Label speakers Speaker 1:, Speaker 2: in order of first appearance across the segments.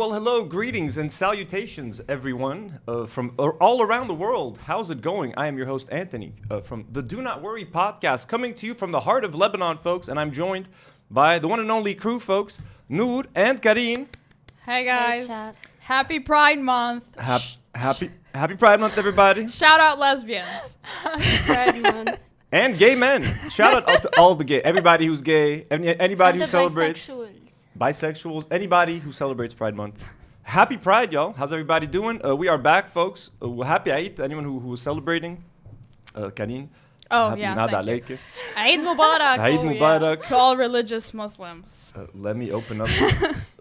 Speaker 1: Well, hello, greetings and salutations, everyone, from all around the world. How's it going? I am your host, Anthony, from the Do Not Worry podcast, coming to you from the heart of Lebanon, folks, and I'm joined by the one and only crew, folks, Nour and Karine.
Speaker 2: Hey, guys. Hey, happy Pride Month.
Speaker 1: Happy Pride Month, everybody.
Speaker 2: Shout out lesbians.
Speaker 3: Pride Month.
Speaker 1: And gay men. Shout out to all the gay, everybody who's gay, anybody who celebrates. Bisexuals, anybody who celebrates Pride Month. Happy Pride, y'all. How's everybody doing? We are back, folks. Happy Eid to anyone who is celebrating. Karine.
Speaker 2: Oh, yeah, thank you. Eid Mubarak.
Speaker 1: Eid Mubarak.
Speaker 2: Yeah. To all religious Muslims.
Speaker 1: Let me open up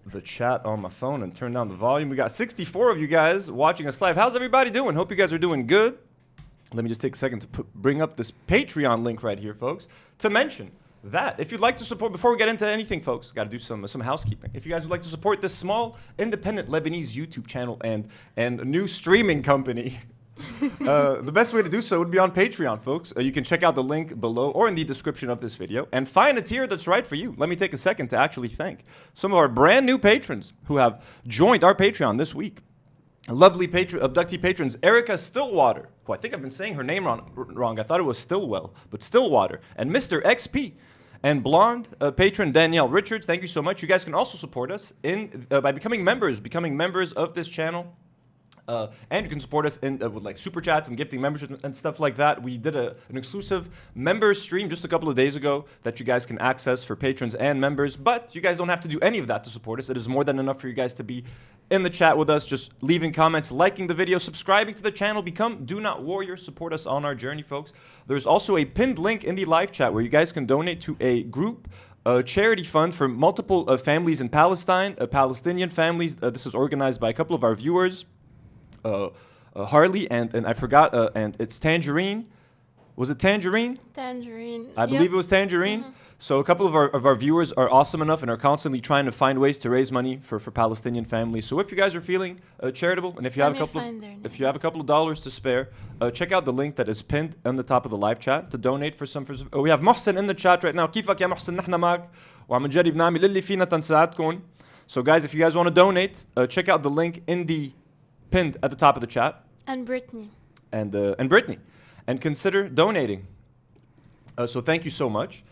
Speaker 1: the chat on my phone and turn down the volume. We got 64 of you guys watching us live. How's everybody doing? Hope you guys are doing good. Let me just take a second to bring up this Patreon link right here, folks, to mention that if you'd like to support, before we get into anything, folks, got to do some housekeeping. If you guys would like to support this small, independent Lebanese YouTube channel and new streaming company, the best way to do so would be on Patreon, folks. You can check out the link below or in the description of this video and find a tier that's right for you. Let me take a second to actually thank some of our brand new patrons who have joined our Patreon this week. Lovely abductee patrons, Erica Stillwater, who I think I've been saying her name wrong. I thought it was Stillwell, but Stillwater, and Mr. XP, and blonde patron Danielle Richards. Thank you so much. You guys can also support us by becoming members of this channel. And you can support us with like super chats and gifting memberships and stuff like that. We did an exclusive members stream just a couple of days ago that you guys can access for patrons and members. But you guys don't have to do any of that to support us. It is more than enough for you guys to be in the chat with us, just leaving comments, liking the video, subscribing to the channel, become Do Not Warriors, support us on our journey, folks. There's also a pinned link in the live chat where you guys can donate to a group charity fund for multiple families in Palestine, Palestinian families. This is organized by a couple of our viewers. Harley and I forgot, and it's Tangerine. Was it Tangerine?
Speaker 3: Tangerine.
Speaker 1: I believe it was Tangerine. Mm-hmm. So a couple of our viewers are awesome enough and are constantly trying to find ways to raise money for Palestinian families. So if you guys are feeling charitable and if you have a couple of dollars to spare, check out the link that is pinned on the top of the live chat to donate for some. We have Mohsen in the chat right now. كيفك يا محسن نحن معك وعم نجرب نعمل اللي فينا تنساعدكم. So guys, if you guys want to donate, check out the link in the pinned at the top of the chat.
Speaker 3: And Brittany.
Speaker 1: And Brittany. And consider donating. So thank you so much.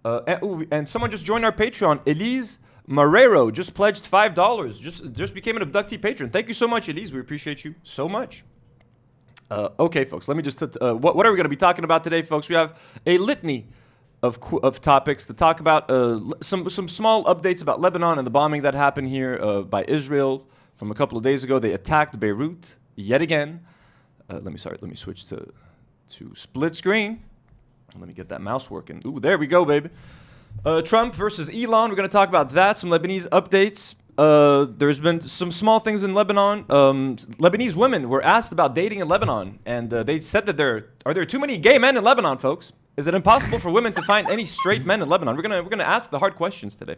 Speaker 1: And someone just joined our Patreon. Elise Marrero just pledged $5. Just became an abductee patron. Thank you so much, Elise. We appreciate you so much. Okay, folks. Let me just... what are we going to be talking about today, folks? We have a litany of topics to talk about. Some small updates about Lebanon and the bombing that happened here by Israel from a couple of days ago. They attacked Beirut yet again. Let me switch to split screen. Let me get that mouse working. Ooh, there we go, baby. Trump versus Elon. We're going to talk about that. Some Lebanese updates. There's been some small things in Lebanon. Lebanese women were asked about dating in Lebanon, and they said that are there too many gay men in Lebanon, folks? Is it impossible for women to find any straight men in Lebanon? We're gonna ask the hard questions today.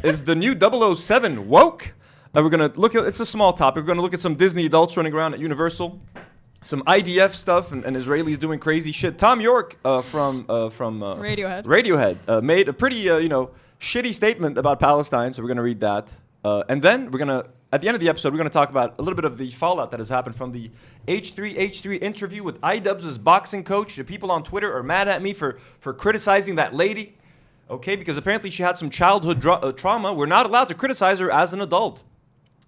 Speaker 1: Is the new 007 woke? We're going to look at, it's a small topic, we're going to look at some Disney adults running around at Universal, some IDF stuff, and Israelis doing crazy shit. Thom Yorke from Radiohead made a pretty, shitty statement about Palestine, so we're going to read that. And then we're going to, at the end of the episode, we're going to talk about a little bit of the fallout that has happened from the H3H3 interview with Idubbbz's boxing coach. The people on Twitter are mad at me for criticizing that lady, okay, because apparently she had some childhood trauma. We're not allowed to criticize her as an adult.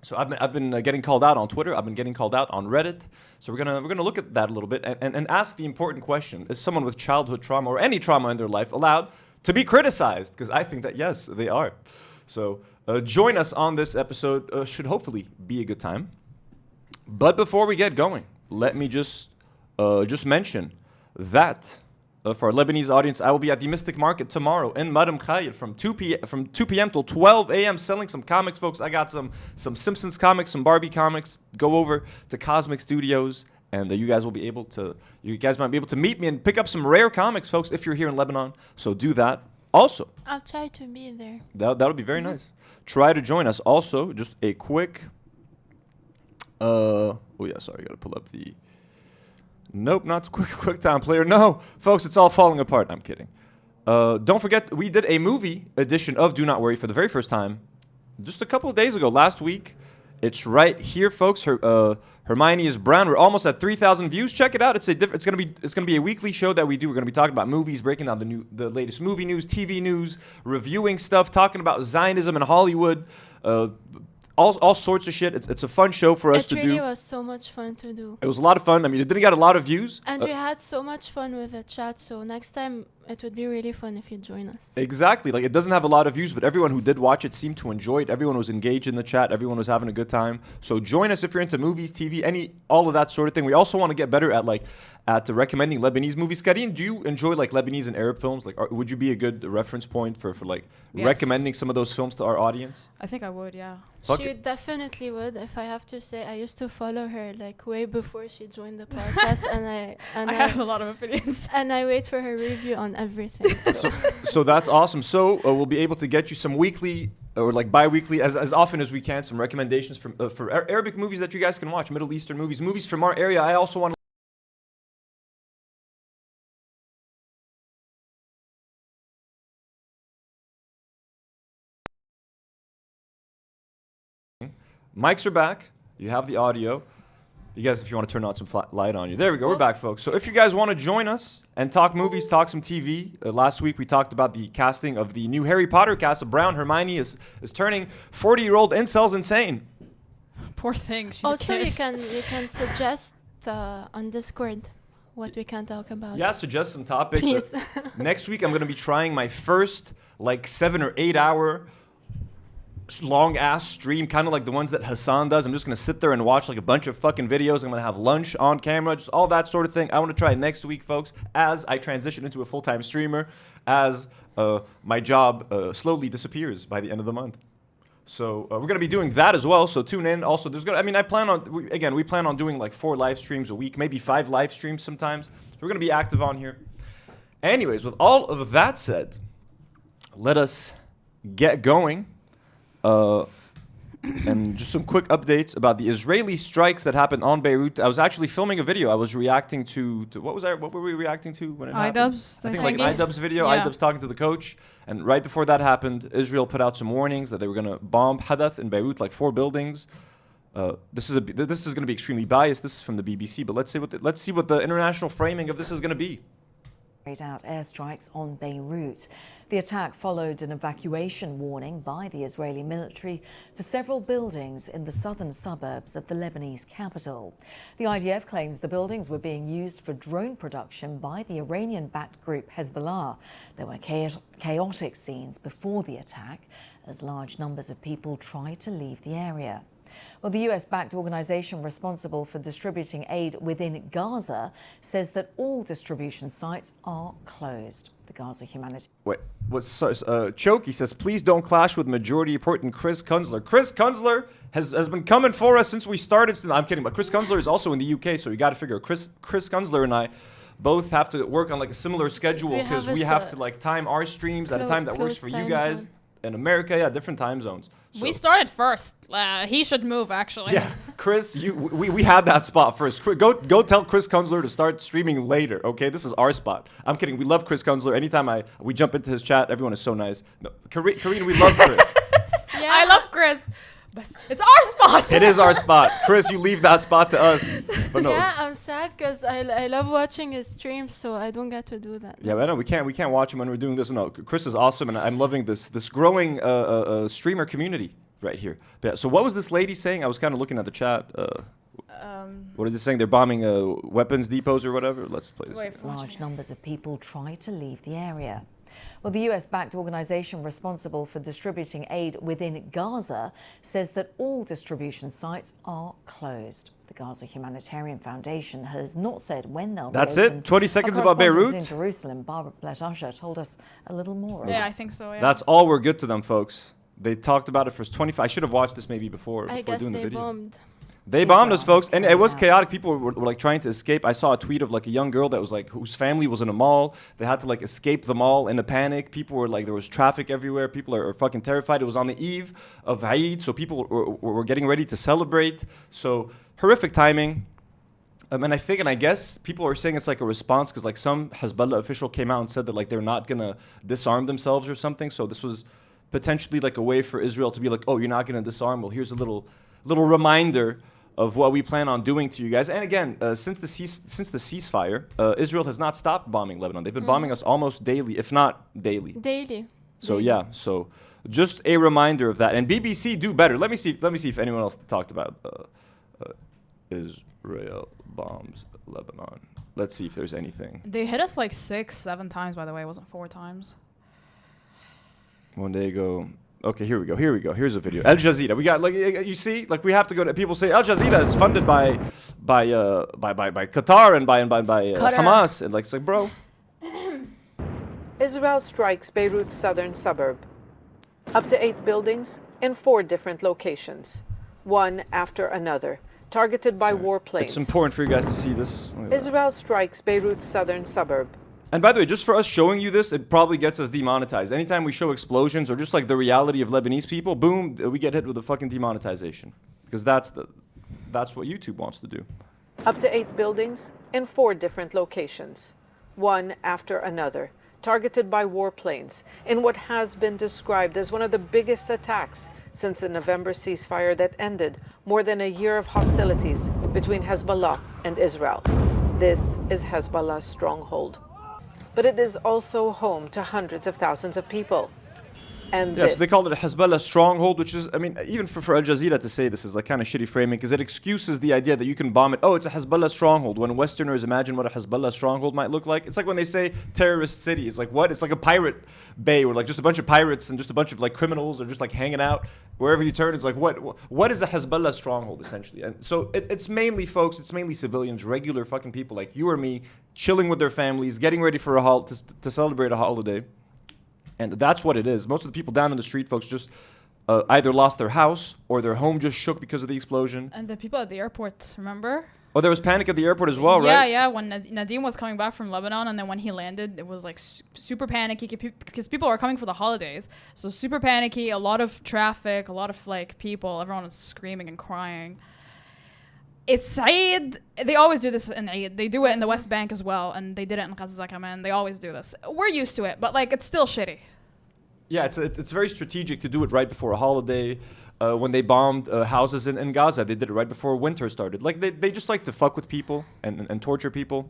Speaker 1: So I've been getting called out on Twitter. I've been getting called out on Reddit. So we're gonna look at that a little bit and ask the important question: is someone with childhood trauma or any trauma in their life allowed to be criticized? Because I think that yes, they are. So join us on this episode. Should hopefully be a good time. But before we get going, let me just mention that. For our Lebanese audience, I will be at the Mystic Market tomorrow in Madam Khayr from 2 p.m. till 12 a.m. selling some comics, folks. I got some Simpsons comics, some Barbie comics. Go over to Cosmic Studios, and you guys might be able to meet me and pick up some rare comics, folks, if you're here in Lebanon. So do that. Also,
Speaker 3: I'll try to be there.
Speaker 1: That'll be very nice. Try to join us. Also, just a quick. Sorry, I gotta pull up the. Nope, not QuickTime Player. No, folks, it's all falling apart. I'm kidding. Don't forget, we did a movie edition of Do Not Worry for the very first time just a couple of days ago, last week. It's right here, folks. Hermione is brown. We're almost at 3,000 views. Check it out. It's gonna be a weekly show that we do. We're gonna be talking about movies, breaking down the latest movie news, TV news, reviewing stuff, talking about Zionism in Hollywood, all sorts of shit. It's a fun show for us to do.
Speaker 3: It really was so much fun to do.
Speaker 1: It was a lot of fun. I mean, it didn't get a lot of views.
Speaker 3: And we had so much fun with the chat, so next time it would be really fun if you join us.
Speaker 1: Exactly. Like, it doesn't have a lot of views, but everyone who did watch it seemed to enjoy it. Everyone was engaged in the chat. Everyone was having a good time. So join us if you're into movies, TV, all of that sort of thing. We also want to get better at recommending Lebanese movies. Karine, do you enjoy like Lebanese and Arab films? Like, would you be a good reference point for like recommending some of those films to our audience?
Speaker 2: I think I would, yeah.
Speaker 3: She definitely would. If I have to say, I used to follow her like way before she joined the podcast, and I
Speaker 2: have a lot of opinions.
Speaker 3: And I wait for her review on everything.
Speaker 1: So that's awesome. So we'll be able to get you some weekly or like bi-weekly, as often as we can, some recommendations for Arabic movies that you guys can watch, Middle Eastern movies from our area. I also want to mics are back. You have the audio. You guys, if you want to turn on some light on you. There we go. We're back, folks. So if you guys want to join us and talk movies, talk some TV. Last week we talked about the casting of the new Harry Potter cast of Brown. Hermione is turning 40-year-old incels insane.
Speaker 2: Poor thing. She's
Speaker 3: also,
Speaker 2: a kid.
Speaker 3: you can suggest on Discord what we can talk about.
Speaker 1: Yeah, suggest some topics.
Speaker 3: Please.
Speaker 1: Next week I'm going to be trying my first like 7 or 8 hour long ass stream, kind of like the ones that Hassan does. I'm just gonna sit there and watch like a bunch of fucking videos. I'm gonna have lunch on camera, just all that sort of thing. I want to try it next week, folks, as I transition into a full-time streamer, as my job slowly disappears by the end of the month. So we're gonna be doing that as well. So tune in. Also, I plan on doing like 4 live streams a week, maybe 5 live streams sometimes. So we're gonna be active on here. Anyways, with all of that said, let us get going. And just some quick updates about the Israeli strikes that happened on Beirut. I was actually filming a video. I was reacting to what were we reacting to when it happened?
Speaker 2: Idubbbz.
Speaker 1: I think like an Idubbbz video.
Speaker 2: Yeah.
Speaker 1: Idubbbz talking to the coach. And right before that happened, Israel put out some warnings that they were going to bomb Hadath in Beirut, like 4 buildings. This is going to be extremely biased. This is from the BBC, but let's see what the international framing of this is going to be.
Speaker 4: Carried out airstrikes on Beirut. The attack followed an evacuation warning by the Israeli military for several buildings in the southern suburbs of the Lebanese capital. The IDF claims the buildings were being used for drone production by the Iranian-backed group Hezbollah. There were chaotic scenes before the attack as large numbers of people tried to leave the area. Well, the US-backed organization responsible for distributing aid within Gaza says that all distribution sites are closed. The Gaza humanitarian...
Speaker 1: Wait, Choki says, please don't clash with majority report and Chris Kunzler. Chris Kunzler has been coming for us since we started. No, I'm kidding, but Chris Kunzler is also in the UK, so you got to figure Chris Kunzler and I both have to work on like a similar schedule because we have to like time our streams at a time that works for you guys.
Speaker 3: Zone.
Speaker 1: In America, yeah, different time zones. So.
Speaker 2: We started first. He should move, actually.
Speaker 1: Yeah, Chris, we had that spot first. Go tell Chris Kunzler to start streaming later. Okay, this is our spot. I'm kidding. We love Chris Kunzler. Anytime we jump into his chat, everyone is so nice. No, Karine, we love Chris.
Speaker 2: Yeah. I love Chris. But it's our spot.
Speaker 1: It is our spot. Chris, you leave that spot to us. But no.
Speaker 3: Yeah, I'm sad because I love watching his streams, so I don't get to do that.
Speaker 1: Yeah, but no, we can't watch him when we're doing this. No, Chris is awesome, and I'm loving this growing streamer community right here. But yeah, so what was this lady saying? I was kind of looking at the chat. What is it saying? They're bombing weapons depots or whatever. Let's play this.
Speaker 4: Large numbers of people try to leave the area. Well, the US-backed organization responsible for distributing aid within Gaza says that all distribution sites are closed. The Gaza Humanitarian Foundation has not said when they'll
Speaker 1: That's
Speaker 4: reopen.
Speaker 1: it? 20 seconds
Speaker 4: Our
Speaker 1: about
Speaker 4: correspondent
Speaker 1: Beirut?
Speaker 4: in Jerusalem, Barbara Pletasha, told us a little more.
Speaker 2: Yeah, I think so, yeah.
Speaker 1: That's all we're good to them, folks. They talked about it for 25. I should have watched this maybe before
Speaker 3: I guess
Speaker 1: doing the
Speaker 3: they
Speaker 1: video.
Speaker 3: bombed.
Speaker 1: They bombed us, folks, and it was chaotic. People were like trying to escape. I saw a tweet of like a young girl that was like whose family was in a mall. They had to like escape the mall in a panic. People were like, there was traffic everywhere. People are fucking terrified. It was on the eve of Eid, so people were getting ready to celebrate. So horrific timing. And I guess people are saying it's like a response because like some Hezbollah official came out and said that like they're not gonna disarm themselves or something. So this was potentially like a way for Israel to be like, oh, you're not going to disarm. Well, here's a little reminder of what we plan on doing to you guys. And again, since the ceasefire, Israel has not stopped bombing Lebanon. They've been bombing us almost daily, if not daily.
Speaker 3: Daily.
Speaker 1: So yeah, so just a reminder of that. And BBC do better. Let me see if anyone else talked about Israel bombs Lebanon. Let's see if there's anything.
Speaker 2: They hit us like 6-7 times, by the way. It wasn't 4 times.
Speaker 1: One day ago. Okay, here we go. Here's a video. Al Jazeera. We got, like, you see, like, we have to go to, people say Al Jazeera is funded by Qatar and by Hamas, and like, it's like, bro.
Speaker 5: Israel strikes Beirut's southern suburb. Up to 8 buildings in 4 different locations, one after another, targeted by warplanes.
Speaker 1: It's important for you guys to see this.
Speaker 5: Israel strikes Beirut's southern suburb.
Speaker 1: And by the way, just for us showing you this, it probably gets us demonetized. Anytime we show explosions or just like the reality of Lebanese people, boom, we get hit with a fucking demonetization. Because that's what YouTube wants to do.
Speaker 5: Up to 8 buildings in 4 different locations, one after another, targeted by warplanes, in what has been described as one of the biggest attacks since the November ceasefire that ended more than a year of hostilities between Hezbollah and Israel. This is Hezbollah's stronghold. But it is also home to hundreds of thousands of people. And
Speaker 1: yes, they call it a Hezbollah stronghold, which is, I mean, even for Al Jazeera to say this is like kind of shitty framing, because it excuses the idea that you can bomb it. Oh, it's a Hezbollah stronghold. When Westerners imagine what a Hezbollah stronghold might look like, it's like when they say terrorist city. It's like, what? It's like a pirate bay where like just a bunch of pirates and just a bunch of like criminals are just like hanging out. Wherever you turn, it's like, what is a Hezbollah stronghold, essentially? And so it's mainly, folks, it's mainly civilians, regular fucking people like you or me, chilling with their families, getting ready for to celebrate a holiday. And that's what it is. Most of the people down in the street, folks, just either lost their house or their home just shook because of the explosion.
Speaker 2: And the people at the airport, remember?
Speaker 1: Oh, there was panic at the airport as well,
Speaker 2: yeah,
Speaker 1: right?
Speaker 2: Yeah, when Nadim was coming back from Lebanon, and then when he landed, it was like super panicky because people are coming for the holidays. So super panicky, a lot of traffic, a lot of like people, everyone was screaming and crying. It's Eid. They always do this in Eid. They do it in the West Bank as well, and they did it in Gaza, Kaman. They always do this. We're used to it, but like it's still shitty.
Speaker 1: Yeah, it's very strategic to do it right before a holiday. When they bombed houses in Gaza, they did it right before winter started. Like they just like to fuck with people and torture people.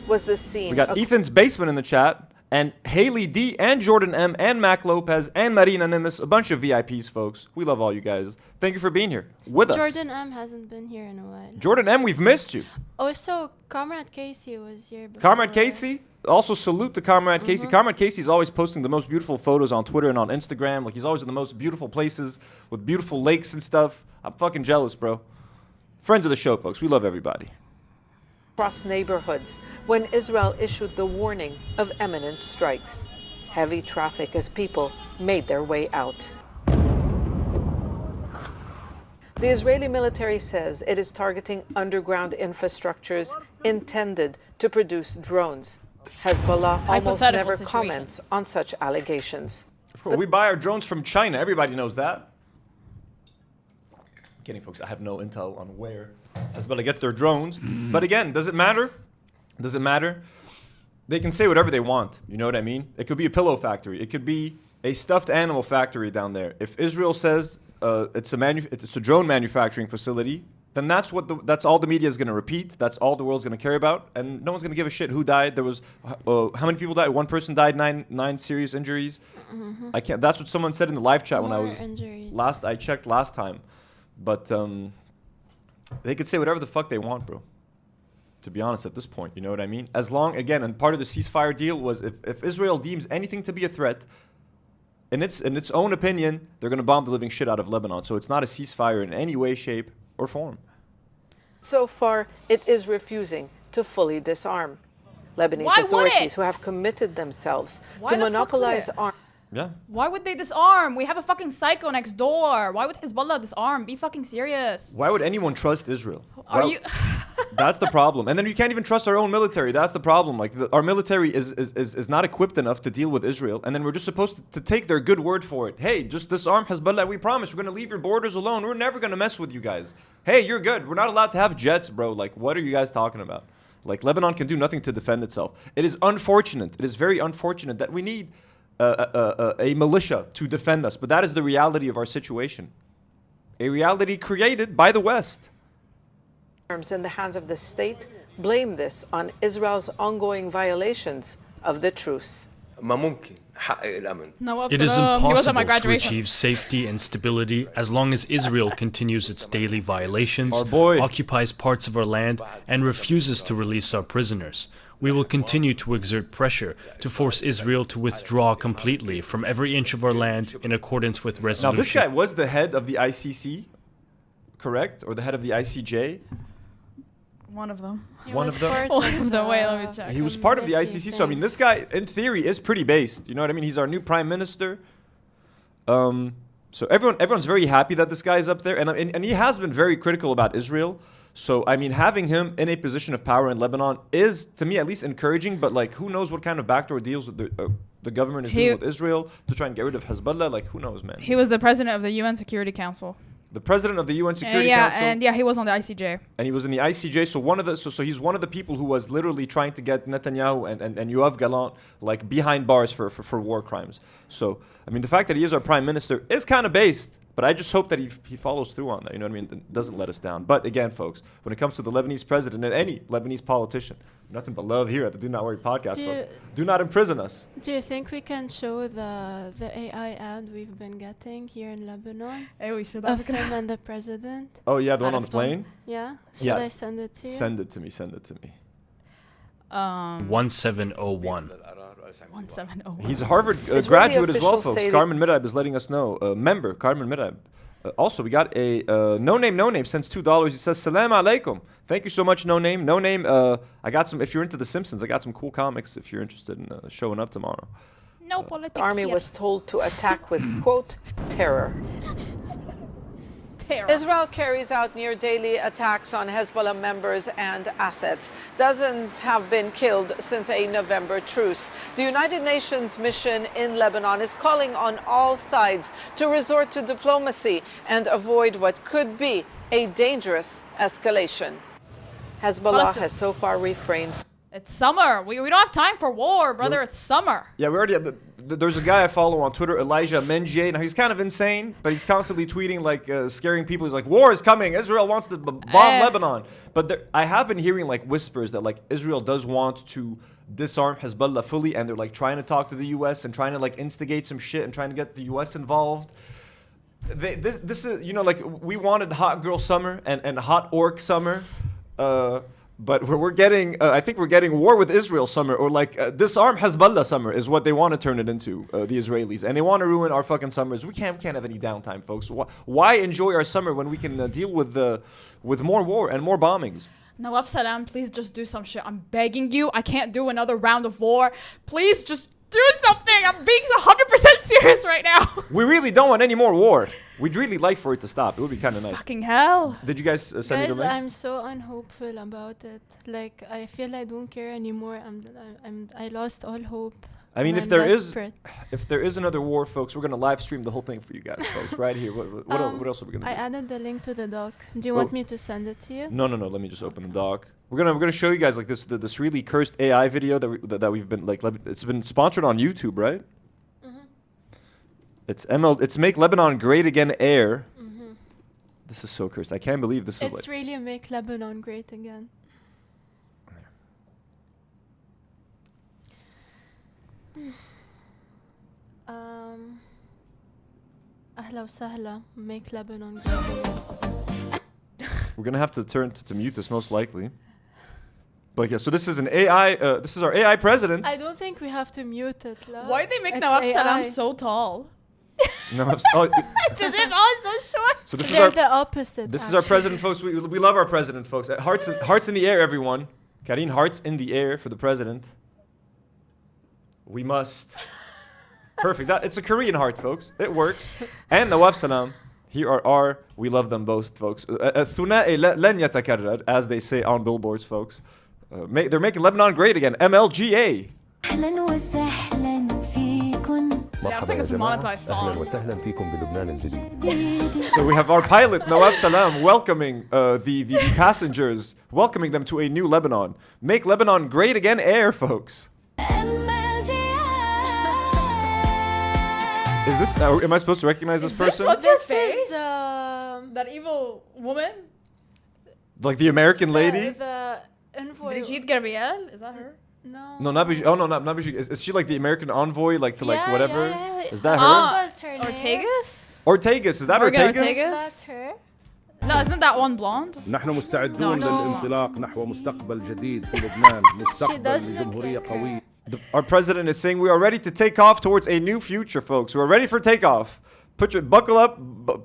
Speaker 5: Was the scene?
Speaker 1: We got Ethan's Basement in the chat, and Haley D, and Jordan M, and Mac Lopez, and Marina Nimis, a bunch of VIPs, folks. We love all you guys. Thank you for being here with us.
Speaker 3: Jordan M hasn't been here in a while.
Speaker 1: Jordan M, we've missed you.
Speaker 3: Also, Comrade Casey was here before.
Speaker 1: Comrade Casey? Also salute to Comrade Casey. Comrade Casey's always posting the most beautiful photos on Twitter and on Instagram. Like, he's always in the most beautiful places with beautiful lakes and stuff. I'm fucking jealous, bro. Friends of the show, folks. We love everybody.
Speaker 5: Across neighborhoods when Israel issued the warning of imminent strikes. Heavy traffic as people made their way out. The Israeli military says it is targeting underground infrastructures intended to produce drones. Hezbollah almost never comments on such allegations.
Speaker 1: We buy our drones from China. Everybody knows that. Kidding, folks. I have no intel on where Hezbollah gets their drones. But again, does it matter? Does it matter? They can say whatever they want. You know what I mean? It could be a pillow factory. It could be a stuffed animal factory down there. If Israel says it's a drone manufacturing facility, then that's all the media is going to repeat. That's all the world's going to care about, and no one's going to give a shit who died. There was how many people died? One person died, nine serious injuries. I can't. That's what someone said in the live chat when I was
Speaker 3: injuries.
Speaker 1: I checked last time, but they could say whatever the fuck they want, bro. To be honest, at this point, you know what I mean? As long, again, and part of the ceasefire deal was if Israel deems anything to be a threat, in its own opinion, they're going to bomb the living shit out of Lebanon. So it's not a ceasefire in any way, shape, or form.
Speaker 5: So far, it is refusing to fully disarm. Lebanese authorities who have committed themselves to monopolize arms.
Speaker 1: Yeah.
Speaker 2: Why would they disarm? We have a fucking psycho next door. Why would Hezbollah disarm? Be fucking serious.
Speaker 1: Why would anyone trust Israel?
Speaker 2: Are you?
Speaker 1: That's the problem. And then you can't even trust our own military. That's the problem. Like our military is not equipped enough to deal with Israel. And then we're just supposed to take their good word for it. Hey, just disarm Hezbollah. We promise we're going to leave your borders alone. We're never going to mess with you guys. Hey, you're good. We're not allowed to have jets, bro. Like, what are you guys talking about? Like, Lebanon can do nothing to defend itself. It is unfortunate. It is very unfortunate that we need a militia to defend us. But that is the reality of our situation. A reality created by the West.
Speaker 5: In the hands of the state blame this on Israel's ongoing violations of the truce.
Speaker 6: ما ممكن حقق الأمن.
Speaker 7: It is
Speaker 2: He was at my
Speaker 7: impossible to
Speaker 2: graduation.
Speaker 7: achieve safety and stability as long as Israel continues its daily violations,
Speaker 1: Our boy.
Speaker 7: occupies parts of our land, and refuses to release our prisoners. We will continue to exert pressure to force Israel to withdraw completely from every inch of our land in accordance with
Speaker 1: Now,
Speaker 7: resolution.
Speaker 1: this guy was the head of the ICC, correct? Or the head of the ICJ?
Speaker 2: One of them.
Speaker 1: One of them?
Speaker 2: One of them. Wait, let me check.
Speaker 1: He was part of the ICC, so I mean, this guy, in theory, is pretty based. You know what I mean? He's our new prime minister. So everyone's very happy that this guy is up there, and he has been very critical about Israel. So I mean, having him in a position of power in Lebanon is, to me at least, encouraging. But like, who knows what kind of backdoor deals with the government is doing with Israel to try and get rid of Hezbollah? Like, who knows, man?
Speaker 2: He was the president of the UN Security Council.
Speaker 1: The president of the UN Security
Speaker 2: yeah,
Speaker 1: Council.
Speaker 2: and yeah, he was on the ICJ.
Speaker 1: And he was in the ICJ. So he's one of the people who was literally trying to get Netanyahu and Yoav Gallant like behind bars for war crimes. So I mean, the fact that he is our prime minister is kind of based. But I just hope that he follows through on that. You know what I mean? And doesn't let us down. But again, folks, when it comes to the Lebanese president and any Lebanese politician, nothing but love here at the Do Not Worry podcast. Do not imprison us.
Speaker 3: Do you think we can show the AI ad we've been getting here in Lebanon
Speaker 2: Hey, we should
Speaker 3: of him and the president?
Speaker 1: Oh yeah, the one
Speaker 2: Out
Speaker 1: on the
Speaker 2: of Thom.
Speaker 1: plane.
Speaker 3: Yeah. Should
Speaker 1: Yeah.
Speaker 3: I send it to you?
Speaker 1: Send it to me. Send it to me.
Speaker 7: 1701.
Speaker 2: 1701.
Speaker 1: He's a Harvard
Speaker 5: Israeli
Speaker 1: graduate as well,
Speaker 5: officials
Speaker 1: folks.
Speaker 5: say
Speaker 1: Carmen Midab is letting us know. Member Carmen Midab. Also, we got a no name sends $2. He says, "Salam alaikum." Thank you so much, no name. No name. I got some. If you're into The Simpsons, I got some cool comics. If you're interested in showing up tomorrow.
Speaker 2: No politics.
Speaker 5: The army
Speaker 2: here.
Speaker 5: was told to attack with, quote, terror.
Speaker 2: Terror.
Speaker 5: Israel carries out near daily attacks on Hezbollah members and assets. Dozens have been killed since a November truce. The United Nations mission in Lebanon is calling on all sides to resort to diplomacy and avoid what could be a dangerous escalation. Hezbollah has so far refrained.
Speaker 2: It's summer. We don't have time for war, brother. It's summer.
Speaker 1: Yeah, we already have there's a guy I follow on Twitter, Elijah Mengier. Now, he's kind of insane, but he's constantly tweeting, like, scaring people. He's like, war is coming. Israel wants to bomb Lebanon. But I have been hearing, like, whispers that, like, Israel does want to disarm Hezbollah fully, and they're, like, trying to talk to the U.S. and trying to, like, instigate some shit and trying to get the U.S. involved. This is, you know, like, we wanted hot girl summer and hot orc summer. But we're getting, I think we're getting war with Israel summer, or like disarm Hezbollah summer is what they want to turn it into, the Israelis. And they want to ruin our fucking summers. We can't have any downtime, folks. Why enjoy our summer when we can deal with more war and more bombings?
Speaker 2: Nawaf Salam, please just do some shit. I'm begging you. I can't do another round of war. Please just do something. I'm being 100% serious right now.
Speaker 1: We really don't want any more war. We'd really like for it to stop. It would be kind of nice.
Speaker 2: Fucking hell.
Speaker 1: Did you guys send me the
Speaker 3: Guys,
Speaker 1: link?
Speaker 3: I'm so unhopeful about it. Like, I feel I don't care anymore. I lost all hope.
Speaker 1: I mean,
Speaker 3: and
Speaker 1: if
Speaker 3: I'm
Speaker 1: there is
Speaker 3: desperate.
Speaker 1: another war, folks, we're gonna live stream the whole thing for you guys, folks, right here. What else are we gonna do?
Speaker 3: I added the link to the doc. Do you want me to send it to you?
Speaker 1: No. Let me just open the doc. We're gonna show you guys like this really cursed AI video that we've been like. It's been sponsored on YouTube, right? Mm-hmm. It's Make Lebanon Great Again Air. Mm-hmm. This is so cursed. I can't believe this is
Speaker 3: It's really Make Lebanon Great Again. أهلا وسهلا. Make Lebanon Great Again.
Speaker 1: We're gonna have to turn to mute this most likely. But yeah, so this is an AI. This is our AI president.
Speaker 3: I don't think we have to mute it. Love.
Speaker 2: Why'd they make
Speaker 3: It's
Speaker 2: Nawaf
Speaker 3: AI.
Speaker 2: Salam so tall?
Speaker 1: No,
Speaker 2: Just if I was so short.
Speaker 1: so this is
Speaker 3: They're
Speaker 1: our
Speaker 3: the opposite.
Speaker 1: this is our president, folks. We love our president, folks. Hearts in the air, everyone. Karine, hearts in the air for the president. We must. Perfect. It's a Korean heart, folks. It works. And Nawaf Salam. Here are our. We love them both, folks. الثنائي لن يتكرر, as they say on billboards, folks. They're making Lebanon great again. MLGA.
Speaker 2: Yeah, I think it's a monetized song.
Speaker 6: وسهلا فيكم بلبنان الجديد.
Speaker 1: So we have our pilot, Nawaf Salam, welcoming the passengers, welcoming them to a new Lebanon. Make Lebanon great again air, folks. Is this? Am I supposed to recognize this person?
Speaker 2: What's her
Speaker 3: This
Speaker 2: face?
Speaker 3: is
Speaker 2: That evil woman?
Speaker 1: Like the American lady?
Speaker 3: The envoy.
Speaker 2: Brigitte Gabriel? Is that her?
Speaker 3: No.
Speaker 1: No, not Brigitte. Oh no, not Brigitte. Is she like the American envoy, like to like
Speaker 3: Yeah,
Speaker 1: whatever?
Speaker 3: yeah, yeah.
Speaker 1: Is that
Speaker 3: What
Speaker 1: her?
Speaker 3: was her name?
Speaker 2: Ortegas?
Speaker 1: Ortegas. Is that
Speaker 2: Morgan
Speaker 1: Ortegas?
Speaker 2: Ortegas?
Speaker 3: That's her.
Speaker 2: No, isn't that one blonde?
Speaker 8: نحن مستعدون
Speaker 2: No, no.
Speaker 8: للانطلاق نحو مستقبل جديد في لبنان مستقبل
Speaker 3: does look
Speaker 8: لجمهورية
Speaker 3: like her.
Speaker 8: قوية.
Speaker 1: Our president is saying we are ready to take off towards a new future, folks. We're ready for takeoff. Buckle up,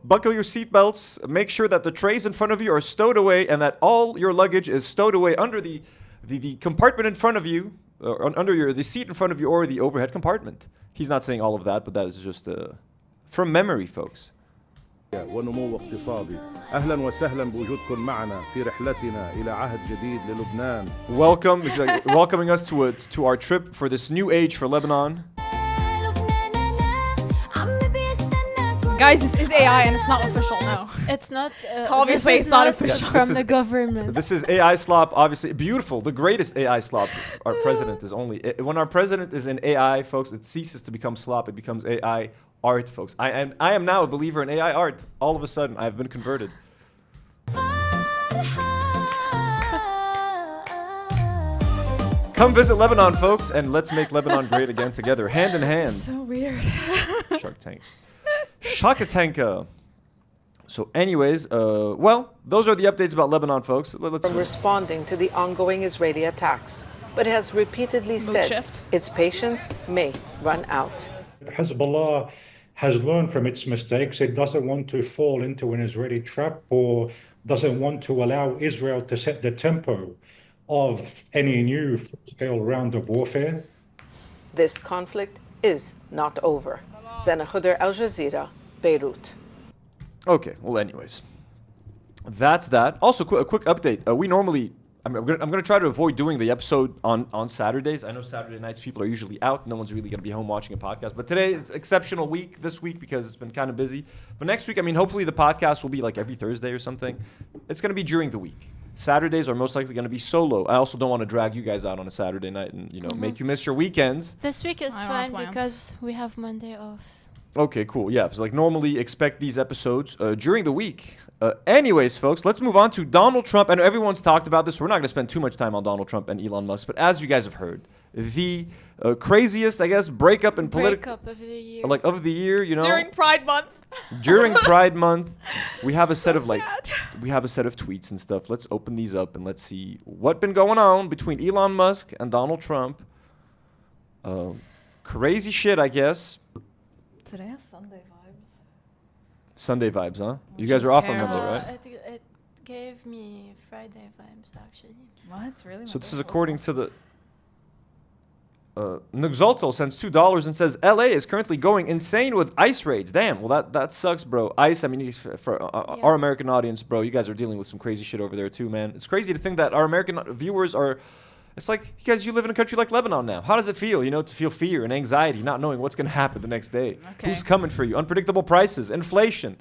Speaker 1: buckle your seatbelts. Make sure that the trays in front of you are stowed away and that all your luggage is stowed away under the compartment in front of you, or under the seat in front of you, or the overhead compartment. He's not saying all of that, but that is just from memory, folks.
Speaker 8: ونمو اقتصادي. أهلا وسهلا بوجودكم معنا في رحلتنا إلى عهد جديد للبنان.
Speaker 1: Welcome, he's like welcoming us to our trip for this new age for Lebanon.
Speaker 2: Guys, this is AI and it's not official, no.
Speaker 3: It's not.
Speaker 2: Obviously,
Speaker 3: this
Speaker 2: it's
Speaker 3: is
Speaker 2: not
Speaker 3: not
Speaker 2: official.
Speaker 1: Yeah,
Speaker 3: from
Speaker 1: this
Speaker 3: the
Speaker 1: is-
Speaker 3: government.
Speaker 1: This is AI slop, obviously beautiful, the greatest AI slop. Our president is only when our president is in AI, folks. It ceases to become slop; it becomes AI art, folks. I am now a believer in AI art. All of a sudden, I've been converted. Come visit Lebanon, folks, and let's make Lebanon great again together, hand in hand.
Speaker 2: So weird.
Speaker 1: Shark Tank. Shakatanka. So anyways, well, those are the updates about Lebanon, folks. Let's
Speaker 5: From responding to the ongoing Israeli attacks, but has repeatedly
Speaker 2: Smooth
Speaker 5: said
Speaker 2: shift.
Speaker 5: its patience may run out.
Speaker 9: Hezbollah has learned from its mistakes. It doesn't want to fall into an Israeli trap or doesn't want to allow Israel to set the tempo of any new full-scale round of warfare.
Speaker 5: This conflict is not over. Zana Khuder, Al Jazeera, Beirut.
Speaker 1: Okay, well, anyways, that's that. Also, a quick update. We normally, I'm gonna try to avoid doing the episode on Saturdays. I know Saturday nights people are usually out. No one's really gonna be home watching a podcast. But today it's exceptional week this week because it's been kind of busy. But next week, I mean, hopefully the podcast will be like every Thursday or something. It's gonna be during the week. Saturdays are most likely gonna be solo. I also don't want to drag you guys out on a Saturday night and make you miss your weekends.
Speaker 3: This week is
Speaker 2: I don't have
Speaker 3: fine
Speaker 2: plans.
Speaker 3: because we have Monday off.
Speaker 1: Okay, cool. Yeah, so like normally expect these episodes during the week. Anyways, folks, let's move on to Donald Trump. I know everyone's talked about this. We're not going to spend too much time on Donald Trump and Elon Musk, but as you guys have heard, the craziest, I guess, breakup in political,
Speaker 3: Breakup of the year.
Speaker 1: like of the year.
Speaker 2: During Pride Month.
Speaker 1: During Pride Month, we have a set of like
Speaker 2: sad.
Speaker 1: we have a set of tweets and stuff. Let's open these up and let's see what been going on between Elon Musk and Donald Trump. Crazy shit, I guess.
Speaker 2: Today has Sunday vibes.
Speaker 1: Sunday vibes, huh? You
Speaker 2: Which
Speaker 1: guys
Speaker 2: is
Speaker 1: are off on
Speaker 2: terrible.
Speaker 1: Monday, right?
Speaker 3: It gave me Friday vibes actually.
Speaker 2: What? Really?
Speaker 1: So this is according to the Nuxalto sends $2 and says LA is currently going insane with ICE raids. Damn, well that sucks, bro. ICE, I mean, for our American audience, bro, you guys are dealing with some crazy shit over there too, man. It's crazy to think that our American viewers are. It's like you live in a country like Lebanon now. How does it feel, to feel fear and anxiety, not knowing what's going to happen the next day?
Speaker 2: Okay.
Speaker 1: Who's coming for you? Unpredictable prices, inflation.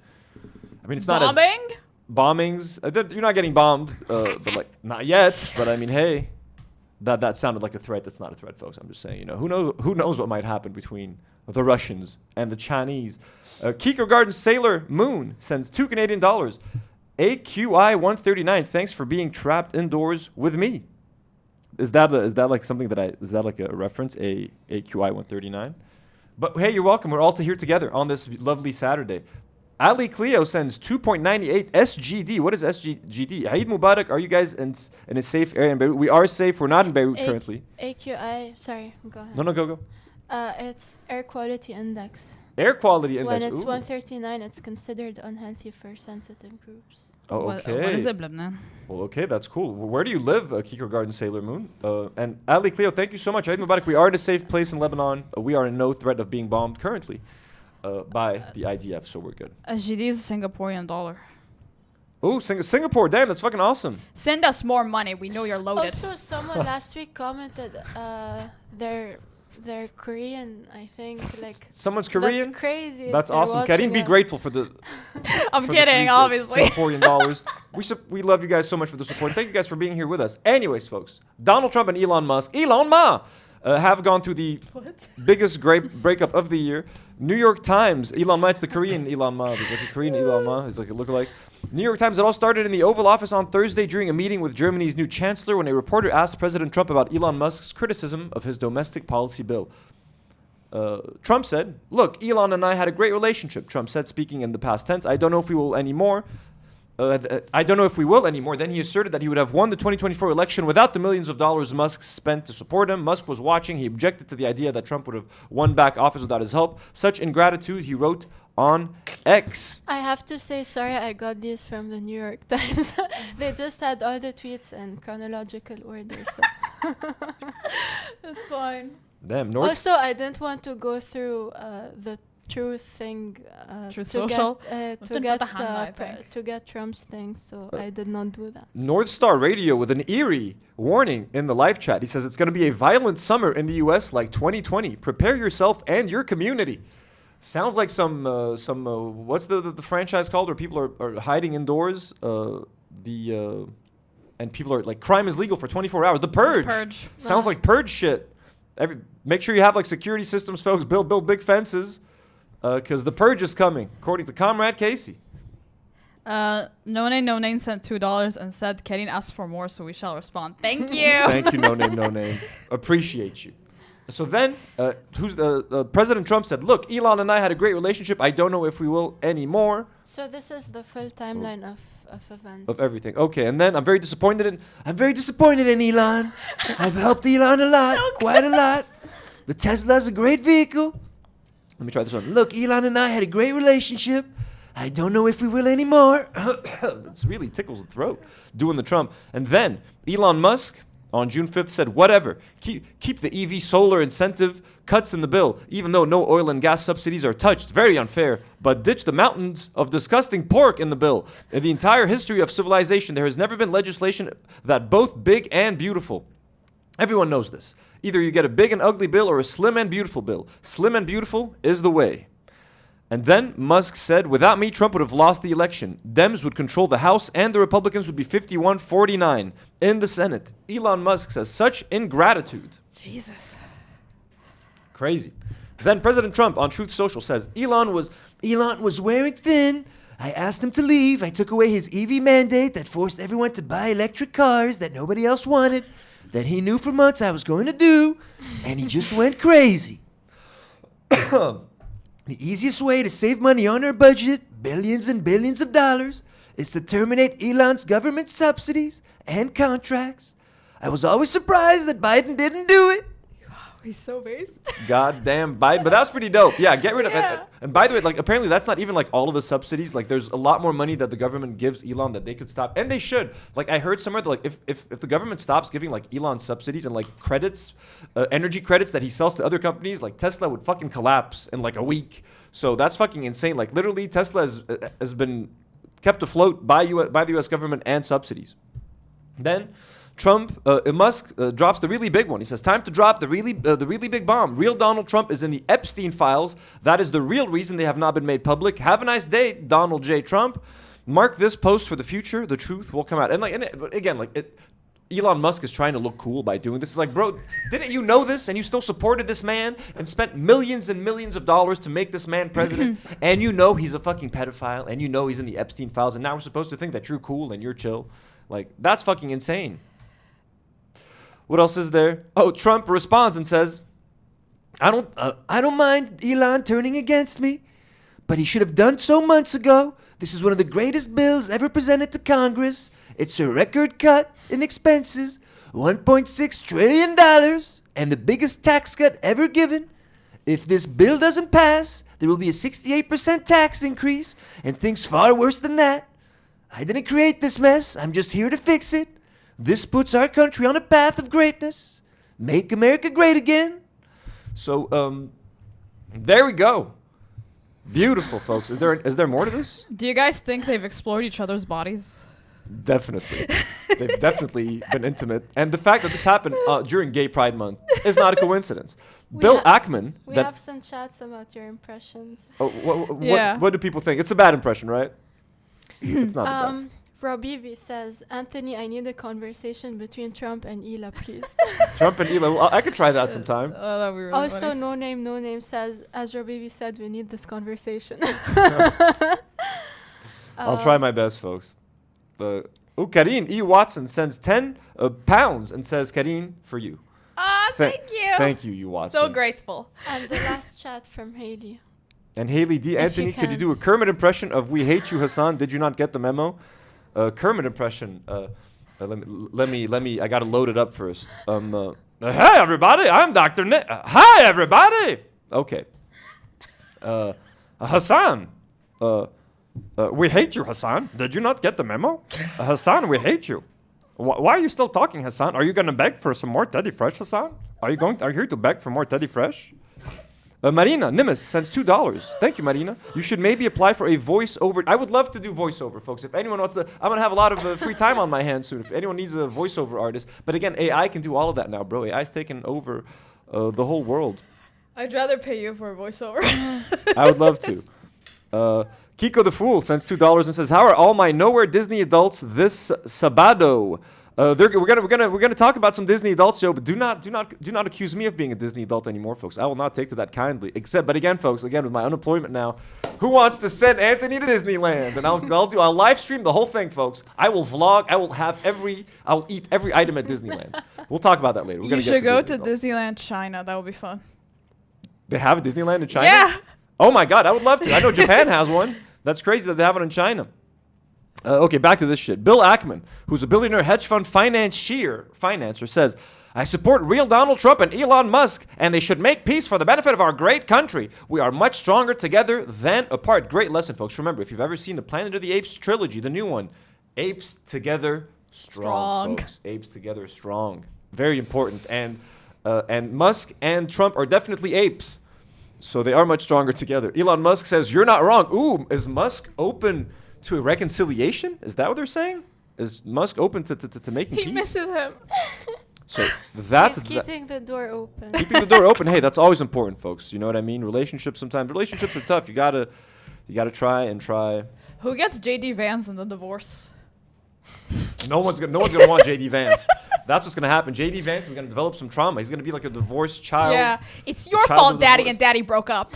Speaker 1: I mean, it's not as bombings. You're not getting bombed, but like not yet. But I mean, hey. That sounded like a threat. That's not a threat, folks. I'm just saying, who knows what might happen between the Russians and the Chinese. Keeker Garden Sailor Moon sends $2 Canadian. AQI 139. Thanks for being trapped indoors with me. Is that like something is that like a reference? AQI 139. But hey, you're welcome. We're all here together on this lovely Saturday. Ali Cleo sends 2.98 SGD. What is SGD? Eid Mubarak. Are you guys in a safe area in Beirut? We are safe. We're not in Beirut currently.
Speaker 3: AQI. Sorry, go ahead.
Speaker 1: No, go.
Speaker 3: It's air quality index.
Speaker 1: Air quality index.
Speaker 3: When it's
Speaker 1: Ooh.
Speaker 3: 139, it's considered unhealthy for sensitive groups.
Speaker 1: Oh, okay.
Speaker 2: What is it, Lebanon?
Speaker 1: Well, okay, that's cool. Where do you live, Keeker Garden Sailor Moon? And Ali Cleo, thank you so much. Eid Mubarak. We are in a safe place in Lebanon. We are in no threat of being bombed currently by the IDF, so we're good.
Speaker 2: SGD is a Singaporean dollar.
Speaker 1: Oh, Singapore. Damn, that's fucking awesome.
Speaker 2: Send us more money. We know you're loaded.
Speaker 3: Also, someone last week commented they're Korean, I think. Like
Speaker 1: Someone's Korean?
Speaker 3: That's crazy.
Speaker 1: That's
Speaker 3: They're
Speaker 1: awesome. Karine,
Speaker 3: watching
Speaker 1: be
Speaker 3: us.
Speaker 1: grateful for the.
Speaker 2: I'm
Speaker 1: for
Speaker 2: kidding,
Speaker 1: the
Speaker 2: obviously.
Speaker 1: Singaporean dollars. We love you guys so much for the support. Thank you guys for being here with us. Anyways, folks, Donald Trump and Elon Musk. Elon Ma! have gone through the biggest breakup of the year. New York Times, Elon Musk, the Korean Elon Musk. He's like a Korean Elon Musk. He's like a lookalike. New York Times, it all started in the Oval Office on Thursday during a meeting with Germany's new chancellor when a reporter asked President Trump about Elon Musk's criticism of his domestic policy bill. Trump said, "Look, Elon and I had a great relationship," Trump said, speaking in the past tense. "I don't know if we will anymore. Then he asserted that he would have won the 2024 election without the millions of dollars Musk spent to support him. Musk was watching. He objected to the idea that Trump would have won back office without his help. Such ingratitude," he wrote on X.
Speaker 3: I have to say, sorry, I got these from the New York Times. They just had all the tweets in chronological order. So.
Speaker 2: It's fine.
Speaker 1: Damn, North.
Speaker 3: Also, I didn't want to go through the truth thing
Speaker 2: Truth
Speaker 3: to
Speaker 2: Social?
Speaker 3: to get Trump's thing, so I did not do that.
Speaker 1: North Star Radio with an eerie warning in the live chat. He says it's going to be a violent summer in the U.S. like 2020. Prepare yourself and your community. Sounds like some what's the franchise called where people are hiding indoors? And people are like, crime is legal for 24 hours. The Purge.
Speaker 2: Purge.
Speaker 1: Sounds like Purge shit. Make sure you have like security systems, folks. Build big fences, because the Purge is coming, according to Comrade Casey.
Speaker 2: No Name sent $2 and said, "Karine asked for more, so we shall respond." Thank you.
Speaker 1: Thank you, No Name. Appreciate you. So then, President Trump said, "Look, Elon and I had a great relationship. I don't know if we will anymore."
Speaker 3: So this is the full timeline of events.
Speaker 1: Of everything. Okay, and then I'm very disappointed in Elon. I've helped Elon a lot, quite a lot. The Tesla's a great vehicle. Let me try this one. "Look, Elon and I had a great relationship. I don't know if we will anymore." This really tickles the throat, doing the Trump. And then Elon Musk on June 5th said, "Whatever, keep the EV solar incentive cuts in the bill, even though no oil and gas subsidies are touched. Very unfair. But ditch the mountains of disgusting pork in the bill. In the entire history of civilization, there has never been legislation that both big and beautiful. Everyone knows this. Either you get a big and ugly bill or a slim and beautiful bill. Slim and beautiful is the way." And then Musk said, "Without me, Trump would have lost the election. Dems would control the House and the Republicans would be 51-49 in the Senate." Elon Musk says, such ingratitude.
Speaker 2: Jesus.
Speaker 1: Crazy. Then President Trump on Truth Social says, Elon was wearing thin. I asked him to leave. I took away his EV mandate that forced everyone to buy electric cars that nobody else wanted, that he knew for months I was going to do, and he just went crazy. The easiest way to save money on our budget, billions and billions of dollars, is to terminate Elon's government subsidies and contracts. I was always surprised that Biden didn't do it.
Speaker 2: He's so based.
Speaker 1: Goddamn Biden. But that was pretty dope. Yeah, get rid of it. And by the way, like apparently that's not even like all of the subsidies. Like there's a lot more money that the government gives Elon that they could stop. And they should. Like I heard somewhere that like if the government stops giving like Elon subsidies and like credits, energy credits that he sells to other companies, like Tesla would fucking collapse in like a week. So that's fucking insane. Like literally Tesla has been kept afloat by the US government and subsidies. Then Musk drops the really big one. He says, time to drop the really big bomb. Real Donald Trump is in the Epstein files. That is the real reason they have not been made public. Have a nice day, Donald J. Trump. Mark this post for the future. The truth will come out. Elon Musk is trying to look cool by doing this. It's like, bro, didn't you know this? And you still supported this man and spent millions and millions of dollars to make this man president. And you know he's a fucking pedophile. And you know he's in the Epstein files. And now we're supposed to think that you're cool and you're chill. Like, that's fucking insane. What else is there? Oh, Trump responds and says, I don't mind Elon turning against me, but he should have done so months ago. This is one of the greatest bills ever presented to Congress. It's a record cut in expenses, $1.6 trillion, and the biggest tax cut ever given. If this bill doesn't pass, there will be a 68% tax increase, and things far worse than that. I didn't create this mess. I'm just here to fix it. This puts our country on a path of greatness. Make America great again. So, there we go. Beautiful, folks. Is there more to this?
Speaker 2: Do you guys think they've explored each other's bodies?
Speaker 1: Definitely. They've definitely been intimate. And the fact that this happened during Gay Pride Month is not a coincidence. Bill Ackman...
Speaker 3: We have some chats about your impressions.
Speaker 1: What do people think? It's a bad impression, right? It's not the best.
Speaker 3: Rabibi says, Anthony, I need a conversation between Trump and Ela, please.
Speaker 1: Trump and Elon. Well, I could try that sometime.
Speaker 2: Oh, that'd be really
Speaker 3: Also,
Speaker 2: funny.
Speaker 3: no name says, as Rabibi said, we need this conversation.
Speaker 1: I'll try my best, folks. Karine E. Watson sends 10 pounds and says, Karine, for you.
Speaker 2: Ah, thank you.
Speaker 1: Thank you, you Watson.
Speaker 2: So grateful.
Speaker 3: And the last chat from Haley.
Speaker 1: And Haley D.
Speaker 3: If
Speaker 1: Anthony,
Speaker 3: you
Speaker 1: could you
Speaker 3: can.
Speaker 1: do a Kermit impression of "We hate you, Hassan"? Did you not get the memo? Kermit impression. Let me. I gotta load it up first. Hey everybody, I'm Dr. Nick. Hi everybody. Okay. Hassan. We hate you, Hassan. Did you not get the memo? Hassan, we hate you. Why are you still talking, Hassan? Are you gonna beg for some more Teddy Fresh, Hassan? Are you here to beg for more Teddy Fresh? Marina Nimis sends $2. Thank you, Marina. You should maybe apply for a voiceover. I would love to do voiceover, folks. If anyone wants to, I'm gonna have a lot of free time on my hands soon. If anyone needs a voiceover artist, but again, AI can do all of that now, bro. AI's taken over the whole world.
Speaker 2: I'd rather pay you for a voiceover.
Speaker 1: I would love to. Kiko the Fool sends $2 and says, "How are all my Nowhere Disney adults this Sabado?" We're gonna talk about some Disney adults, Joe, but do not accuse me of being a Disney adult anymore, folks. I will not take to that kindly. But again, folks, with my unemployment now, who wants to send Anthony to Disneyland? And I'll live stream the whole thing, folks. I will vlog. I'll eat every item at Disneyland. We'll talk about that later.
Speaker 2: You should go to Disneyland China. That would be fun.
Speaker 1: They have a Disneyland in China?
Speaker 2: Yeah.
Speaker 1: Oh my God, I would love to. I know Japan has one. That's crazy that they have it in China. Okay, back to this shit. Bill Ackman, who's a billionaire hedge fund financer, says, "I support real Donald Trump and Elon Musk, and they should make peace for the benefit of our great country. We are much stronger together than apart." Great lesson, folks. Remember, if you've ever seen the Planet of the Apes trilogy, the new one, apes together strong. Folks. Apes together strong. Very important. And Musk and Trump are definitely apes, so they are much stronger together. Elon Musk says, "You're not wrong." Ooh, is Musk open to a reconciliation? Is that what they're saying? Is Musk open to making peace?
Speaker 2: He misses him.
Speaker 1: So that's
Speaker 3: He's keeping the door open.
Speaker 1: Keeping the door open. Hey, that's always important, folks. You know what I mean? Relationships are tough. You gotta try and try.
Speaker 2: Who gets JD Vance in the divorce?
Speaker 1: No one's gonna want JD Vance. That's what's gonna happen. JD Vance is gonna develop some trauma. He's gonna be like a divorced child.
Speaker 2: Yeah, it's your fault, Daddy and Daddy broke up.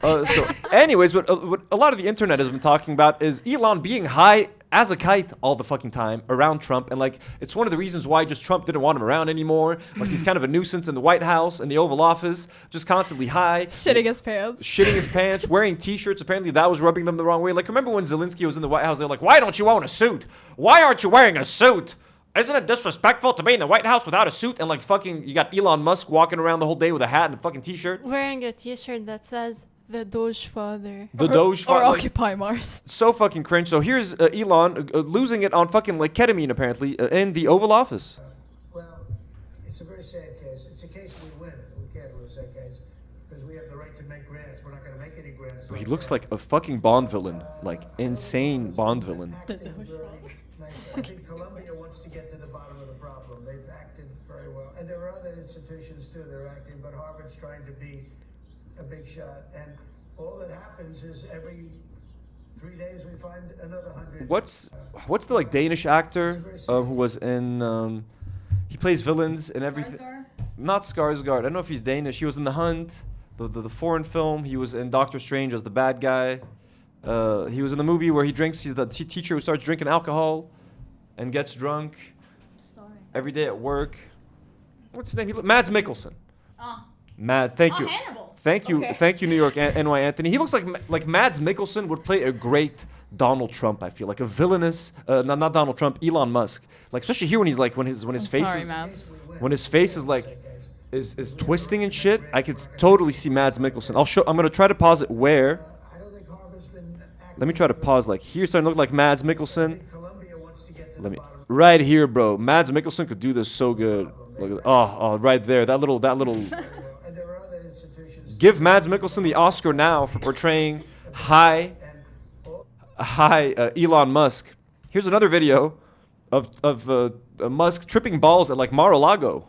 Speaker 1: So, anyways, what a lot of the internet has been talking about is Elon being high as a kite all the fucking time around Trump, and like it's one of the reasons why just Trump didn't want him around anymore. Like he's kind of a nuisance in the White House and the Oval Office, just constantly high,
Speaker 2: shitting his pants,
Speaker 1: wearing T-shirts. Apparently, that was rubbing them the wrong way. Like remember when Zelensky was in the White House? They're like, "Why don't you own a suit? Why aren't you wearing a suit? Isn't it disrespectful to be in the White House without a suit?" And like fucking, you got Elon Musk walking around the whole day with a hat and a fucking T-shirt,
Speaker 3: Wearing a T-shirt that says "The Doge Father."
Speaker 2: Or Occupy Mars.
Speaker 1: So fucking cringe. So here's Elon losing it on fucking like ketamine apparently in the Oval Office.
Speaker 10: Well, it's a very sad case. It's a case we win. We can't lose that case because we have the right to make grants. We're not going to make any grants.
Speaker 1: He looks like a fucking Bond villain, like insane Bond villain.
Speaker 10: I think Colombia wants to get to the bottom of the problem. They've acted very well, and there are other institutions too. They're acting, but Harvard's trying to be a big shot, and all that happens is every 3 days we find another 100.
Speaker 1: What's the like Danish actor who was in he plays villains and everything? Not Skarsgård. I don't know if he's Danish. He was in The Hunt, the foreign film. He was in Doctor Strange as the bad guy. He was in the movie where he drinks. He's the teacher who starts drinking alcohol and gets drunk every day at work. What's his name? Mads Mikkelsen. Mad, thank you.
Speaker 2: Hannibal.
Speaker 1: Thank you,
Speaker 2: Okay.
Speaker 1: thank you, New York NY Anthony. He looks like Mads Mikkelsen would play a great Donald Trump. I feel like a villainous, not Donald Trump, Elon Musk. Like especially here when he's like when his face
Speaker 2: Sorry,
Speaker 1: is
Speaker 2: Mads.
Speaker 1: when his face is like is twisting and shit. I could totally see Mads Mikkelsen. I'm gonna try to pause it where. Let me try to pause like here, starting to look like Mads Mikkelsen. Right here, bro. Mads Mikkelsen could do this so good. Look at right there. That little. Give Mads Mikkelsen the Oscar now for portraying high Elon Musk. Here's another video of Musk tripping balls at like Mar-a-Lago.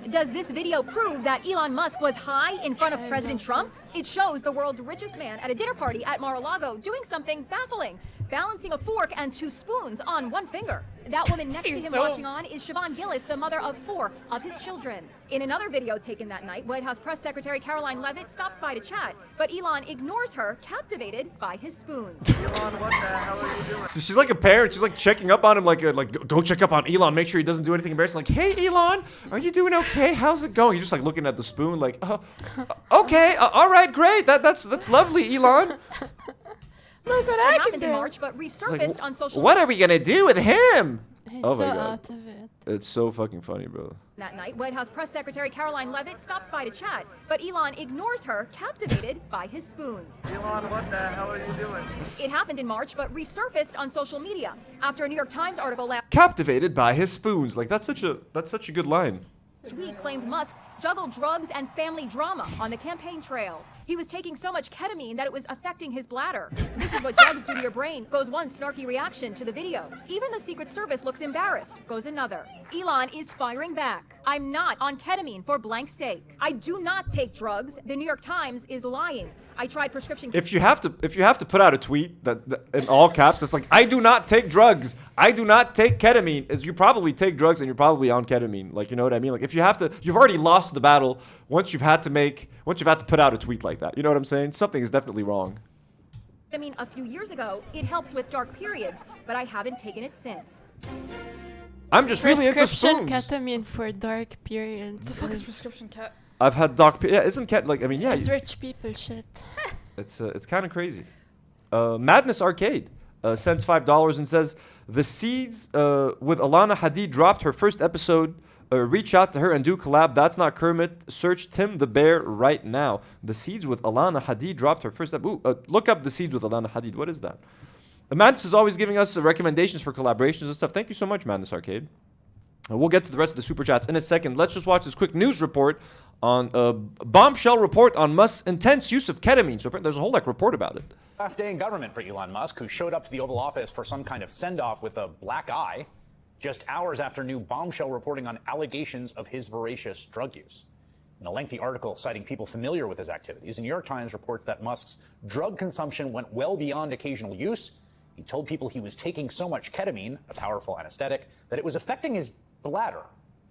Speaker 11: Does this video prove that Elon Musk was high in front of President Trump? It shows the world's richest man at a dinner party at Mar-a-Lago doing something baffling, balancing a fork and 2 spoons on one finger. That woman next to him watching on is Siobhan Gillis, the mother of 4 of his children. In another video taken that night, White House Press Secretary Caroline Leavitt stops by to chat, but Elon ignores her, captivated by his spoons.
Speaker 12: Elon, what the hell are you doing?
Speaker 1: So she's like a parent. She's like checking up on him, like go check up on Elon, make sure he doesn't do anything embarrassing. Like, hey Elon, are you doing okay? How's it going? You're just like looking at the spoon, like, okay, all right, great. That's lovely, Elon.
Speaker 3: Look what
Speaker 11: It
Speaker 3: I can
Speaker 11: happened
Speaker 3: do.
Speaker 11: in March, but resurfaced on social
Speaker 1: What
Speaker 11: media.
Speaker 1: are we gonna do with him?
Speaker 3: He's
Speaker 1: Oh
Speaker 3: so
Speaker 1: my God.
Speaker 3: out of it.
Speaker 1: It's so fucking funny, bro.
Speaker 11: That night, White House Press Secretary Caroline Leavitt stops by to chat, but Elon ignores her, captivated by his spoons.
Speaker 12: Elon, what the hell are you doing?
Speaker 11: It happened in March, but resurfaced on social media after a New York Times article last
Speaker 1: Captivated by his spoons. Like that's such a good line.
Speaker 11: week claimed Musk juggled drugs and family drama on the campaign trail. He was taking so much ketamine that it was affecting his bladder. This is what drugs do to your brain, goes one snarky reaction to the video. Even the Secret Service looks embarrassed, goes another. Elon is firing back. I'm not on ketamine for blank's sake. I do not take drugs. The New York Times is lying. I tried prescription.
Speaker 1: If you have to put out a tweet that in all caps, it's like I do not take drugs. I do not take ketamine. Is you probably take drugs and you're probably on ketamine. Like, you know what I mean? Like if you've already lost the battle once you've had to put out a tweet like that. You know what I'm saying? Something is definitely wrong.
Speaker 11: Ketamine a few years ago. It helps with dark periods, but I haven't taken it since.
Speaker 1: I'm just really into
Speaker 3: Prescription
Speaker 1: spoons.
Speaker 3: ketamine for dark periods.
Speaker 2: The fuck is prescription cat?
Speaker 1: I've had isn't cat like I mean yeah.
Speaker 3: It's rich people shit.
Speaker 1: It's kind of crazy. Madness Arcade sends $5 and says the Seeds with Alana Hadid dropped her first episode. Reach out to her and do collab. That's not Kermit. Search Tim the Bear right now. The Seeds with Alana Hadid dropped her first episode. Look up the Seeds with Alana Hadid. What is that? Madness is always giving us recommendations for collaborations and stuff. Thank you so much, Madness Arcade. We'll get to the rest of the super chats in a second. Let's just watch this quick news report on bombshell report on Musk's intense use of ketamine. So there's a whole report about it.
Speaker 13: Last day in government for Elon Musk, who showed up to the Oval Office for some kind of send-off with a black eye, just hours after new bombshell reporting on allegations of his voracious drug use. In a lengthy article citing people familiar with his activities, the New York Times reports that Musk's drug consumption went well beyond occasional use. He told people he was taking so much ketamine, a powerful anesthetic, that it was affecting his bladder,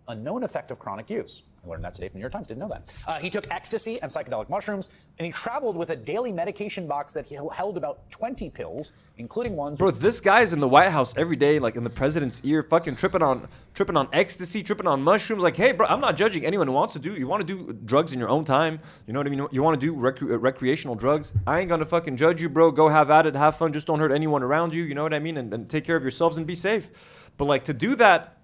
Speaker 13: a known effect of chronic use. I learned that today from the New York Times, didn't know that. He took ecstasy and psychedelic mushrooms, and he traveled with a daily medication box that held about 20 pills, including ones...
Speaker 1: Bro, this guy's in the White House every day, like in the president's ear, fucking tripping on ecstasy, tripping on mushrooms. Like, hey, bro, I'm not judging anyone who wants to do... You want to do drugs in your own time. You know what I mean? You want to do recreational drugs. I ain't gonna fucking judge you, bro. Go have at it, have fun. Just don't hurt anyone around you. You know what I mean? And take care of yourselves and be safe. But like to do that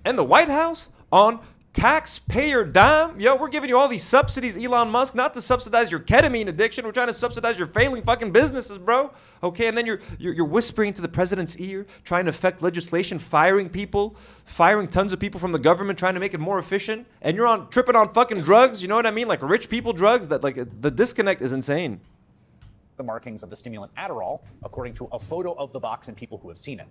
Speaker 1: in the White House on taxpayer dime, yo, we're giving you all these subsidies, Elon Musk, not to subsidize your ketamine addiction. We're trying to subsidize your failing fucking businesses, bro. Okay, and then you're whispering to the president's ear, trying to affect legislation, firing tons of people from the government, trying to make it more efficient, and you're tripping on fucking drugs. You know what I mean? Like rich people drugs. That like the disconnect is insane.
Speaker 13: The markings of the stimulant Adderall, according to a photo of the box and people who have seen it.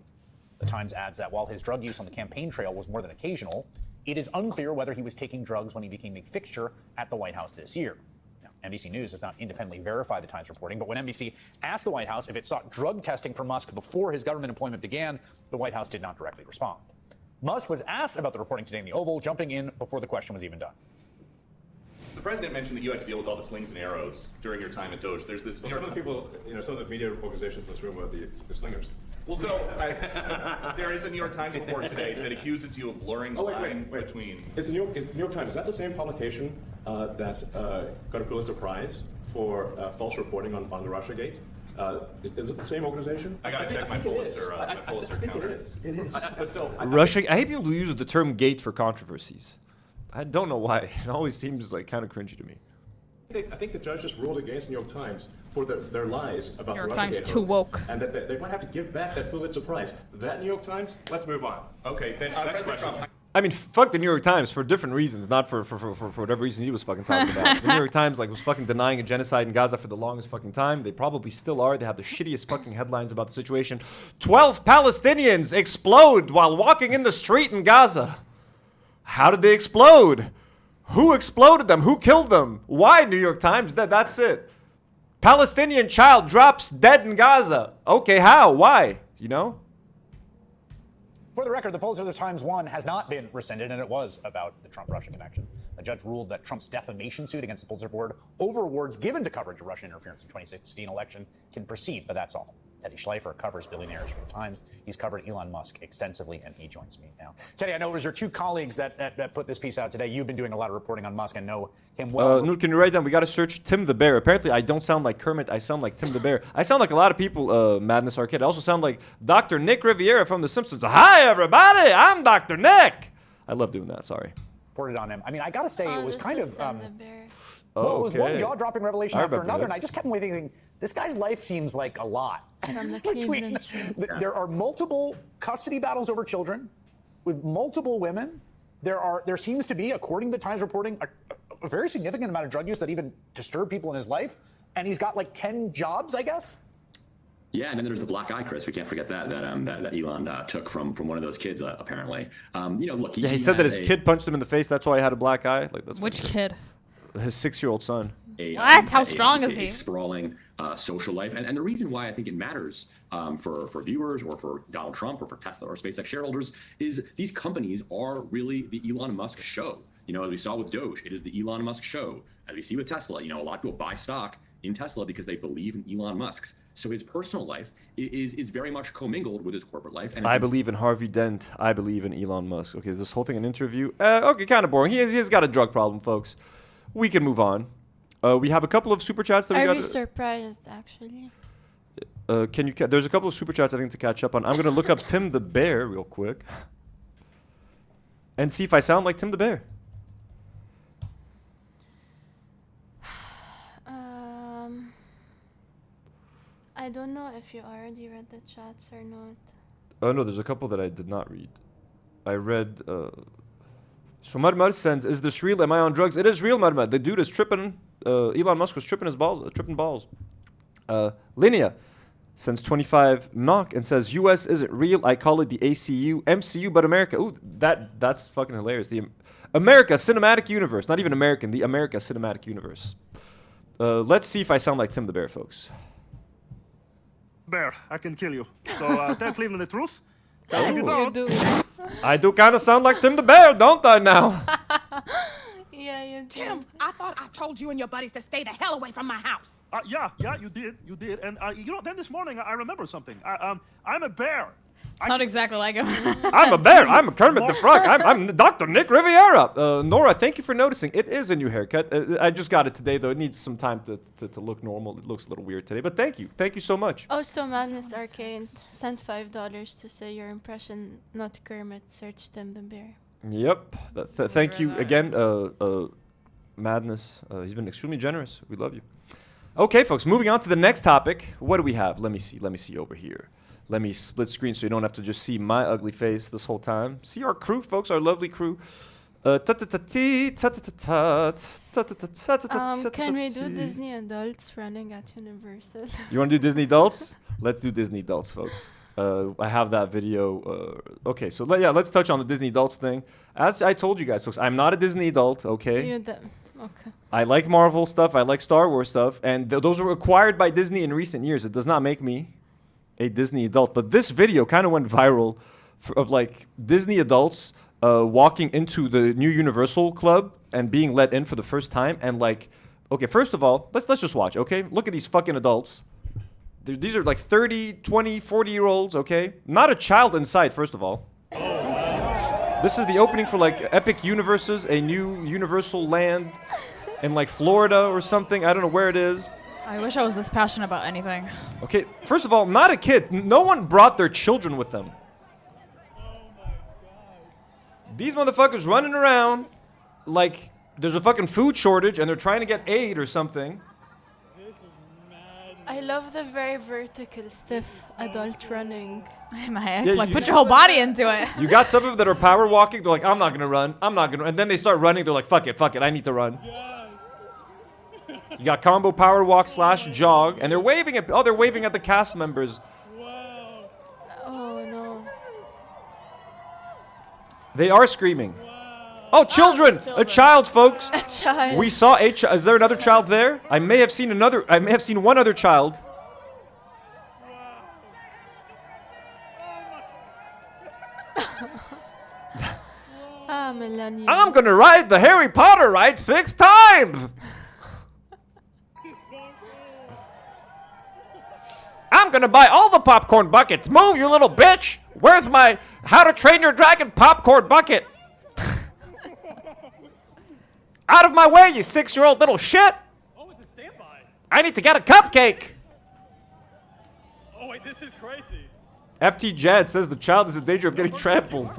Speaker 13: The Times adds that while his drug use on the campaign trail was more than occasional, it is unclear whether he was taking drugs when he became a fixture at the White House this year. Now, NBC News does not independently verify the Times reporting, but when NBC asked the White House if it sought drug testing for Musk before his government employment began, the White House did not directly respond. Musk was asked about the reporting today in the Oval, jumping in before the question was even done.
Speaker 14: The president mentioned that you had to deal with all the slings and arrows during your time at Doge. There's this.
Speaker 15: Some of the people, some of the media organizations in this room are the slingers.
Speaker 14: Well, so there is a New York Times report today that accuses you of blurring the line between.
Speaker 15: Is the New York Times, is that the same publication that got a Pulitzer Prize for false reporting on the Russiagate? Is it the same organization?
Speaker 14: I gotta check my Pulitzer counter.
Speaker 15: It is.
Speaker 1: Russia. I hate people who use the term "gate" for controversies. I don't know why. It always seems like kind of cringy to me.
Speaker 15: I think the judge just ruled against the New York Times for their lies about
Speaker 2: New York
Speaker 15: the
Speaker 2: Times
Speaker 15: Russiagate
Speaker 2: too
Speaker 15: hoax,
Speaker 2: woke.
Speaker 15: and that they might have to give back that Pulitzer Prize. That New York Times. Let's move on.
Speaker 14: Okay, then next question.
Speaker 1: I mean, fuck the New York Times for different reasons, not for whatever reason he was fucking talking about. The New York Times was fucking denying a genocide in Gaza for the longest fucking time. They probably still are. They have the shittiest fucking headlines about the situation. 12 Palestinians explode while walking in the street in Gaza. How did they explode? Who exploded them? Who killed them? Why, New York Times? That's it. Palestinian child drops dead in Gaza. Okay, how? Why? You know?
Speaker 13: For the record, the Pulitzer this Times won has not been rescinded, and it was about the Trump-Russia connection. A judge ruled that Trump's defamation suit against the Pulitzer Board over awards given to coverage of Russian interference in the 2016 election can proceed, but that's all. Teddy Schleifer covers billionaires for the Times. He's covered Elon Musk extensively, and he joins me now. Teddy, I know it was your two colleagues that put this piece out today. You've been doing a lot of reporting on Musk and know him well.
Speaker 1: Nour, can you write down? We got to search Tim the Bear. Apparently, I don't sound like Kermit. I sound like Tim the Bear. I sound like a lot of people, Madness Arcade. I also sound like Dr. Nick Riviera from The Simpsons. Hi, everybody. I'm Dr. Nick. I love doing that. Sorry.
Speaker 13: Reported on him. I mean, I got to say, it was kind of...
Speaker 1: Well,
Speaker 13: it was one jaw-dropping revelation after another,
Speaker 1: that.
Speaker 13: and I just kept thinking, this guy's life seems like a lot. There are multiple custody battles over children with multiple women. There seems to be, according to the Times reporting, a very significant amount of drug use that even disturbed people in his life, and he's got like 10 jobs, I guess.
Speaker 16: Yeah, and then there's the black eye, Chris. We can't forget that Elon took from one of those kids, apparently. Look.
Speaker 1: He said that his kid punched him in the face. That's why he had a black eye. Like that's
Speaker 2: which kid?
Speaker 1: His 6-year-old son.
Speaker 2: What? How strong is he?
Speaker 16: Sprawling social life, and the reason why I think it matters for viewers or for Donald Trump or for Tesla or SpaceX shareholders is these companies are really the Elon Musk show. As we saw with Doge, it is the Elon Musk show. As we see with Tesla, a lot of people buy stock in Tesla because they believe in Elon Musk's. So his personal life is very much commingled with his corporate life. And
Speaker 1: I believe in Harvey Dent. I believe in Elon Musk. Okay, is this whole thing an interview? Okay, kind of boring. He's got a drug problem, folks. We can move on. We have a couple of super chats that we got.
Speaker 3: Are you surprised, actually?
Speaker 1: Can you? There's a couple of super chats I think to catch up on. I'm gonna look up Tim the Bear real quick and see if I sound like Tim the Bear.
Speaker 3: I don't know if you already read the chats or not.
Speaker 1: Oh no, there's a couple that I did not read. I read. So Marmar sends, "Is this real? Am I on drugs?" It is real, Marmar. The dude is tripping. Elon Musk was tripping his balls. Tripping balls. Linnea sends 25 knock and says, "US isn't real. I call it the ACU, MCU, but America." Ooh, that's fucking hilarious. The America Cinematic Universe, not even American. The America Cinematic Universe. Let's see if I sound like Tim the Bear, folks.
Speaker 17: Bear, I can kill you. So tell Cleveland the truth. If you don't,
Speaker 1: I do kind of sound like Tim the Bear, don't I now?
Speaker 3: Yeah, you do.
Speaker 18: Tim, I thought I told you and your buddies to stay the hell away from my house.
Speaker 17: Yeah, you did. And then this morning I remember something. I'm a bear.
Speaker 2: It's not exactly like him.
Speaker 1: I'm a bear. I'm a Kermit the Frog. I'm Dr. Nick Riviera. Nora, thank you for noticing. It is a new haircut. I just got it today, though. It needs some time to look normal. It looks a little weird today. But thank you. Thank you so much.
Speaker 3: Also, Madness Arcade sent $5 to say your impression, not Kermit. Search Tim the Bear.
Speaker 1: Yep. Thank you again, Madness. He's been extremely generous. We love you. Okay, folks. Moving on to the next topic. What do we have? Let me see over here. Let me split screen so you don't have to just see my ugly face this whole time. See our crew, folks, our lovely crew.
Speaker 3: Can we do Disney adults running at Universal?
Speaker 1: You want to do Disney adults? Let's do Disney adults, folks. I have that video. Okay, so let's touch on the Disney adults thing. As I told you guys, folks, I'm not a Disney adult, okay?
Speaker 3: Okay.
Speaker 1: I like Marvel stuff. I like Star Wars stuff. And those were acquired by Disney in recent years. It does not make me a Disney adult. But this video kind of went viral of like Disney adults walking into the new Universal Club and being let in for the first time. And like, okay, first of all, let's just watch, okay? Look at these fucking adults. These are like 30, 20, 40-year-olds, okay? Not a child in sight, first of all. This is the opening for like Epic Universes, a new Universal land in like Florida or something. I don't know where it is.
Speaker 2: I wish I was this passionate about anything.
Speaker 1: Okay, first of all, not a kid. No one brought their children with them. These motherfuckers running around like there's a fucking food shortage and they're trying to get aid or something.
Speaker 3: I love the very vertical, stiff adult running.
Speaker 2: Put your whole body into it.
Speaker 1: You got some of them that are power walking. They're like, I'm not going to run. And then they start running. They're like, fuck it. I need to run. You got combo power walk / jog. And they're waving at the cast members.
Speaker 3: Oh, no.
Speaker 1: They are screaming. Oh, children! A child, folks.
Speaker 3: A child.
Speaker 1: We saw a child. Is there another child there? I may have seen one other child.
Speaker 3: Ah, Melania.
Speaker 1: I'm gonna ride the Harry Potter ride 6th time! I'm gonna buy all the popcorn buckets. Move, you little bitch! Where's my How to Train Your Dragon popcorn bucket? Out of my way, you 6-year-old little shit!
Speaker 17: Oh, it's a standby.
Speaker 1: I need to get a cupcake!
Speaker 17: Oh, wait, this is crazy.
Speaker 1: FT Jad says the child is in danger of getting trampled.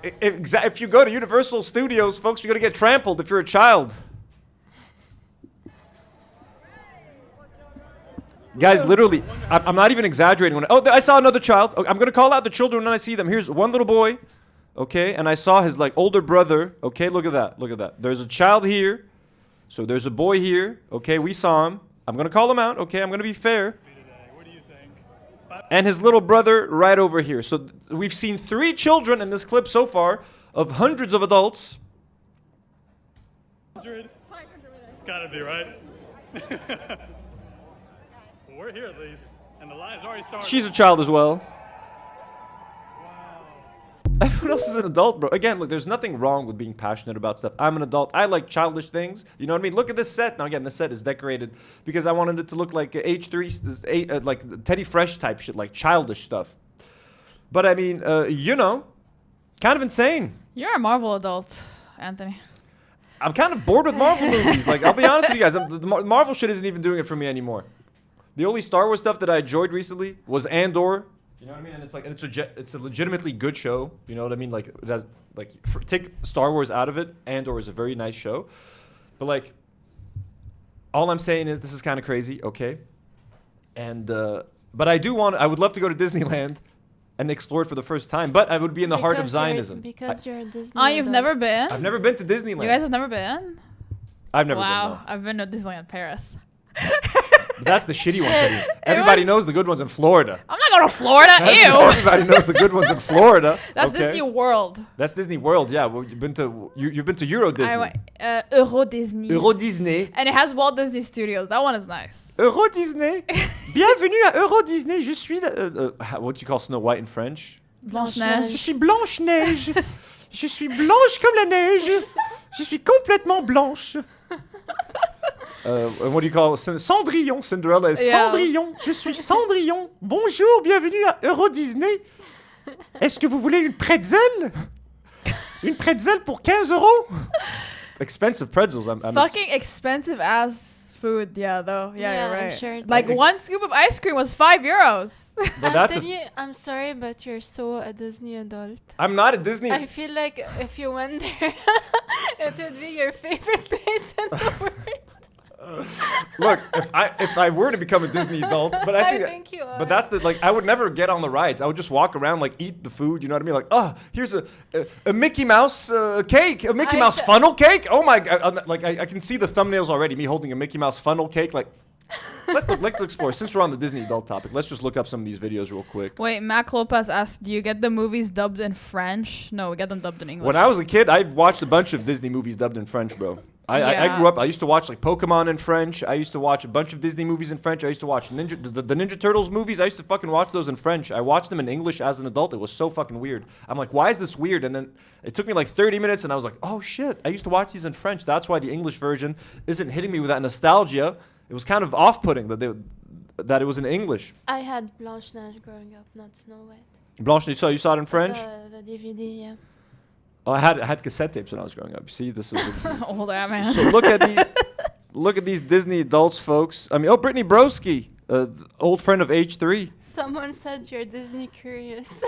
Speaker 1: If you go to Universal Studios, folks, you're gonna get trampled if you're a child. Guys, literally, I'm not even exaggerating. I saw another child. Okay, I'm gonna call out the children when I see them. Here's one little boy, okay, and I saw his like older brother. Okay, look at that. Look at that. There's a child here, so there's a boy here. Okay, we saw him. I'm gonna call him out. Okay, I'm gonna be fair. And his little brother right over here. So we've seen 3 children in this clip so far of hundreds of adults.
Speaker 17: 500. It's gotta be, right? Well, we're here at least, and the line's already started.
Speaker 1: She's a child as well. Everyone else is an adult, bro. Again, look, there's nothing wrong with being passionate about stuff. I'm an adult. I like childish things. You know what I mean? Look at this set. Now, again, this set is decorated because I wanted it to look like H3, like Teddy Fresh type shit, like childish stuff. But, I mean, you know, kind of insane.
Speaker 2: You're a Marvel adult, Anthony.
Speaker 1: I'm kind of bored with Marvel movies. Like, I'll be honest with you guys. The Marvel shit isn't even doing it for me anymore. The only Star Wars stuff that I enjoyed recently was Andor. You know what I mean? And it's like it's a legitimately good show. You know what I mean? Like it has like take Star Wars out of it, Andor is a very nice show. But like, all I'm saying is this is kind of crazy, okay? And but I would love to go to Disneyland and explore it for the first time. But I would be in the heart of Zionism.
Speaker 3: Because you're a Disney.
Speaker 2: Oh, you've never been?
Speaker 1: I've never been to Disneyland.
Speaker 2: You guys have never been?
Speaker 1: I've never been.
Speaker 2: Wow,
Speaker 1: No.
Speaker 2: I've been to Disneyland Paris.
Speaker 1: That's the shitty one. Everybody knows the good ones in Florida.
Speaker 2: I'm not going to Florida. Ew.
Speaker 1: Everybody knows the good ones in Florida.
Speaker 2: That's
Speaker 1: okay?
Speaker 2: Disney World.
Speaker 1: That's Disney World. Yeah, well, you've been to Euro Disney.
Speaker 2: I went Euro Disney.
Speaker 1: Euro Disney.
Speaker 2: And it has Walt Disney Studios. That one is nice.
Speaker 1: Euro Disney. Bienvenue à Euro Disney. Je suis what do you call Snow White in French?
Speaker 2: Blanche-Neige.
Speaker 1: Je suis Blanche-Neige. Je suis blanche comme la neige. Je suis complètement blanche. What do you call Cendrillon? Cinderella is Cendrillon. Je suis Cendrillon. Bonjour, bienvenue à Euro Disney. Est-ce que vous voulez une pretzel? Une pretzel pour 15 €? Expensive pretzels.
Speaker 2: Fucking expensive ass food. Yeah, though. Yeah, you're right.
Speaker 3: I'm sure
Speaker 2: like one scoop of ice cream was €5.
Speaker 1: But that's
Speaker 3: I'm sorry, but you're so a Disney adult.
Speaker 1: I'm not a Disney.
Speaker 3: I feel like if you went there, it would be your favorite place in the world.
Speaker 1: Look, if I were to become a Disney adult, but I think
Speaker 3: you are.
Speaker 1: But that's the I would never get on the rides. I would just walk around, like eat the food. You know what I mean? Like, oh, here's a Mickey Mouse cake, a Mickey Mouse funnel cake. Oh my god! Like I can see the thumbnails already. Me holding a Mickey Mouse funnel cake. Like, let's explore. Since we're on the Disney adult topic, let's just look up some of these videos real quick.
Speaker 2: Wait, Mac Lopez asked, do you get the movies dubbed in French? No, we get them dubbed in English.
Speaker 1: When I was a kid, I watched a bunch of Disney movies dubbed in French, bro. I grew up. I used to watch like Pokemon in French. I used to watch a bunch of Disney movies in French. I used to watch the Ninja Turtles movies. I used to fucking watch those in French. I watched them in English as an adult. It was so fucking weird. I'm like, why is this weird? And then it took me like 30 minutes, and I was like, oh shit! I used to watch these in French. That's why the English version isn't hitting me with that nostalgia. It was kind of off-putting that it was in English.
Speaker 3: I had Blanche-Neige growing up, not Snow White.
Speaker 1: Blanche-Neige, you saw it in French?
Speaker 3: The DVD, yeah.
Speaker 1: Oh, I had cassette tapes when I was growing up. You see, this is
Speaker 2: old man.
Speaker 1: So look at these Disney adults, folks. I mean, Brittany Broski, old friend of H3.
Speaker 3: Someone said you're Disney curious.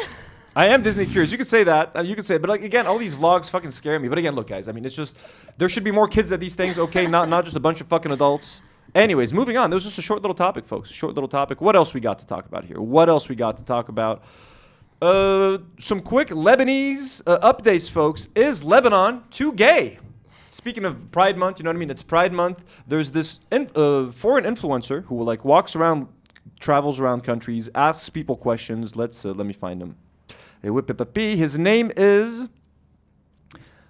Speaker 1: I am Disney curious. You could say that. You could say, but like again, all these vlogs fucking scare me. But again, look, guys. I mean, it's just there should be more kids at these things. Okay, not just a bunch of fucking adults. Anyways, moving on. That was just a short little topic, folks. Short little topic. What else we got to talk about here? What else we got to talk about? Some quick Lebanese updates, folks. Is Lebanon too gay? Speaking of Pride Month, you know what I mean? It's Pride Month. There's this foreign influencer who like walks around, travels around countries, asks people questions. Let me find him. His name is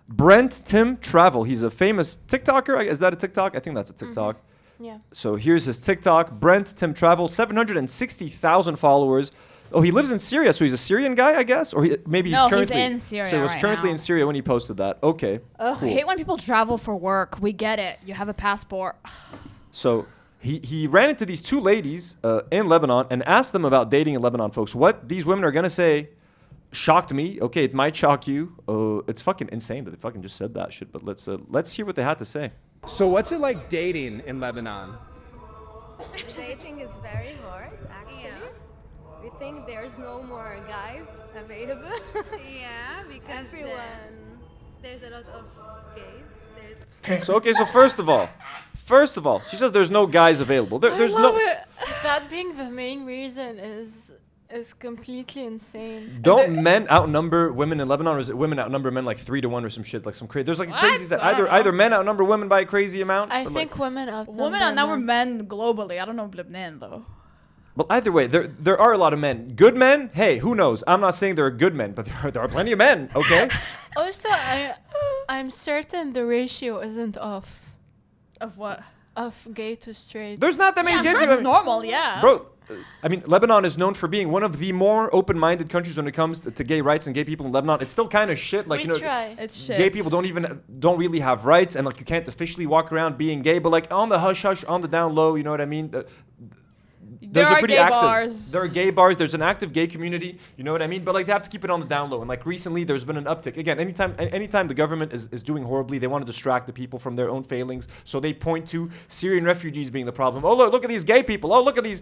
Speaker 1: Brent Tim Travel. He's a famous TikToker. Is that a TikTok? I think that's a TikTok.
Speaker 3: Yeah.
Speaker 1: So here's his TikTok. Brent Tim Travel, 760,000 followers. Oh, he lives in Syria, so he's a Syrian guy, I guess? Or maybe he's currently...
Speaker 2: he's in Syria
Speaker 1: So he was
Speaker 2: right
Speaker 1: currently
Speaker 2: now.
Speaker 1: in Syria when he posted that. Okay,
Speaker 2: Ugh,
Speaker 1: cool.
Speaker 2: I hate when people travel for work. We get it. You have a passport.
Speaker 1: So he ran into these two ladies in Lebanon and asked them about dating in Lebanon, folks. What these women are going to say shocked me. Okay, it might shock you. It's fucking insane that they fucking just said that shit. But let's hear what they had to say.
Speaker 19: So what's it like dating in Lebanon?
Speaker 20: Dating is very hard, actually. We think there's no more guys available.
Speaker 21: Yeah, because there's a lot of gays.
Speaker 1: So first of all, she says there's no guys available. There's
Speaker 3: I love
Speaker 1: no.
Speaker 3: it. That being the main reason is completely insane.
Speaker 1: Don't men outnumber women in Lebanon, or is it women outnumber men like 3-1 or some shit, like some crazy? There's like crazies that either men outnumber women by a crazy amount.
Speaker 3: I
Speaker 1: or
Speaker 3: think women outnumber
Speaker 2: Women outnumber men globally. I don't know Lebanon though.
Speaker 1: Well, either way, there are a lot of men. Good men, hey, who knows? I'm not saying there are good men, but there are plenty of men, okay?
Speaker 3: Also, I'm certain the ratio isn't off.
Speaker 2: Of what?
Speaker 3: Of gay to straight.
Speaker 1: There's not that many gay people.
Speaker 2: It's normal, yeah.
Speaker 1: Bro, I mean, Lebanon is known for being one of the more open-minded countries when it comes to gay rights and gay people in Lebanon. It's still kind of shit. Like,
Speaker 3: We try.
Speaker 2: It's shit.
Speaker 1: Gay people don't really have rights, and like you can't officially walk around being gay, but like on the hush-hush, on the down low, you know what I mean?
Speaker 2: There are gay bars.
Speaker 1: There are gay bars. There's an active gay community. You know what I mean? But like they have to keep it on the down low. And like recently, there's been an uptick. Again, anytime the government is doing horribly, they want to distract the people from their own failings. So they point to Syrian refugees being the problem. Oh look at these gay people. Oh look at these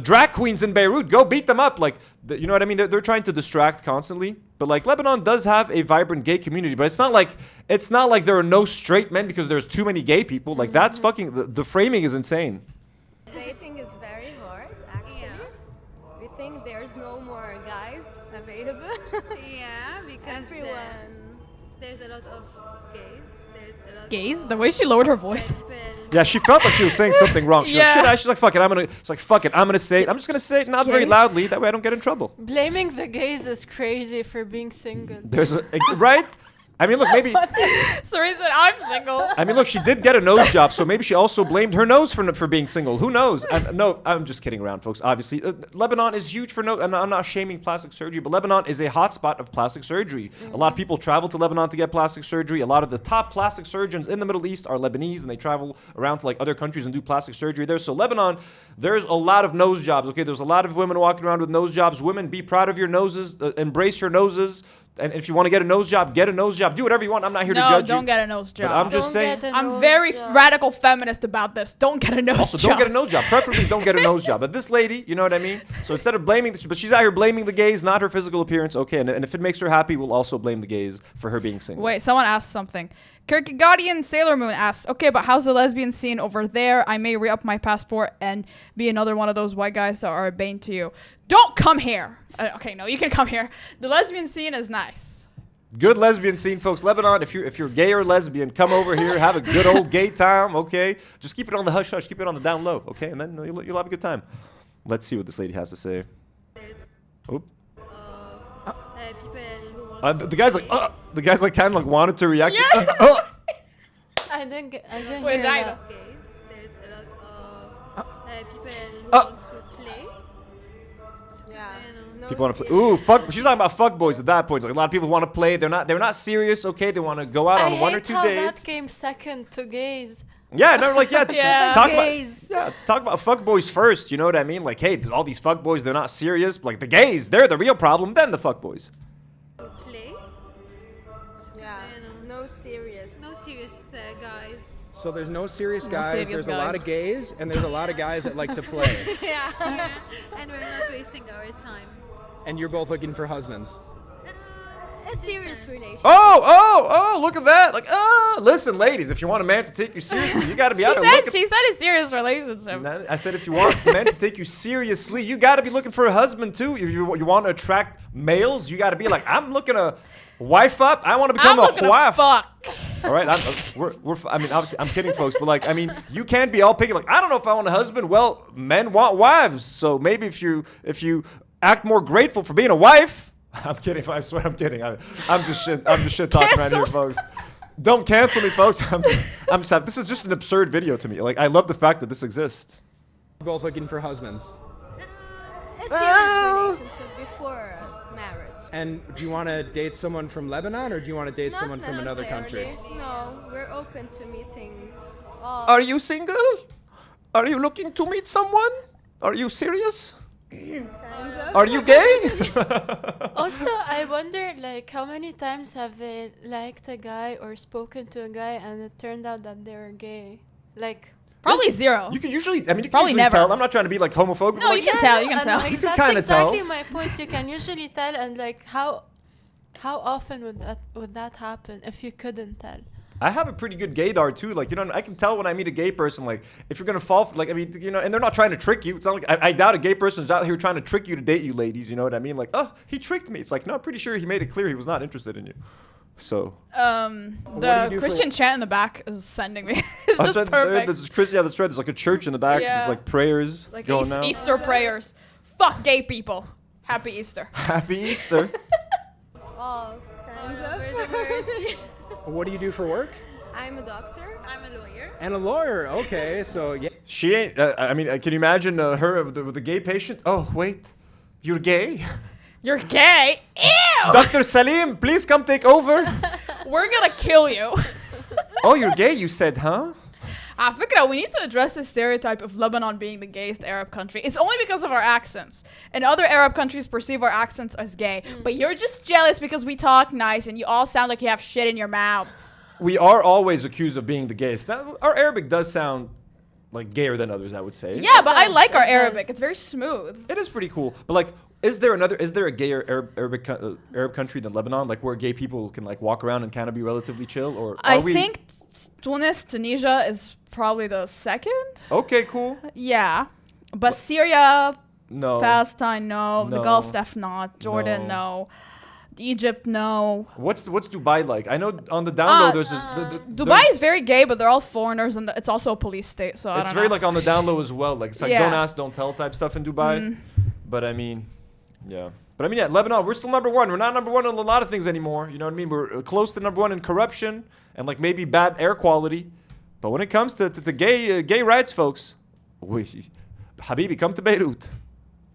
Speaker 1: drag queens in Beirut. Go beat them up. Like you know what I mean? They're trying to distract constantly. But like Lebanon does have a vibrant gay community. But it's not like there are no straight men because there's too many gay people. Like that's fucking the framing is insane.
Speaker 20: Dating is very hard, actually. We think there's no more guys available.
Speaker 21: Yeah, because there's a lot of gays.
Speaker 2: Gays? The way she lowered her voice.
Speaker 1: Yeah, she felt like she was saying something wrong. She's like, fuck it, I'm gonna say it. I'm just gonna say it not very
Speaker 3: Gays.
Speaker 1: loudly, that way I don't get in trouble.
Speaker 3: Blaming the gays is crazy for being single.
Speaker 1: Right? I mean, look, maybe.
Speaker 2: Sorry, said I'm single.
Speaker 1: I mean, look, she did get a nose job, so maybe she also blamed her nose for being single. Who knows? No, I'm just kidding around, folks. Obviously, Lebanon is huge for and I'm not shaming plastic surgery, but Lebanon is a hotspot of plastic surgery. A lot of people travel to Lebanon to get plastic surgery. A lot of the top plastic surgeons in the Middle East are Lebanese, and they travel around to like other countries and do plastic surgery there. So Lebanon, there's a lot of nose jobs. Okay, there's a lot of women walking around with nose jobs. Women, be proud of your noses. Embrace your noses. And if you want to get a nose job, get a nose job. Do whatever you want. I'm not here to judge you.
Speaker 2: No, don't get a nose job.
Speaker 1: But I'm just saying.
Speaker 2: I'm very radical feminist about this. Don't get a nose
Speaker 1: Also,
Speaker 2: job.
Speaker 1: don't get a nose job. Preferably don't get a nose job. But this lady, you know what I mean? So instead of blaming, but she's out here blaming the gays, not her physical appearance. Okay, and if it makes her happy, we'll also blame the gays for her being single.
Speaker 2: Wait, someone asked something. Kierkegaardian Sailor Moon asks, okay, but how's the lesbian scene over there? I may re-up my passport and be another one of those white guys that are a bane to you. Don't come here. Okay, no, you can come here. The lesbian scene is nice.
Speaker 1: Good lesbian scene, folks. Lebanon, if you're gay or lesbian, come over here, have a good old gay time, okay? Just keep it on the hush hush, keep it on the down low, okay? And then you'll have a good time. Let's see what this lady has to say. Oop. The guy's like kind of like wanted to react.
Speaker 3: Yes! I didn't hear that.
Speaker 21: There's a lot of people who want to play.
Speaker 1: People want to play. Ooh, fuck. She's talking about fuck boys at that point. Like a lot of people want to play. They're not serious. Okay, they want to go out on one or two dates.
Speaker 3: That came second to gays.
Speaker 1: Yeah, no, like talk
Speaker 3: gays.
Speaker 1: talk about fuck boys first. You know what I mean? Like, hey, all these fuck boys, they're not serious. Like the gays, they're the real problem. Then the fuck boys.
Speaker 21: Play.
Speaker 20: Yeah, no serious
Speaker 21: guys.
Speaker 19: So there's no serious guys,
Speaker 21: serious
Speaker 19: there's
Speaker 21: guys.
Speaker 19: a lot of gays, and there's a lot of guys that like to play.
Speaker 21: Yeah. And we're not wasting our time.
Speaker 19: And you're both looking for husbands.
Speaker 20: A serious relationship.
Speaker 1: Oh, look at that. Like, listen, ladies, if you want a man to take you seriously, you got to be out there looking.
Speaker 2: She said a serious relationship.
Speaker 1: I said if you want a man to take you seriously, you got to be looking for a husband too. If you want to attract males, you got to be like, I'm looking to wife up. I want to become a wife.
Speaker 2: Fuck.
Speaker 1: All right, I mean, obviously, I'm kidding, folks, but like, I mean, you can't be all picky. Like, I don't know if I want a husband. Well, men want wives, so maybe if you act more grateful for being a wife, I'm kidding. I swear I'm kidding. I'm just shit talking around here, folks. Don't cancel me, folks. I'm just this is just an absurd video to me. Like, I love the fact that this exists.
Speaker 19: Both looking for husbands.
Speaker 20: A serious relationship before marriage.
Speaker 19: And do you want to date someone from Lebanon, or do you want to date
Speaker 20: Not
Speaker 19: someone from another country?
Speaker 20: necessarily. No, we're open to meeting all.
Speaker 1: Are you single? Are you looking to meet someone? Are you serious? Are you gay?
Speaker 3: Also, I wonder, like, how many times have they liked a guy or spoken to a guy and it turned out that they were gay? Like,
Speaker 2: Probably zero.
Speaker 1: You can usually, I mean, you can
Speaker 2: Probably
Speaker 1: usually
Speaker 2: never.
Speaker 1: tell. I'm not trying to be like homophobic.
Speaker 2: No,
Speaker 1: but,
Speaker 2: you can tell. You can
Speaker 3: and,
Speaker 2: tell.
Speaker 3: like,
Speaker 1: You can
Speaker 3: that's
Speaker 1: kinda
Speaker 3: exactly
Speaker 1: tell.
Speaker 3: my point. You can usually tell, and like, how often would that happen if you couldn't tell?
Speaker 1: I have a pretty good gaydar too. Like, you know, I can tell when I meet a gay person, like, if you're gonna fall for, like, I mean, you know, and they're not trying to trick you. It's not like, I doubt a gay person's out here trying to trick you to date you, ladies. You know what I mean? Like, oh, he tricked me. It's like, no, I'm pretty sure he made it clear he was not interested in you. So.
Speaker 2: The Christian chant in the back is sending me. It's just perfect.
Speaker 1: That's right. There's like a church in the back.
Speaker 2: Yeah.
Speaker 1: There's like prayers
Speaker 2: Like
Speaker 1: going out.
Speaker 2: Easter prayers. Fuck gay people. Happy Easter.
Speaker 1: Happy Easter.
Speaker 20: All kinds of words.
Speaker 19: What do you do for work?
Speaker 20: I'm a doctor.
Speaker 21: I'm a lawyer.
Speaker 19: And a lawyer. Okay, so yeah.
Speaker 1: She ain't. I mean, can you imagine her with a gay patient? Oh, wait, you're gay.
Speaker 2: You're gay? Ew!
Speaker 1: Dr. Salim, please come take over.
Speaker 2: We're gonna kill you.
Speaker 1: Oh, you're gay, you said, huh?
Speaker 2: Fikra, we need to address the stereotype of Lebanon being the gayest Arab country. It's only because of our accents. And other Arab countries perceive our accents as gay. But you're just jealous because we talk nice and you all sound like you have shit in your mouths.
Speaker 1: We are always accused of being the gayest. Our Arabic does sound like gayer than others, I would say.
Speaker 2: Yeah, but I like our Arabic. It's very smooth.
Speaker 1: It is pretty cool. But like, is there a gayer Arab country than Lebanon, like where gay people can like walk around and kind of be relatively chill? Or
Speaker 2: I think Tunis, Tunisia is probably the second.
Speaker 1: Okay, cool.
Speaker 2: Yeah, but Syria,
Speaker 1: no.
Speaker 2: Palestine, no. The
Speaker 1: No.
Speaker 2: Gulf, definitely not. Jordan, no. Egypt, no.
Speaker 1: What's Dubai like? I know on the down low there's
Speaker 2: Dubai is very gay, but they're all foreigners, and it's also a police state. So I
Speaker 1: it's
Speaker 2: don't
Speaker 1: very
Speaker 2: know.
Speaker 1: like on the down low as well. Like it's like
Speaker 2: Yeah.
Speaker 1: don't ask, don't tell type stuff in Dubai. But I mean, yeah. But I mean, yeah, Lebanon, we're still number one. We're not number one on a lot of things anymore. You know what I mean? We're close to number one in corruption and like maybe bad air quality. But when it comes to gay rights, folks, Habibi, come to Beirut.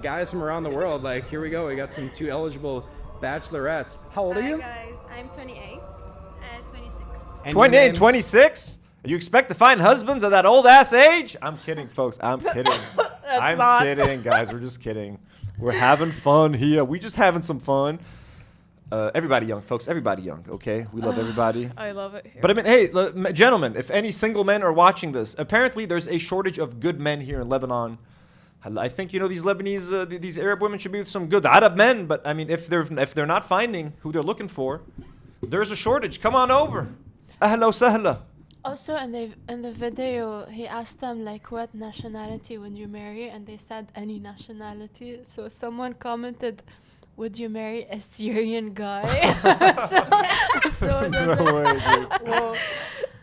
Speaker 19: Guys from around the world, like, here we go. We got some 2 eligible bachelorettes. How old are you?
Speaker 20: Hi guys, I'm 28.
Speaker 21: 26.
Speaker 19: And
Speaker 1: 28,
Speaker 19: your name?
Speaker 1: 26? You expect to find husbands at that old ass age? I'm kidding, folks. I'm kidding. I'm
Speaker 2: not.
Speaker 1: kidding, guys. We're just kidding. We're having fun here. We just having some fun. Everybody young, folks. Everybody young, okay? We love everybody.
Speaker 2: I love it here.
Speaker 1: But I mean, hey, gentlemen, if any single men are watching this, apparently there's a shortage of good men here in Lebanon. I think, you know, these Lebanese, these Arab women should be with some good Arab men. But I mean, if they're not finding who they're looking for, there's a shortage. Come on over. Ahla sahla.
Speaker 3: Also, in the video, he asked them, like, what nationality would you marry? And they said any nationality. So someone commented, would you marry a Syrian guy? so
Speaker 1: No way, dude.
Speaker 3: Whoa.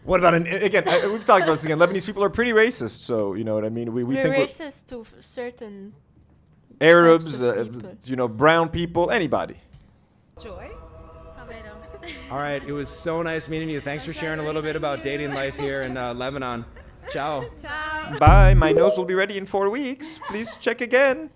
Speaker 1: What about again? We've talked about this again. Lebanese people are pretty racist, so you know what I mean. We
Speaker 3: We're
Speaker 1: think
Speaker 3: racist to certain
Speaker 1: Arabs,
Speaker 3: types of people.
Speaker 1: you know, brown people, anybody.
Speaker 20: Joy.
Speaker 19: All right, it was so nice meeting you. Thanks for sharing a little bit about dating life here in Lebanon. Ciao.
Speaker 20: Ciao.
Speaker 1: Bye. My nose will be ready in 4 weeks. Please check again.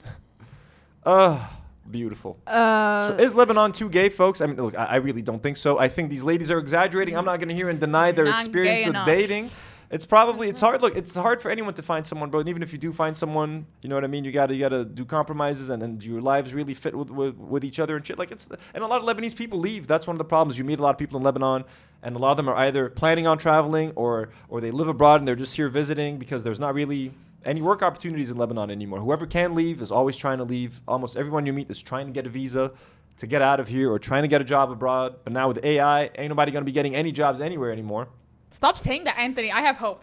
Speaker 1: Beautiful. So is Lebanon too gay, folks? I mean, look, I really don't think so. I think these ladies are exaggerating. I'm not going to hear and deny their
Speaker 2: Not
Speaker 1: experience
Speaker 2: gay
Speaker 1: of
Speaker 2: enough.
Speaker 1: dating. It's probably, it's hard. Look, it's hard for anyone to find someone, bro. And even if you do find someone, you know what I mean? You gotta do compromises and your lives really fit with each other and shit. Like and a lot of Lebanese people leave. That's one of the problems. You meet a lot of people in Lebanon, and a lot of them are either planning on traveling or they live abroad and they're just here visiting because there's not really any work opportunities in Lebanon anymore. Whoever can leave is always trying to leave. Almost everyone you meet is trying to get a visa to get out of here or trying to get a job abroad. But now with AI, ain't nobody gonna be getting any jobs anywhere anymore.
Speaker 2: Stop saying that, Anthony. I have hope.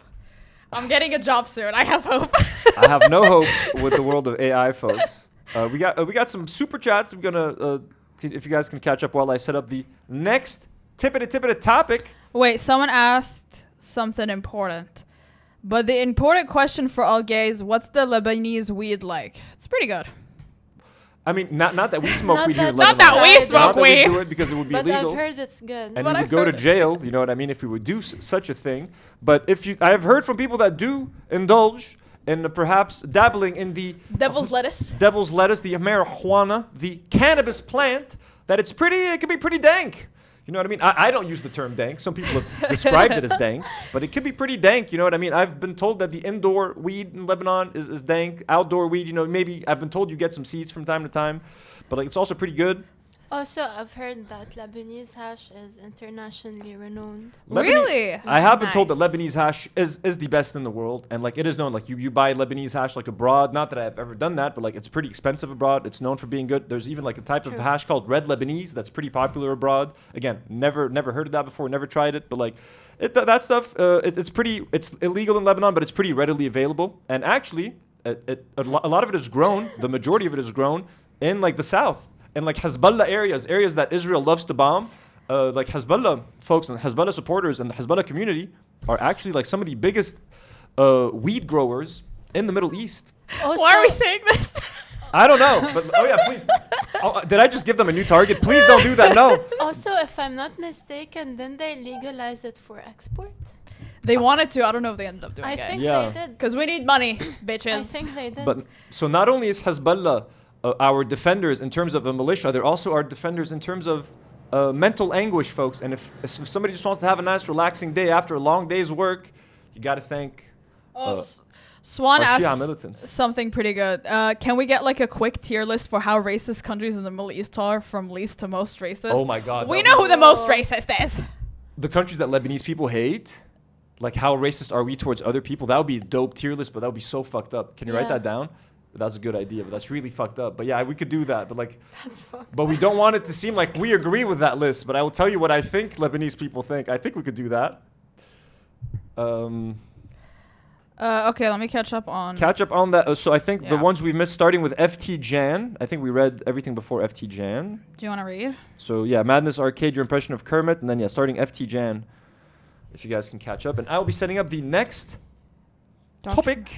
Speaker 2: I'm getting a job soon. I have hope.
Speaker 1: I have no hope with the world of AI, folks. We got some super chats. We're gonna if you guys can catch up while I set up the next tippity topic.
Speaker 2: Wait, someone asked something important. But the important question for all gays, what's the Lebanese weed like? It's pretty good.
Speaker 1: I mean, not that we smoke
Speaker 3: Not
Speaker 1: weed here in
Speaker 3: that-
Speaker 1: Lebanon.
Speaker 2: Not that we smoke
Speaker 1: Not that we
Speaker 2: weed.
Speaker 1: do it because it would be
Speaker 3: But
Speaker 1: illegal.
Speaker 3: I've heard it's good.
Speaker 1: And
Speaker 2: But
Speaker 1: we
Speaker 2: I've
Speaker 1: would go to
Speaker 2: heard it's
Speaker 1: jail, you know what I mean, if we would do such a thing. But I've heard from people that do indulge in perhaps dabbling in the
Speaker 2: Devil's lettuce.
Speaker 1: devil's lettuce, the marijuana, the cannabis plant, that it can be pretty dank. You know what I mean? I don't use the term dank. Some people have described it as dank, but it could be pretty dank. You know what I mean? I've been told that the indoor weed in Lebanon is dank. Outdoor weed, maybe I've been told you get some seeds from time to time, but like it's also pretty good.
Speaker 3: Also, I've heard that Lebanese hash is internationally renowned.
Speaker 2: Really?
Speaker 1: I have been told that
Speaker 2: Nice.
Speaker 1: Lebanese hash is the best in the world, and like it is known. Like you buy Lebanese hash like abroad. Not that I've ever done that, but like it's pretty expensive abroad. It's known for being good. There's even like a type of hash called red Lebanese that's pretty popular abroad. Again, never heard of that before. Never tried it, but like that stuff. It's illegal in Lebanon, but it's pretty readily available. And actually, a lot of it is grown. The majority of it is grown in like the south. And like Hezbollah areas that Israel loves to bomb, like Hezbollah folks and Hezbollah supporters and the Hezbollah community are actually like some of the biggest weed growers in the Middle East.
Speaker 3: Also,
Speaker 2: Why are we saying this?
Speaker 1: I don't know, but please. Did I just give them a new target? Please don't do that. No.
Speaker 3: Also, if I'm not mistaken, then they legalize it for export.
Speaker 2: They wanted to. I don't know if they ended up doing
Speaker 3: I
Speaker 2: it.
Speaker 3: think
Speaker 1: Yeah.
Speaker 3: they did.
Speaker 2: Because we need money, bitches.
Speaker 3: I think they did.
Speaker 1: But so not only is Hezbollah our defenders in terms of a militia, they're also our defenders in terms of mental anguish, folks. And if somebody just wants to have a nice, relaxing day after a long day's work, you got to thank.
Speaker 2: Swan
Speaker 1: our Shia
Speaker 2: asked
Speaker 1: militants.
Speaker 2: something pretty good. Can we get like a quick tier list for how racist countries in the Middle East are, from least to most racist?
Speaker 1: Oh my God,
Speaker 2: We
Speaker 1: that
Speaker 2: know
Speaker 1: would-
Speaker 2: who the most racist is.
Speaker 1: The countries that Lebanese people hate, like how racist are we towards other people? That would be a dope tier list, but that would be so fucked up. Can you write
Speaker 3: Yeah.
Speaker 1: that down? That's a good idea, but that's really fucked up. But yeah, we could do that. But like,
Speaker 3: That's fucked
Speaker 1: but we don't want it to seem like we agree with that list. But I will tell you what I think Lebanese people think. I think we could do that.
Speaker 2: Okay, let me catch up on.
Speaker 1: Catch up on that. So I think the
Speaker 2: Yeah.
Speaker 1: ones we missed, starting with FT Jan. I think we read everything before FT Jan.
Speaker 2: Do you want to read?
Speaker 1: So yeah, Madness Arcade, your impression of Kermit, and then yeah, starting FT Jan. If you guys can catch up, and I will be setting up the next topic.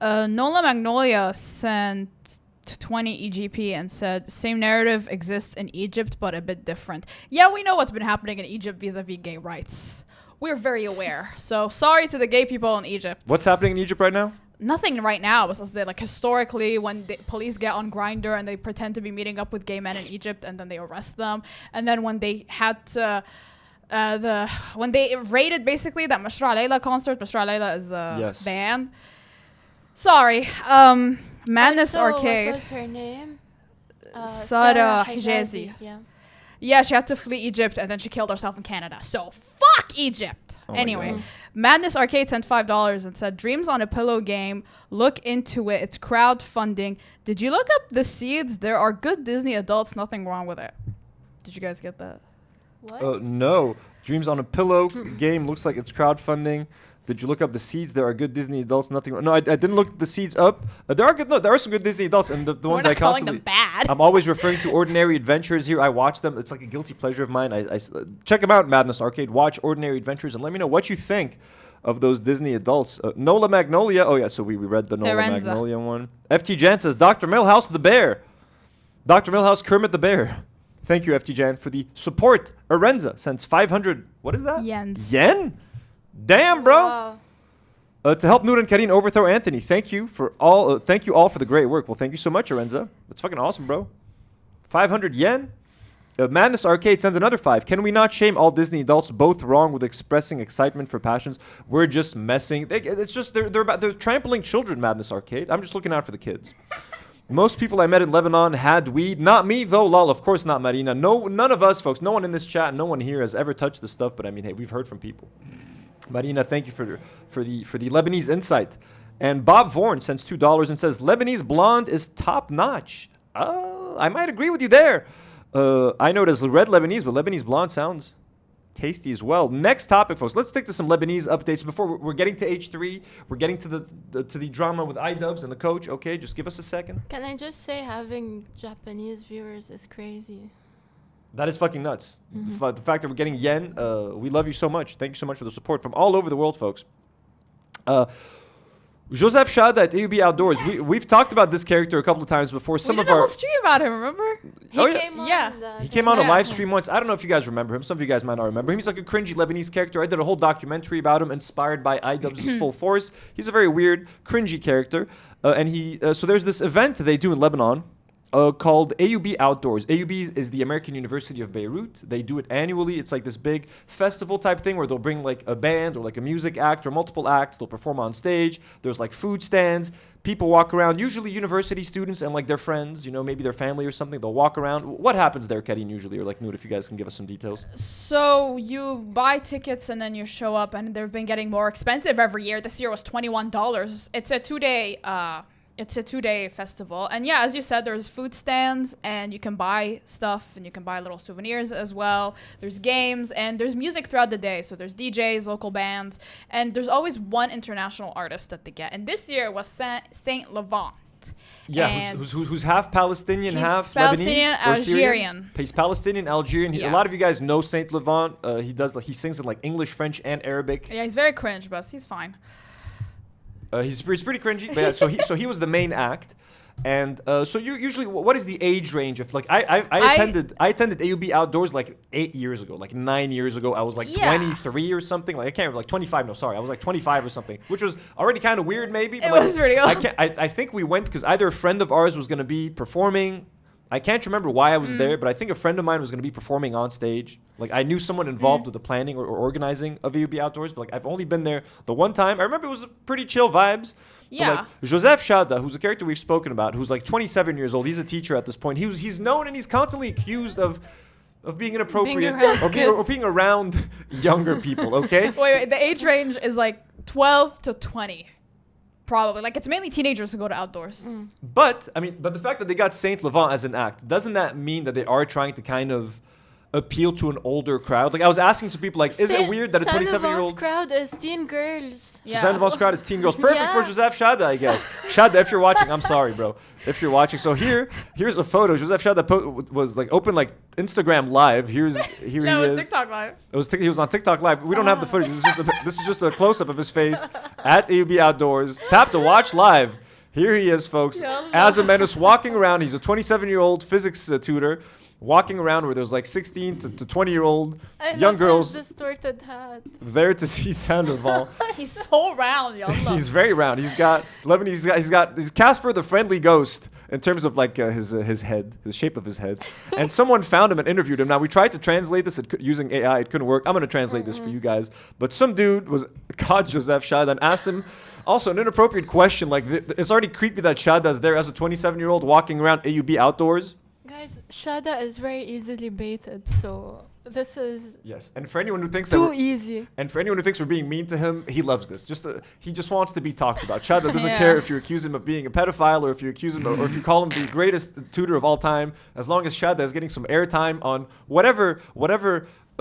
Speaker 2: Nola Magnolia sent 20 EGP and said, same narrative exists in Egypt, but a bit different. Yeah, we know what's been happening in Egypt vis-a-vis gay rights. We're very aware. So sorry to the gay people in Egypt.
Speaker 1: What's happening in Egypt right now?
Speaker 2: Nothing right now, because they like historically when the police get on Grindr and they pretend to be meeting up with gay men in Egypt and then they arrest them, and then when they had to when they raided basically that Mashra Layla concert. Mashra Layla is a
Speaker 1: Yes.
Speaker 2: band. Sorry. Madness
Speaker 3: Also,
Speaker 2: Arcade.
Speaker 3: What was her name?
Speaker 2: Sarah Hijazi.
Speaker 3: Yeah.
Speaker 2: Yeah, she had to flee Egypt and then she killed herself in Canada. So fuck Egypt.
Speaker 1: Oh my
Speaker 2: Anyway,
Speaker 1: God.
Speaker 2: Madness Arcade sent $5 and said, Dreams on a Pillow game. Look into it. It's crowdfunding. Did you look up the seeds? There are good Disney adults. Nothing wrong with it. Did you guys get that?
Speaker 3: What?
Speaker 1: No. Dreams on a Pillow game looks like it's crowdfunding. Did you look up the seeds? There are good Disney adults. Nothing. No, I didn't look the seeds up. There are good. No, there are some good Disney adults, and the ones
Speaker 2: not
Speaker 1: I
Speaker 2: calling
Speaker 1: constantly.
Speaker 2: them bad.
Speaker 1: I'm always referring to Ordinary Adventures here. I watch them. It's like a guilty pleasure of mine. I check them out. Madness Arcade. Watch Ordinary Adventures and let me know what you think of those Disney adults. Nola Magnolia. Oh yeah, so we read the Nola
Speaker 2: Terenza.
Speaker 1: Magnolia one. FT Jan says Dr. Millhouse the Bear. Dr. Millhouse Kermit the Bear. Thank you, FT Jan, for the support. Arenza sends 500. What is that?
Speaker 2: Yens.
Speaker 1: Yen? Damn, bro.
Speaker 3: Wow.
Speaker 1: To help Nour and Karine overthrow Anthony. Thank you all for the great work. Well, thank you so much, Arenza. That's fucking awesome, bro. 500 yen. Madness Arcade sends another 5. Can we not shame all Disney adults both wrong with expressing excitement for passions? We're just messing. It's just they're trampling children. Madness Arcade. I'm just looking out for the kids. Most people I met in Lebanon had weed. Not me though, lol. Of course not, Marina. No, none of us, folks. No one in this chat, no one here has ever touched this stuff. But I mean, hey, we've heard from people. Marina, thank you for the Lebanese insight. And Bob Vorn sends $2 and says Lebanese blonde is top notch. I might agree with you there. I know it as red Lebanese, but Lebanese blonde sounds tasty as well. Next topic, folks. Let's stick to some Lebanese updates before we're getting to H3. We're getting to the drama with Idubbbz and the coach. Okay, just give us a second.
Speaker 3: Can I just say having Japanese viewers is crazy?
Speaker 1: That is fucking nuts. The fact that we're getting yen, we love you so much. Thank you so much for the support from all over the world, folks. Joseph Chada at AUB Outdoors. We've talked about this character a couple of times before. Some
Speaker 2: we
Speaker 1: of
Speaker 2: did a
Speaker 1: our
Speaker 2: whole stream about him, remember?
Speaker 1: He came on a live stream once. I don't know if you guys remember him. Some of you guys might not remember him. He's like a cringy Lebanese character. I did a whole documentary about him, inspired by Idubbbz' Full Force. He's a very weird, cringy character. So there's this event they do in Lebanon called AUB Outdoors. AUB is the American University of Beirut. They do it annually. It's like this big festival type thing where they'll bring like a band or like a music act or multiple acts. They'll perform on stage. There's like food stands. People walk around, usually university students and like their friends, maybe their family or something. They'll walk around. What happens there, Karine, usually? Or like Nour, if you guys can give us some details.
Speaker 2: So you buy tickets and then you show up, and they've been getting more expensive every year. This year was $21. It's a 2-day festival. And yeah, as you said, there's food stands and you can buy stuff and you can buy little souvenirs as well. There's games and there's music throughout the day. So there's DJs, local bands, and there's always one international artist that they get. And this year it was Saint Levant.
Speaker 1: Yeah, who's half Palestinian, half
Speaker 2: Palestinian,
Speaker 1: Lebanese, or
Speaker 2: Algerian.
Speaker 1: Syrian. He's Palestinian, Algerian. A lot of you guys know Saint Levant. He sings in like English, French, and Arabic.
Speaker 2: Yeah, he's very cringe, but he's fine.
Speaker 1: He's pretty cringy. But yeah, so he was the main act, and so you usually what is the age range of like I attended AUB Outdoors like 8 years ago, like 9 years ago. I was like 23 or something. Like I can't remember, like 25. No, sorry, I was like 25 or something, which was already kind of weird, maybe. But
Speaker 2: it
Speaker 1: like,
Speaker 2: was pretty old.
Speaker 1: I think we went because either a friend of ours was going to be performing. I can't remember why I was there, but I think a friend of mine was going to be performing on stage. Like I knew someone involved with the planning or organizing of AUB Outdoors, but like I've only been there the one time. I remember it was pretty chill vibes.
Speaker 2: Yeah.
Speaker 1: But like Joseph Chada, who's a character we've spoken about, who's like 27 years old. He's a teacher at this point. He's known and he's constantly accused of being inappropriate or being around younger people. Okay.
Speaker 2: Wait. The age range is like 12 to 20. Probably. Like, it's mainly teenagers who go to outdoors.
Speaker 1: But the fact that they got Saint Levant as an act, doesn't that mean that they are trying to kind of appeal to an older crowd? Like, I was asking some people, like, is it weird that a 27-year-old...
Speaker 3: crowd is teen girls.
Speaker 1: So Saint Levant's crowd is teen girls. Perfect for Joseph Chada, I guess. Chada, if you're watching, I'm sorry, bro. If you're watching. So here's a photo. Joseph Chada was, like, open, like, Instagram Live. Here
Speaker 2: no,
Speaker 1: he
Speaker 2: it was
Speaker 1: is.
Speaker 2: TikTok Live.
Speaker 1: He was on TikTok Live. We don't have the footage. This is just a close-up of his face at AUB Outdoors. Tap to watch live. Here he is, folks. As a menace, walking around. He's a 27-year-old physics tutor, walking around where there's like 16 to 20-year-old young girls
Speaker 3: distorted hat.
Speaker 1: There to see Saint Levant.
Speaker 2: He's so round, y'all.
Speaker 1: He's very round. He's Casper the Friendly Ghost in terms of like his head, the shape of his head. And someone found him and interviewed him. Now we tried to translate this using AI. It couldn't work. I'm gonna translate this for you guys. But some dude caught Joseph Chada and asked him. Also, an inappropriate question. Like it's already creepy that Chada's there as a 27-year-old walking around AUB Outdoors.
Speaker 3: Guys, Chada is very easily baited, so this is
Speaker 1: and for anyone who thinks
Speaker 3: easy.
Speaker 1: And for anyone who thinks we're being mean to him, he loves this. He just wants to be talked about. Chada doesn't care if you accuse him of being a pedophile or if you accuse him or if you call him the greatest tutor of all time. As long as Chada is getting some airtime on whatever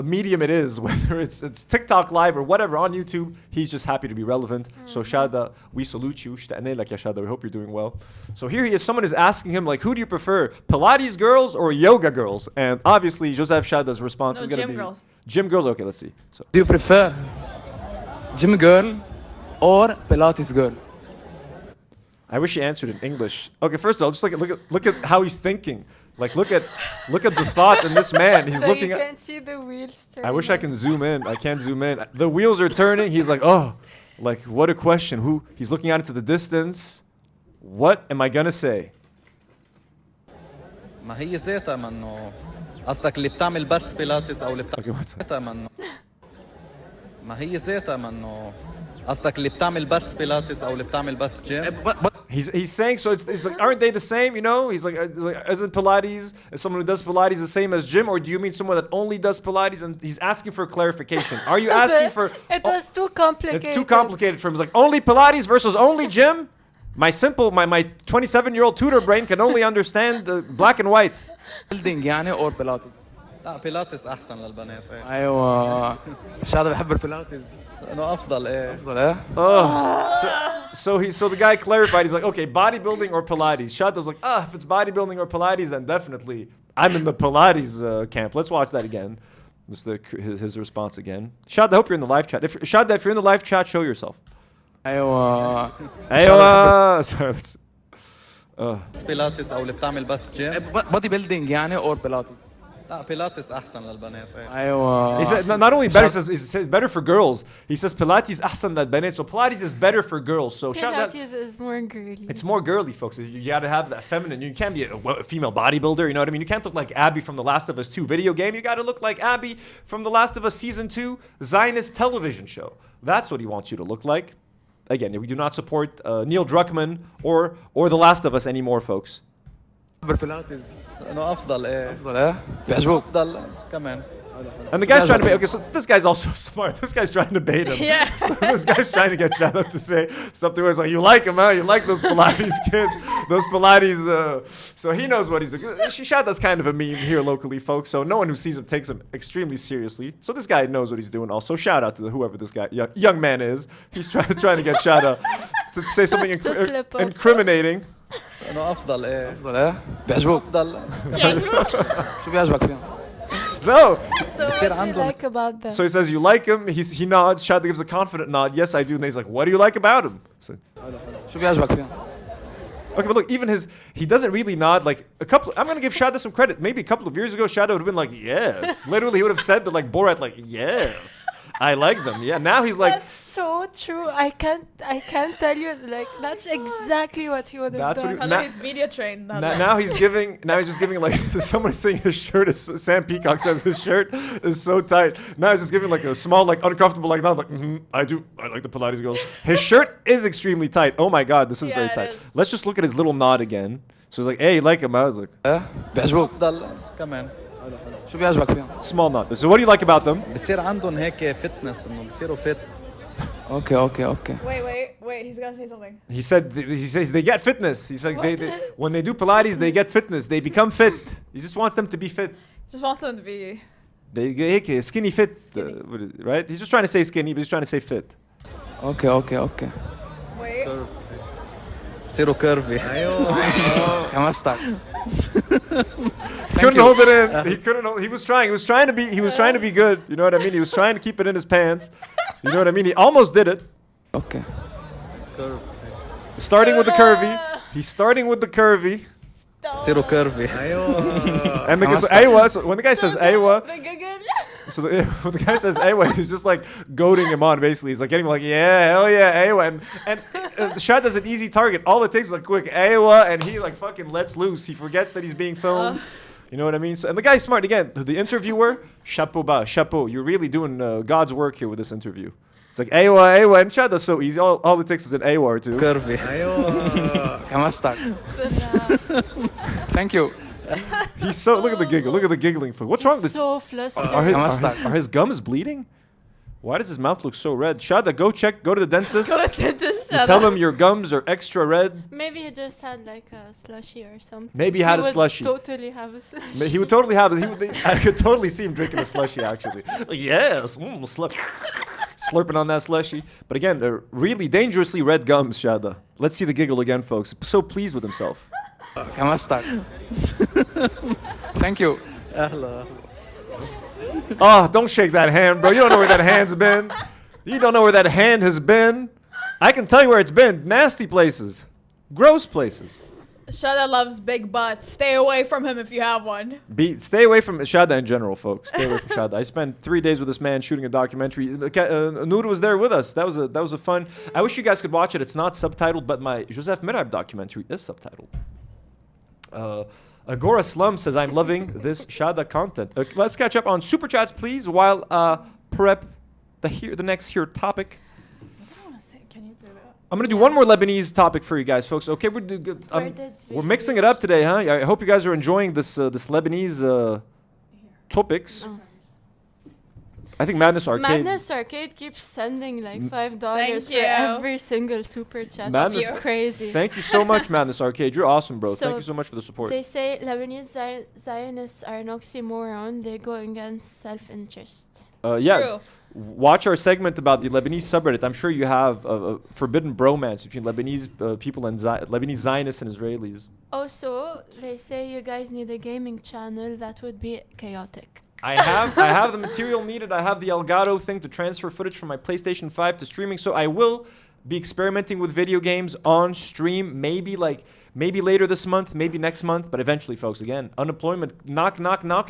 Speaker 1: medium it is, whether it's TikTok Live or whatever on YouTube, he's just happy to be relevant. So Chada, we salute you. Chada, we hope you're doing well. So here he is. Someone is asking him, like, who do you prefer, Pilates girls or yoga girls? And obviously Joseph Chada's response is going to be
Speaker 2: gym girls.
Speaker 1: Gym girls. Okay, let's see. So.
Speaker 4: Do you prefer gym girl or Pilates girl?
Speaker 1: I wish he answered in English. Okay, first of all, just look at how he's thinking. Like look at the thought in this man. He's looking
Speaker 3: you
Speaker 1: at.
Speaker 3: can see the wheels turning.
Speaker 1: I wish I can zoom in. I can't zoom in. The wheels are turning. He's like, oh, like what a question. He's looking out into the distance. What am I gonna say?
Speaker 4: ما هي ذاتها منه قصدك اللي بتعمل بس بيلاتس او اللي بتعمل منه ما هي ذاتها منه قصدك اللي بتعمل بس بيلاتس او اللي بتعمل بس جيم.
Speaker 1: He's saying, so it's like, aren't they the same, He's like, isn't Pilates, is someone who does Pilates the same as gym, or do you mean someone that only does Pilates? And he's asking for clarification. Are you asking for...
Speaker 3: It was too complicated.
Speaker 1: It's too complicated for him. He's like, only Pilates versus only gym? My 27-year-old tutor brain can only understand the black and white.
Speaker 4: Building يعني or Pilates؟ لا بيلاتس أحسن للبنات. أيوة. شادة بحب البيلاتس. إنه أفضل أفضل
Speaker 1: So the guy clarified. He's like, okay, bodybuilding or Pilates? Shada's like, if it's bodybuilding or Pilates, then definitely I'm in the Pilates camp. Let's watch that again. Just his response again. Shada, I hope you're in the live chat. If you're in the live chat, show yourself.
Speaker 7: ايوه
Speaker 1: Sorry,
Speaker 4: بيلاتس او اللي بتعمل بس جيم.
Speaker 7: بودي بيلدينج يعني اور بيلاتس.
Speaker 4: لا بيلاتس احسن للبنات.
Speaker 7: ايوه.
Speaker 1: He said not only better, he says better for girls. He says Pilates أحسن للبنات. So Pilates is better for girls. So
Speaker 3: Pilates is more girly.
Speaker 1: It's more girly, folks. You gotta have that feminine. You can't be a female bodybuilder. You know what I mean? You can't look like Abby from The Last of Us 2 video game. You gotta look like Abby from The Last of Us season 2 Zionist television show. That's what he wants you to look like. Again, we do not support Neil Druckmann or The Last of Us anymore, folks.
Speaker 7: بيلاتس
Speaker 4: انه افضل ايه.
Speaker 7: افضل ايه؟ بيعجبوك؟
Speaker 4: افضل كمان.
Speaker 1: And the guy's trying to bait. Okay, so this guy's also smart. This guy's trying to bait him.
Speaker 2: Yeah.
Speaker 1: So this guy's trying to get Chada to say something where it's like, you like him, huh? You like those Pilates kids, those Pilates. So he knows what he's. Chada's kind of a meme here locally, folks. So no one who sees him takes him extremely seriously. So this guy knows what he's doing. Also, shout out to whoever this guy, young man is. He's trying to get Chada to say something incriminating.
Speaker 4: انه افضل ايه.
Speaker 7: افضل ايه؟ بيعجبوك؟
Speaker 4: افضل.
Speaker 7: شو بيعجبك فيهم؟
Speaker 3: So what do you like about them?
Speaker 1: So he says, you like him. He nods. Chada gives a confident nod. Yes, I do. And he's like, what do you like about him? So,
Speaker 7: شو بيعجبك فيهم؟
Speaker 1: okay, but look, even he doesn't really nod. Like I'm going to give Chada some credit. Maybe a couple of years ago, Chada would have been like, yes. Literally, he would have said that like Borat, like, yes, I like them. Yeah, now he's like.
Speaker 3: That's so true. I can't tell you, like, that's exactly what he would have
Speaker 1: That's
Speaker 3: done.
Speaker 1: what he,
Speaker 2: He's media trained.
Speaker 1: now he's just giving like someone saying his shirt is Sam Peacock says his shirt is so tight. Now he's just giving like a small like uncomfortable like not like I like the Pilates girls. His shirt is extremely tight. Oh my god, this is very tight. Let's just look at his little nod again. So he's like, hey, you like him? I was like,
Speaker 7: بيعجبوك؟
Speaker 4: افضل كمان.
Speaker 7: شو بيعجبك فيهم؟
Speaker 1: small nod. So what do you like about them?
Speaker 4: بصير عندهم هيك فتنس انه بصيروا فت.
Speaker 7: Okay.
Speaker 2: Wait. He's gonna say something.
Speaker 1: He says they get fitness. He's like they when they do Pilates, they get fitness. They become fit. He just wants them to be fit.
Speaker 2: Just wants them to be.
Speaker 1: They get skinny fit, right? He's just trying to say skinny, but he's trying to say fit.
Speaker 7: Okay.
Speaker 2: Wait.
Speaker 4: بصيروا كيرفي.
Speaker 7: كمستك.
Speaker 1: Couldn't hold it in. He couldn't hold. He was trying to be good. You know what I mean? He was trying to keep it in his pants. You know what I mean? He almost did it.
Speaker 7: Okay.
Speaker 1: Starting with the curvy. He's starting with the curvy.
Speaker 4: بصيروا كيرفي.
Speaker 1: And the guy says Aywa. So when the guy says Aywa, so when the guy says Aywa, he's just like goading him on. Basically, he's like getting him like, yeah, hell yeah, Aywa. And the shot is an easy target. All it takes is a quick Aywa, and he like fucking lets loose. He forgets that he's being filmed. You know what I mean? So, and the guy's smart. Again, the interviewer, chapeau. You're really doing God's work here with this interview. It's like Aywa, and Chada's so easy. All it takes is an Aywa or two.
Speaker 4: كيرفي.
Speaker 7: كمستك. Thank you.
Speaker 1: He's so look at the giggle. Look at the giggling. What's wrong with this?
Speaker 3: So flustered.
Speaker 1: Are his gums bleeding? Why does his mouth look so red? Shada, go to the dentist.
Speaker 2: Go to the dentist.
Speaker 1: Tell him your gums are extra red.
Speaker 3: Maybe he just had like a slushy or something.
Speaker 1: Maybe he had a slushy.
Speaker 3: Totally have a slushy.
Speaker 1: He would totally have it. I could totally see him drinking a slushy actually. Like, yes, slurping on that slushy. But again, they're really dangerously red gums, Shada. Let's see the giggle again, folks. So pleased with himself.
Speaker 7: كمستك. Thank you.
Speaker 1: Oh, don't shake that hand, bro. You don't know where that hand's been. You don't know where that hand has been. I can tell you where it's been. Nasty places. Gross places.
Speaker 2: Chada loves big butts. Stay away from him if you have one.
Speaker 1: Stay away from Chada in general, folks. Stay away from Chada. I spent 3 days with this man shooting a documentary. Nour was there with us. That was a fun. I wish you guys could watch it. It's not subtitled, but my Joseph Merab documentary is subtitled. Agora Slum says, I'm loving this Chada content. Let's catch up on super chats, please, while prep the next here topic.
Speaker 2: Can you do that?
Speaker 1: I'm going to do one more Lebanese topic for you guys, folks. Okay, we're mixing it up today, huh? I hope you guys are enjoying this Lebanese topics. I think Madness Arcade
Speaker 3: keeps sending like $5 for every single super chat.
Speaker 1: Madness,
Speaker 3: it's crazy.
Speaker 1: Thank you so much, Madness Arcade. You're awesome, bro. Thank you so much for the support.
Speaker 3: They say Lebanese Zionists are an oxymoron. They go against self-interest.
Speaker 1: Yeah.
Speaker 2: True.
Speaker 1: Watch our segment about the Lebanese subreddit. I'm sure you have a forbidden bromance between Lebanese people and Lebanese Zionists and Israelis.
Speaker 3: Also, they say you guys need a gaming channel. That would be chaotic.
Speaker 1: I have the material needed. I have the Elgato thing to transfer footage from my PlayStation 5 to streaming. So I will be experimenting with video games on stream, maybe later this month, maybe next month, but eventually, folks, again, unemployment knocking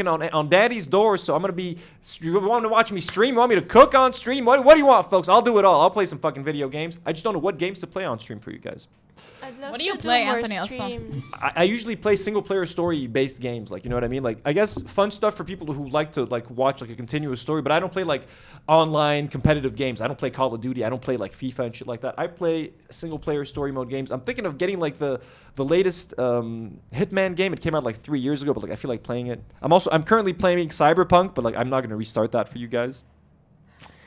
Speaker 1: on daddy's door. So I'm going to be, you want to watch me stream? You want me to cook on stream? What do you want, folks? I'll do it all. I'll play some fucking video games. I just don't know what games to play on stream for you guys.
Speaker 3: I'd love
Speaker 2: What do you
Speaker 3: to
Speaker 2: play,
Speaker 3: more
Speaker 2: Anthony?
Speaker 3: streams.
Speaker 1: I usually play single-player story-based games, like, you know what I mean? Like, I guess fun stuff for people who like to, like, watch, like, a continuous story, but I don't play, like, online competitive games. I don't play Call of Duty. I don't play, like, FIFA and shit like that. I play single-player story mode games. I'm thinking of getting, like, the latest Hitman game. It came out, like, 3 years ago, but, like, I feel like playing it. I'm currently playing Cyberpunk, but, like, I'm not going to restart that for you guys.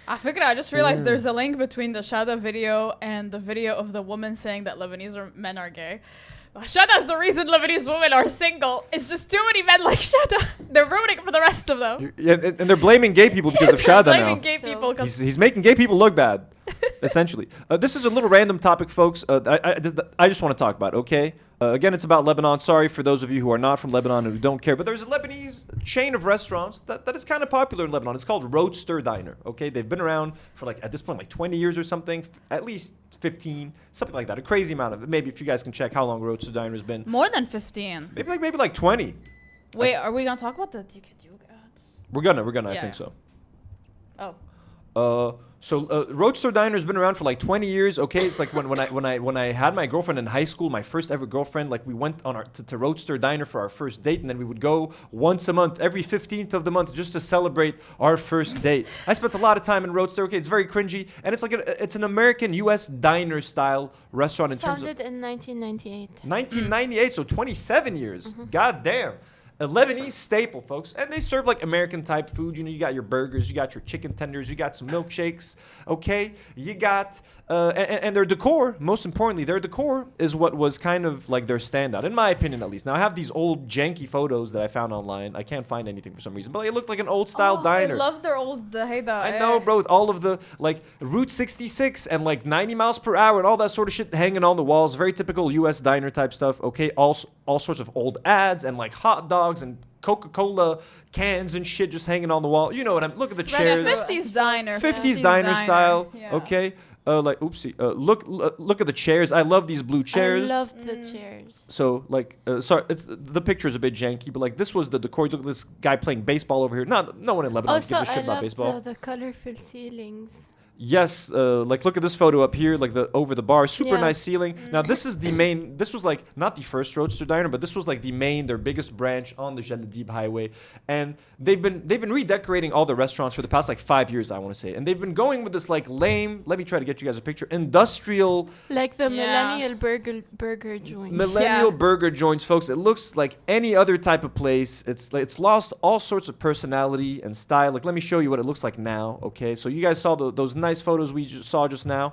Speaker 2: I just realized there's a link between the Chada video and the video of the woman saying that Lebanese men are gay. Chada's the reason Lebanese women are single. It's just too many men like Chada. They're ruining for the rest of them.
Speaker 1: Yeah, and they're blaming gay people because of Chada now.
Speaker 2: Blaming gay people.
Speaker 1: He's making gay people look bad, essentially. This is a little random topic, folks. I just want to talk about, okay? Again, it's about Lebanon. Sorry for those of you who are not from Lebanon and who don't care, but there's a Lebanese chain of restaurants that is kind of popular in Lebanon. It's called Roadster Diner, okay? They've been around for, like, at this point, like 20 years or something, at least 15, something like that. A crazy amount of it. Maybe if you guys can check how long Roadster Diner's been.
Speaker 2: More than 15.
Speaker 1: Maybe like 20.
Speaker 2: Wait, are we going to talk about the Duke ads?
Speaker 1: We're gonna,
Speaker 2: Yeah,
Speaker 1: I think so.
Speaker 2: Oh.
Speaker 1: So Roadster Diner's been around for like 20 years. Okay, it's like when I had my girlfriend in high school, my first ever girlfriend. Like we went on to Roadster Diner for our first date, and then we would go once a month, every 15th of the month, just to celebrate our first date. I spent a lot of time in Roadster. Okay, it's very cringy, and it's like it's an American U.S. diner style restaurant in terms of.
Speaker 3: Founded in 1998.
Speaker 1: 1998, so 27 years. God damn. A Lebanese staple, folks. And they serve like American type food. You know, you got your burgers, you got your chicken tenders, you got some milkshakes, okay? You got, and their decor, most importantly, their decor is what was kind of like their standout, in my opinion at least. Now, I have these old janky photos that I found online. I can't find anything for some reason, but it looked like an old style diner.
Speaker 2: I love their old,
Speaker 1: I know, bro, with all of the, like, Route 66 and, like, 90 miles per hour and all that sort of shit hanging on the walls. Very typical U.S. diner type stuff, okay? All sorts of old ads and, like, hot dogs and Coca-Cola cans and shit just hanging on the wall. You know what I'm... Look at the chairs.
Speaker 2: 50s diner.
Speaker 1: 50s diner style,
Speaker 2: yeah.
Speaker 1: okay? Like, oopsie. Look at the chairs. I love these blue chairs.
Speaker 3: I love the chairs.
Speaker 1: So, like, sorry, the picture's a bit janky, but, like, this was the decor. Look at this guy playing baseball over here. No one in Lebanon gives a shit about baseball.
Speaker 3: Also, I love the colorful ceilings.
Speaker 1: Yes, like look at this photo up here, like the over the bar, super nice ceiling. Now this is the main. This was like not the first Roadster Diner, but this was like their biggest branch on the Jalidib Highway, and they've been redecorating all the restaurants for the past like 5 years, I want to say, and they've been going with this like lame. Let me try to get you guys a picture. Industrial,
Speaker 3: like the millennial burger joints.
Speaker 1: Millennial burger joints, folks. It looks like any other type of place. It's lost all sorts of personality and style. Like let me show you what it looks like now. Okay, so you guys saw those nice photos we saw just now,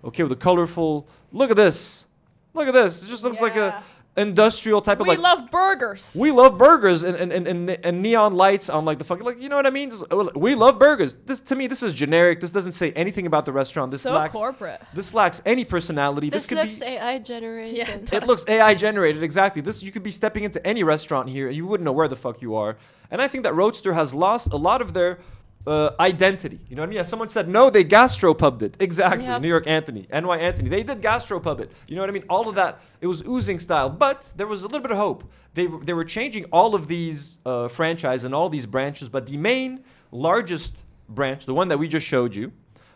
Speaker 1: okay, with the colorful. Look at this. It just looks like a industrial type of like.
Speaker 2: We love burgers.
Speaker 1: We love burgers and neon lights on like the fucking, like, you know what I mean? We love burgers. This to me, this is generic. This doesn't say anything about the restaurant. This lacks
Speaker 2: corporate.
Speaker 1: This lacks any personality.
Speaker 3: This
Speaker 1: could
Speaker 3: looks
Speaker 1: be
Speaker 3: AI generated.
Speaker 2: Yeah,
Speaker 1: it looks AI generated, exactly. You could be stepping into any restaurant here and you wouldn't know where the fuck you are. And I think that Roadster has lost a lot of their identity. You know what I mean? As someone said, no, they gastropubbed it. Exactly.
Speaker 2: Yep.
Speaker 1: New York Anthony, NY Anthony. They did gastropub it. You know what I mean? All of that. It was oozing style. But there was a little bit of hope. They were changing all of these franchises and all these branches. But the main, largest branch, the one that we just showed you,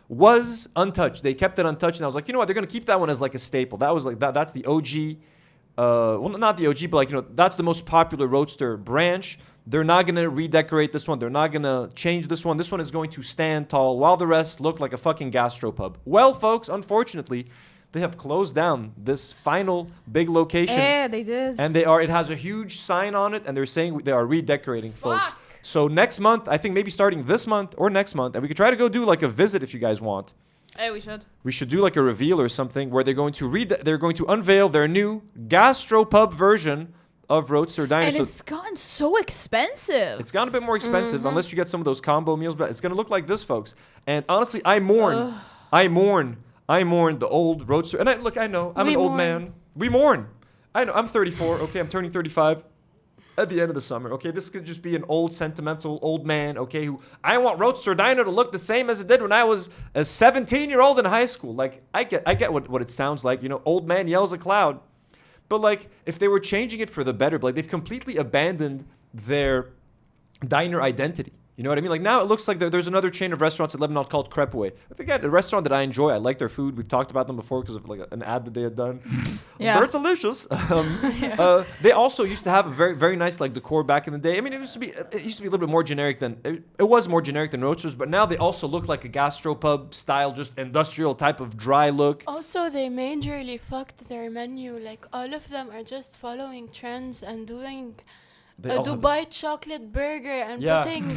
Speaker 1: was untouched. They kept it untouched. And I was like, you know what? They're going to keep that one as like a staple. That was like that's the OG. Well, not the OG, but like, you know, that's the most popular Roadster branch. They're not going to redecorate this one. They're not going to change this one. This one is going to stand tall while the rest look like a fucking gastropub. Well, folks, unfortunately, they have closed down this final big location.
Speaker 2: Yeah, they did.
Speaker 1: And it has a huge sign on it, and they're saying they are redecorating, folks. So next month, I think maybe starting this month or next month, and we could try to go do like a visit if you guys want.
Speaker 2: Hey, we should.
Speaker 1: We should do like a reveal or something where they're going to unveil their new gastropub version of Roadster Diner.
Speaker 2: And it's gotten so expensive.
Speaker 1: It's gotten a bit more expensive unless you get some of those combo meals, but it's going to look like this, folks. And honestly, I mourn the old Roadster. And I know, I'm an old man. We mourn. I know, I'm 34. Okay, I'm turning 35. at the end of the summer. Okay, this could just be an old sentimental old man. Okay, who I want Roadster Diner to look the same as it did when I was a 17-year-old in high school. Like I get what it sounds like. You know, old man yells at cloud. But like if they were changing it for the better, like they've completely abandoned their diner identity. You know what I mean? Like now it looks like there's another chain of restaurants in Lebanon called Crepeway. I think a restaurant that I enjoy. I like their food. We've talked about them before because of like an ad that they had done.
Speaker 2: Yeah.
Speaker 1: They're delicious. They also used to have a very, very nice like decor back in the day. I mean, it used to be a little bit more generic than it was more generic than Roadsters, but now they also look like a gastropub style, just industrial type of dry look.
Speaker 3: Also, they majorly fucked their menu. Like all of them are just following trends and doing a Dubai chocolate burger and putting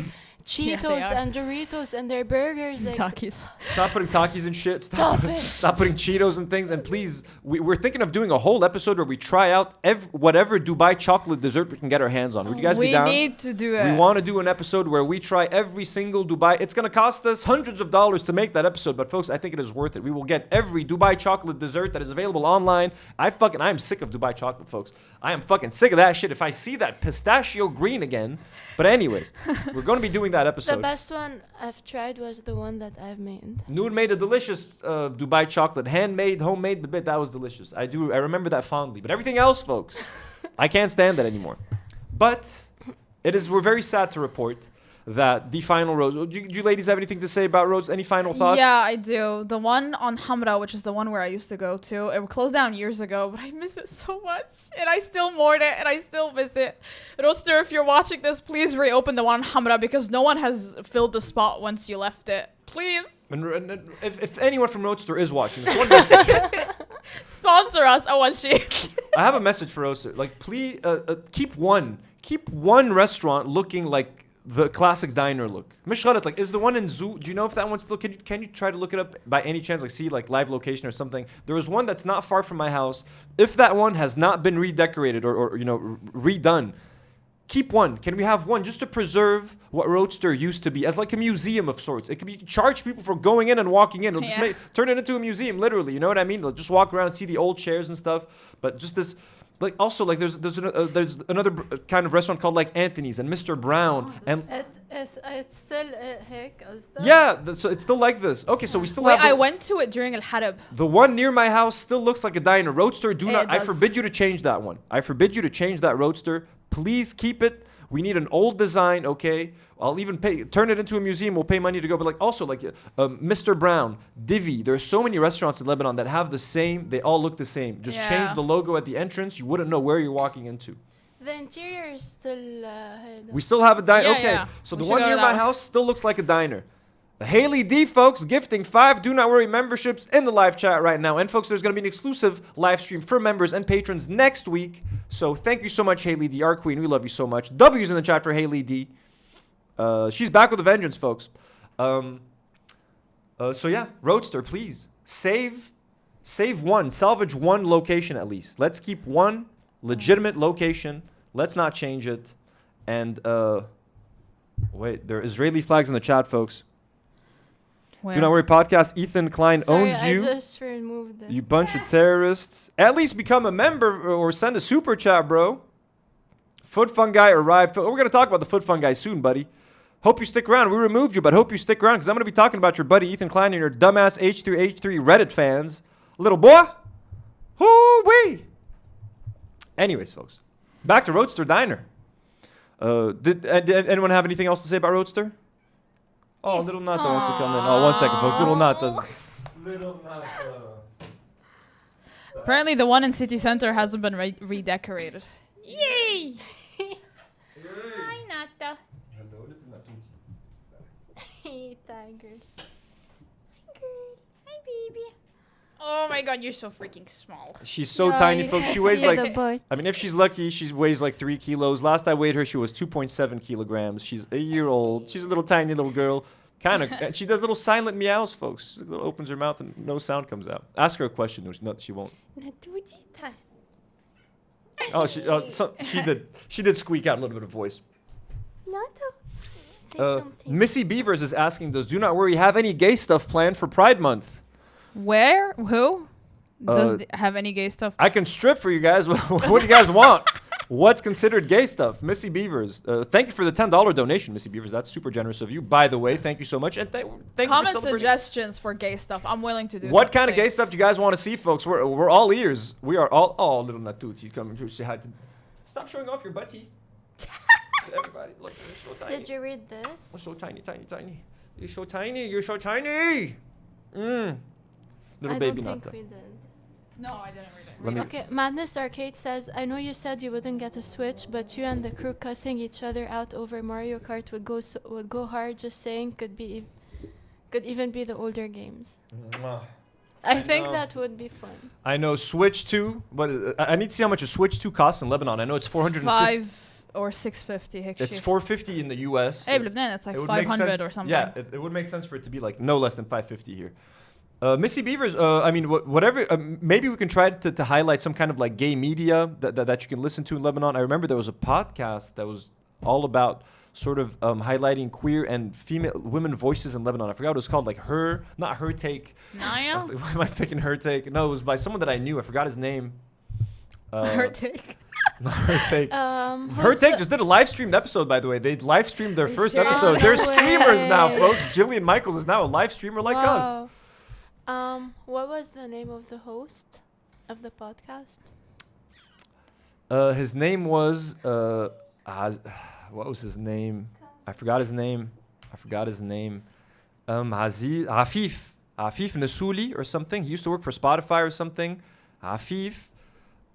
Speaker 3: Cheetos and Doritos in their burgers. Like,
Speaker 2: Takis.
Speaker 1: Stop putting Takis and shit.
Speaker 3: Stop it.
Speaker 1: Stop putting Cheetos and things. And please, we're thinking of doing a whole episode where we try out whatever Dubai chocolate dessert we can get our hands on. Would you guys be down?
Speaker 2: We need to do it.
Speaker 1: We want to do an episode where we try every single Dubai. It's going to cost us hundreds of dollars to make that episode. But folks, I think it is worth it. We will get every Dubai chocolate dessert that is available online. I am sick of Dubai chocolate, folks. I am fucking sick of that shit. If I see that pistachio green again. But anyways, we're going to be doing that episode.
Speaker 3: the best one I've tried was the one that I've made.
Speaker 1: Nour made a delicious Dubai chocolate, handmade, homemade. The bit that was delicious. I remember that fondly. But everything else, folks, I can't stand that anymore. But we're very sad to report that the final roads. Do you ladies have anything to say about roads? Any final thoughts?
Speaker 2: Yeah, I do. The one on Hamra, which is the one where I used to go to, it closed down years ago, but I miss it so much. And I still mourn it, and I still miss it. Roadster, if you're watching this, please reopen the one on Hamra because no one has filled the spot once you left it. Please.
Speaker 1: And if anyone from Roadster is watching this, one message.
Speaker 2: Sponsor us, Awanshi.
Speaker 1: I have a message for Roadster. Like, please keep one restaurant looking like the classic diner look. Mish Ghalat, like, is the one in Zoo? Do you know if that one's still? Can you try to look it up by any chance? Like, see like live location or something. There was one that's not far from my house. If that one has not been redecorated or redone, keep one. Can we have one just to preserve what Roadster used to be as like a museum of sorts? It could be charge people for going in and walking in. It'll just turn it into a museum, literally. You know what I mean? They'll just walk around and see the old chairs and stuff. But just this. Like also like there's another kind of restaurant called like Anthony's and Mr. Brown and
Speaker 3: it's still heck.
Speaker 1: So it's still like this. Okay, so we still
Speaker 2: Wait,
Speaker 1: have.
Speaker 2: I went to it during Al-Harab.
Speaker 1: The one near my house still looks like a diner. Roadster, I forbid you to change that one. I forbid you to change that Roadster. Please keep it. We need an old design, okay? I'll even turn it into a museum. We'll pay money to go. But like also like Mr. Brown, Divi. There's so many restaurants in Lebanon that have the same. They all look the same. Just change the logo at the entrance. You wouldn't know where you're walking into.
Speaker 3: The interior is still.
Speaker 1: We still have a diner. Okay, so
Speaker 2: we
Speaker 1: the one near my house still looks like a diner. Haley D, folks, gifting 5 Do Not Worry memberships in the live chat right now. And folks, there's going to be an exclusive live stream for members and patrons next week. So thank you so much, Haley D, our queen. We love you so much. W's in the chat for Haley D. She's back with a vengeance, folks. So yeah, Roadster, please save one, salvage one location at least. Let's keep one legitimate location. Let's not change it. And wait, there are Israeli flags in the chat, folks.
Speaker 2: Where?
Speaker 1: Do Not Worry podcast. Ethan Klein owns you.
Speaker 3: I just removed it.
Speaker 1: You bunch of terrorists. At least become a member or send a super chat, bro. Foot Fungi arrived. We're going to talk about the Foot Fungi soon, buddy. Hope you stick around. We removed you, but hope you stick around because I'm going to be talking about your buddy Ethan Klein and your dumbass H3H3 Reddit fans. Little boy. Hoo-wee. Anyways, folks. Back to Roadster Diner. Did anyone have anything else to say about Roadster? Oh, Little Nata wants to come in. Oh, 1 second, folks. Little Nata's. Little Nata.
Speaker 2: Apparently, the one in City Center hasn't been redecorated. Yay! Hi, Nata.
Speaker 3: Hey, tiger.
Speaker 2: Hi, baby. Oh my god, you're so freaking small.
Speaker 1: She's so tiny, folks. She weighs like, I mean, if she's lucky, she weighs like 3 kilos. Last I weighed her, she was 2.7 kilograms. She's a year old. She's a little tiny little girl. She does little silent meows, folks. She opens her mouth and no sound comes out. Ask her a question. No, she won't. Oh, she did squeak out a little bit of voice.
Speaker 3: Say something.
Speaker 1: Missy Beavers is asking, does Do Not Worry have any gay stuff planned for Pride Month?
Speaker 2: Where? Who? Does have any gay stuff?
Speaker 1: I can strip for you guys. What do you guys want? What's considered gay stuff? Missy Beavers. Thank you for the $10 donation, Missy Beavers. That's super generous of you. By the way, thank you so much. And thank you for
Speaker 2: Comment
Speaker 1: celebrating.
Speaker 2: suggestions for gay stuff. I'm willing to do.
Speaker 1: What kind of gay stuff do you guys want to see, folks? We're all ears. We are all. Oh, little Natuti coming to say hi to. Stop showing off your butty. To everybody. Look, you're so tiny.
Speaker 3: Did you read this?
Speaker 1: You're so tiny, tiny, tiny. You're so tiny. You're so tiny. Little
Speaker 3: I
Speaker 1: baby
Speaker 3: don't think
Speaker 1: Nata.
Speaker 3: we did.
Speaker 2: No, I didn't read it.
Speaker 1: Let me-
Speaker 3: Okay, Madness Arcade says, I know you said you wouldn't get a Switch, but you and the crew cussing each other out over Mario Kart would go hard. Just saying, could even be the older games. I think
Speaker 1: know.
Speaker 3: that would be fun.
Speaker 1: I know Switch 2, but I need to see how much a Switch 2 costs in Lebanon. I know it's 450.
Speaker 2: 5 or 650.
Speaker 1: It's 450 in the US.
Speaker 2: Hey, Lebanon, it's like
Speaker 1: It would make
Speaker 2: 500
Speaker 1: sense-
Speaker 2: or something.
Speaker 1: Yeah, it would make sense for it to be like no less than 550 here. Missy Beavers, I mean, whatever. Maybe we can try to highlight some kind of like gay media that you can listen to in Lebanon. I remember there was a podcast that was all about sort of highlighting queer and female women voices in Lebanon. I forgot what it was called. Like not her take.
Speaker 2: Naya?
Speaker 1: Why am I thinking her take? No, it was by someone that I knew. I forgot his name.
Speaker 2: Her take.
Speaker 1: Not her take. Her
Speaker 3: who's
Speaker 1: take
Speaker 3: the-
Speaker 1: just did a live streamed episode, by the way. They live streamed their first
Speaker 3: serious?
Speaker 1: episode. They're
Speaker 3: No
Speaker 1: streamers now,
Speaker 3: way.
Speaker 1: folks. Jillian Michaels is now a live streamer like us.
Speaker 3: Wow. What was the name of the host of the podcast?
Speaker 1: His name was what was his name? I forgot his name. Afif Nasuli or something. He used to work for Spotify or something. Afif.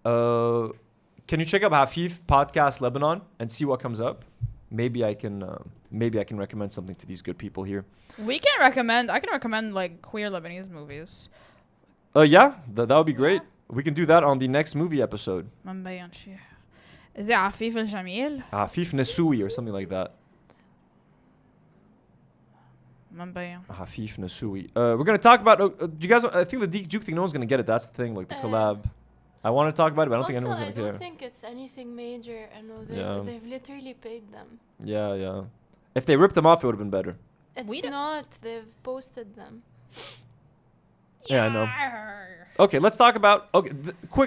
Speaker 1: Can you check up Afif Podcast Lebanon and see what comes up? Maybe I can recommend something to these good people here.
Speaker 2: I can recommend like queer Lebanese movies.
Speaker 1: Yeah, that would be great. We can do that on the next movie episode.
Speaker 2: ما مبين شي. Is it عفيف الجميل؟
Speaker 1: Afif Nasui or something like that.
Speaker 2: ما مبين.
Speaker 1: Afif Nasui. We're gonna talk about. Do you guys? I think the Duke thing. No one's gonna get it. That's the thing. Like the collab. I want to talk about it, but I don't think anyone's
Speaker 3: I
Speaker 1: gonna care.
Speaker 3: don't think it's anything major. I know they've literally paid them.
Speaker 1: Yeah. If they ripped them off, it would have been better.
Speaker 3: It's not. They've posted them.
Speaker 1: Yeah, I know. Okay, let's talk about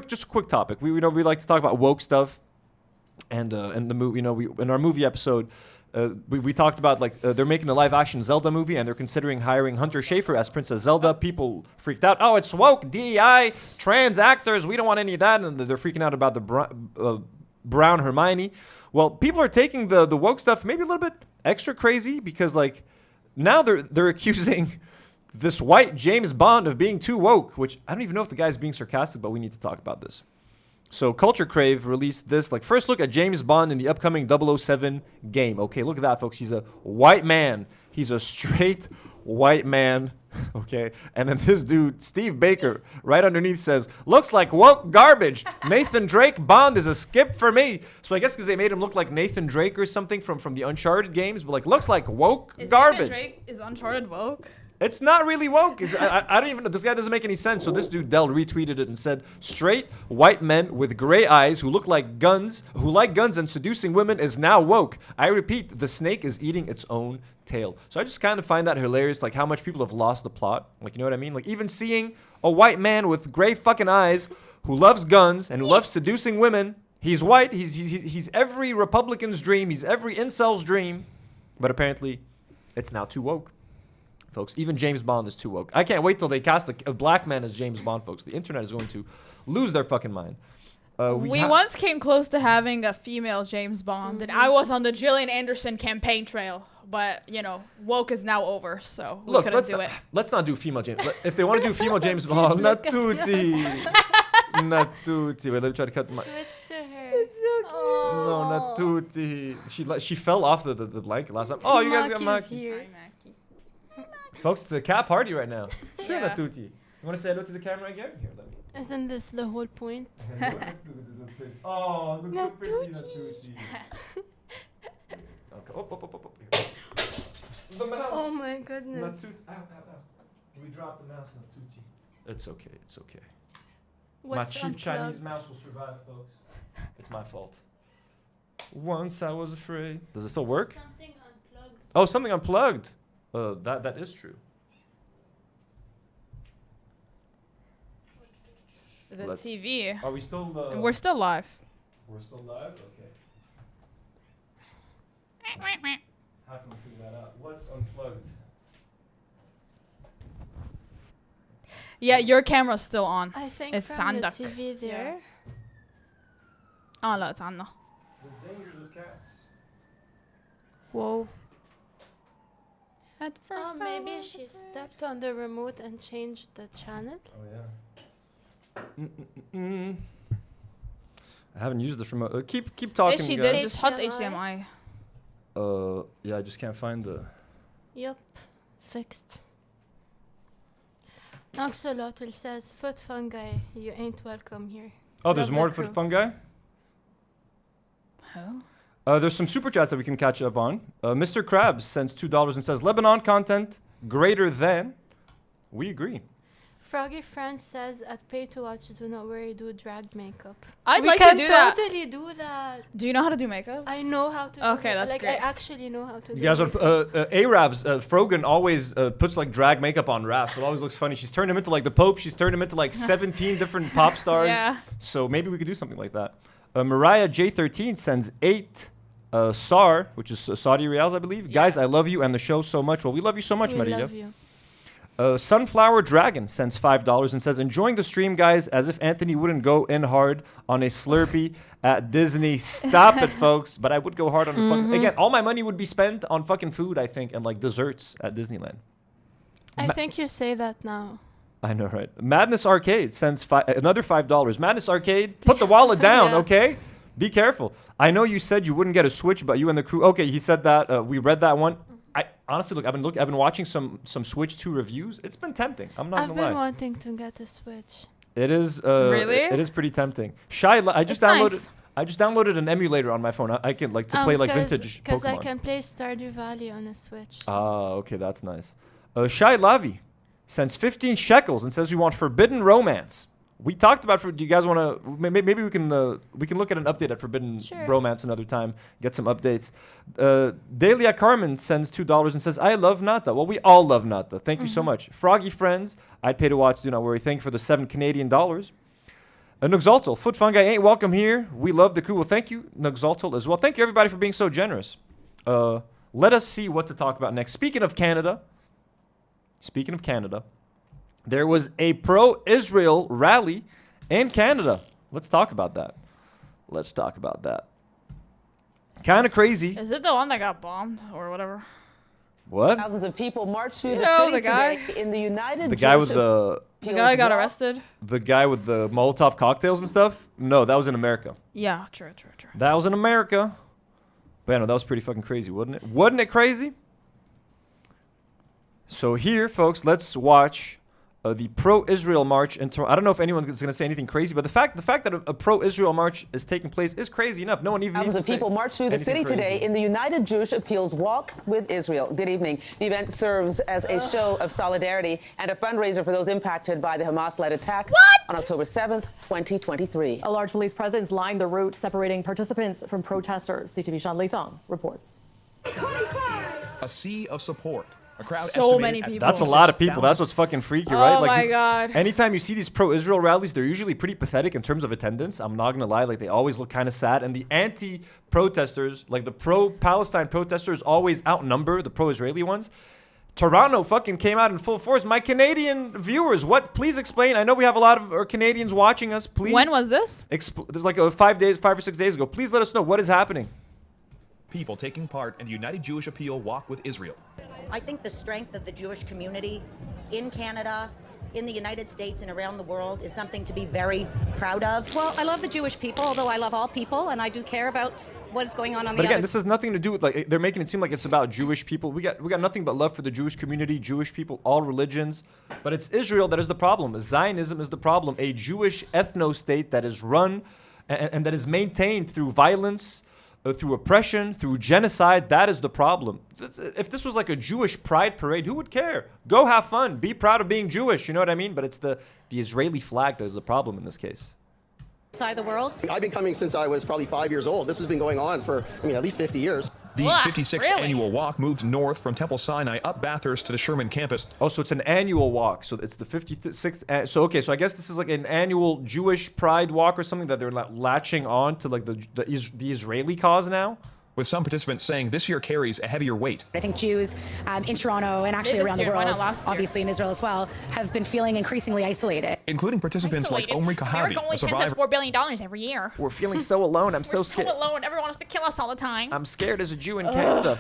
Speaker 1: just a quick topic. We like to talk about woke stuff, and the movie. We in our movie episode, we talked about like they're making a live action Zelda movie and they're considering hiring Hunter Schafer as Princess Zelda. People freaked out. Oh, it's woke, DEI, trans actors. We don't want any of that, and they're freaking out about the brown Hermione. Well, people are taking the woke stuff maybe a little bit extra crazy because like now they're accusing this white James Bond of being too woke, which I don't even know if the guy's being sarcastic, but we need to talk about this. So Culture Crave released this, like, first look at James Bond in the upcoming 007 game. Okay, look at that, folks. He's a white man. He's a straight white man. Okay, and then this dude, Steve Baker, right underneath says, looks like woke garbage. Nathan Drake Bond is a skip for me. So I guess because they made him look like Nathan Drake or something from the Uncharted games, but like, looks like woke garbage.
Speaker 2: Is Uncharted woke?
Speaker 1: It's not really woke. I don't even know. This guy doesn't make any sense. So this dude, Dell, retweeted it and said, straight white men with gray eyes who like guns and seducing women is now woke. I repeat, the snake is eating its own tail. So I just kind of find that hilarious, like how much people have lost the plot. Like, you know what I mean? Like even seeing a white man with gray fucking eyes who loves guns and who loves seducing women. He's white. He's every Republican's dream. He's every incel's dream. But apparently, it's now too woke. Folks, even James Bond is too woke. I can't wait till they cast a black man as James Bond, folks. The internet is going to lose their fucking mind.
Speaker 2: We once came close to having a female James Bond, and I was on the Gillian Anderson campaign trail. But, woke is now over, so we couldn't do it.
Speaker 1: Let's not do female James. If they want to do female James Bond, not tutti. Not tutti. Wait, let me try to cut my...
Speaker 3: Switch to her. It's so cute.
Speaker 1: No, not tutti. She fell off the blanket last time. Oh, you guys got Maki.
Speaker 3: Here.
Speaker 1: Folks, it's a cat party right now. Sure,
Speaker 2: Yeah.
Speaker 1: Natuti. You want to say hello to the camera again? Here, let me.
Speaker 3: Isn't this the whole point?
Speaker 1: Oh, look so pretty, Natuti. Okay. Up. Here. The mouse.
Speaker 3: Oh my goodness.
Speaker 1: Natuti. Ow. We dropped the mouse, Natuti. It's okay. My
Speaker 3: What's
Speaker 1: cheap
Speaker 3: unplugged?
Speaker 1: Chinese mouse will survive, folks. It's my fault. Once I was afraid. Does it still work?
Speaker 3: Something unplugged.
Speaker 1: Oh, something unplugged. That is true.
Speaker 2: The TV.
Speaker 1: Are we still?
Speaker 2: We're still live.
Speaker 1: We're still live? Okay. How can we figure that out? What's unplugged?
Speaker 2: Yeah, your camera's still on.
Speaker 3: I think
Speaker 2: it's
Speaker 3: from the
Speaker 2: عندك.
Speaker 3: TV there.
Speaker 2: لا it's عنا.
Speaker 1: The dangers of cats.
Speaker 3: Whoa.
Speaker 2: At first,
Speaker 3: maybe she stepped on the remote and changed the channel.
Speaker 1: Oh yeah. I haven't used this remote. Keep talking,
Speaker 2: she
Speaker 1: guys.
Speaker 2: did just hot HDMI.
Speaker 1: Yeah, I just can't find the.
Speaker 3: Yup, fixed. Axolotl says, foot fungi, you ain't welcome here.
Speaker 1: Oh, there's
Speaker 3: Love
Speaker 1: more
Speaker 3: the
Speaker 1: for
Speaker 3: crew.
Speaker 1: fungi?
Speaker 2: How?
Speaker 1: There's some super chats that we can catch up on. Mr. Krabs sends $2 and says, Lebanon content greater than. We agree.
Speaker 3: Froggy France says, at pay to watch, do not worry, do drag makeup.
Speaker 2: I'd
Speaker 3: We
Speaker 2: like to
Speaker 3: can
Speaker 2: do that.
Speaker 3: totally do that.
Speaker 2: Do you know how to do makeup?
Speaker 3: I know how to do
Speaker 2: Okay,
Speaker 3: that.
Speaker 2: that's
Speaker 3: like,
Speaker 2: great.
Speaker 3: I actually know how to do
Speaker 1: You guys
Speaker 3: it.
Speaker 1: are Arabs. Frogan always puts like drag makeup on Raph. It always looks funny. She's turned him into like the Pope. She's turned him into like 17 different pop stars.
Speaker 2: Yeah.
Speaker 1: So maybe we could do something like that. Mariah J13 sends 8 SAR, which is Saudi Riyals, I believe. Guys, I love you and the show so much. Well, we love you so much,
Speaker 3: We
Speaker 1: Maria.
Speaker 3: love you.
Speaker 1: Sunflower Dragon sends $5 and says, enjoying the stream, guys, as if Anthony wouldn't go in hard on a Slurpee at Disney. Stop it, folks. But I would go hard on fucking... Again, all my money would be spent on fucking food, I think, and like desserts at Disneyland.
Speaker 3: I think you say that now.
Speaker 1: I know, right? Madness Arcade sends another $5. Madness Arcade, put the wallet down,
Speaker 3: Yeah.
Speaker 1: okay? Be careful. I know you said you wouldn't get a Switch, but you and the crew... Okay, he said that. We read that one. I honestly, look, I've been watching some Switch 2 reviews. It's been tempting. I'm not
Speaker 3: I've
Speaker 1: gonna
Speaker 3: been
Speaker 1: lie.
Speaker 3: wanting to get a Switch.
Speaker 1: It is
Speaker 2: Really?
Speaker 1: It is pretty tempting. I just
Speaker 2: It's
Speaker 1: downloaded
Speaker 2: nice.
Speaker 1: I just downloaded an emulator on my phone. I can like to play like vintage
Speaker 3: Because I
Speaker 1: Pokemon.
Speaker 3: can play Stardew Valley on a Switch.
Speaker 1: Ah, okay, that's nice. Shai Lavi sends 15 shekels and says we want Forbidden Romance. We talked about. Do you guys want to? Maybe we can look at an update at Forbidden Romance another time. Get some updates. Delia Carmen sends $2 and says, "I love Nata." Well, we all love Nata. Thank you so much, Froggy friends. I'd pay to watch. Do not worry. Thank you for the $7 Canadian. Nuxaltal, Foot Fungi ain't welcome here. We love the crew. Well, thank you, Nuxaltal, as well. Thank you everybody for being so generous. Let us see what to talk about next. Speaking of Canada. There was a pro-Israel rally in Canada. Let's talk about that. Kind of crazy.
Speaker 2: Is it the one that got bombed or whatever?
Speaker 1: What?
Speaker 6: Thousands of people marched through
Speaker 2: You
Speaker 6: the
Speaker 2: know,
Speaker 6: city
Speaker 2: the guy.
Speaker 6: today in the United
Speaker 1: The guy with
Speaker 6: Jewish
Speaker 2: The guy got arrested.
Speaker 1: The guy with the Molotov cocktails and stuff? No, that was in America.
Speaker 2: Yeah, true.
Speaker 1: That was in America. But yeah, no, that was pretty fucking crazy, wasn't it? Wasn't it crazy? So here, folks, let's watch the pro-Israel march in Toronto. I don't know if anyone is going to say anything crazy, but the fact that a pro-Israel march is taking place is crazy enough. No one even needs to
Speaker 6: Thousands of people
Speaker 1: say
Speaker 6: marched through the city
Speaker 1: anything
Speaker 6: today
Speaker 1: crazy.
Speaker 6: in the United Jewish Appeals Walk with Israel. Good evening. The event serves as a show of solidarity and a fundraiser for those impacted by the Hamas-led attack on October 7th, 2023.
Speaker 22: A large police presence lined the route separating participants from protesters. CTV Sean Thom reports.
Speaker 23: A sea of support. A crowd
Speaker 2: So many people.
Speaker 1: That's a lot of people. That's what's fucking freaky, right?
Speaker 2: Oh my God.
Speaker 1: Anytime you see these pro-Israel rallies, they're usually pretty pathetic in terms of attendance. I'm not gonna lie, like they always look kind of sad. And the anti-protesters, like the pro-Palestine protesters, always outnumber the pro-Israeli ones. Toronto fucking came out in full force. My Canadian viewers, please explain. I know we have a lot of our Canadians watching us. Please.
Speaker 2: When was this?
Speaker 1: There's like 5 or 6 days ago. Please let us know what is happening.
Speaker 23: People taking part in the United Jewish Appeal Walk with Israel.
Speaker 24: I think the strength of the Jewish community in Canada, in the United States, and around the world is something to be very proud of.
Speaker 25: Well, I love the Jewish people, although I love all people, and I do care about what is going on the
Speaker 1: But again,
Speaker 25: other.
Speaker 1: this has nothing to do with like they're making it seem like it's about Jewish people. We got nothing but love for the Jewish community, Jewish people, all religions. But it's Israel that is the problem. Zionism is the problem. A Jewish ethno-state that is run and that is maintained through violence, through oppression, through genocide. That is the problem. If this was like a Jewish pride parade, who would care? Go have fun. Be proud of being Jewish. You know what I mean? But it's the Israeli flag that is the problem in this case.
Speaker 25: Side of the world.
Speaker 26: I've been coming since I was probably 5 years old. This has been going on for, at least 50 years.
Speaker 23: The
Speaker 2: Ugh,
Speaker 23: 56th
Speaker 2: really?
Speaker 23: annual walk moved north from Temple Sinai up Bathurst to the Sherman campus.
Speaker 1: Oh, so it's an annual walk. So it's the 56th. So okay, so I guess this is like an annual Jewish pride walk or something that they're latching on to like the Israeli cause now.
Speaker 23: With some participants saying this year carries a heavier weight.
Speaker 5: I think Jews in Toronto and actually around the world, obviously in Israel as well, have been feeling increasingly isolated.
Speaker 23: Including participants like Omri Kahavi,
Speaker 2: America only
Speaker 23: a
Speaker 2: sends us
Speaker 23: survivor.
Speaker 2: $4 billion every year.
Speaker 1: We're feeling so alone. I'm so scared.
Speaker 2: We're so alone. Everyone wants to kill us all the time.
Speaker 1: I'm scared as a Jew in Canada.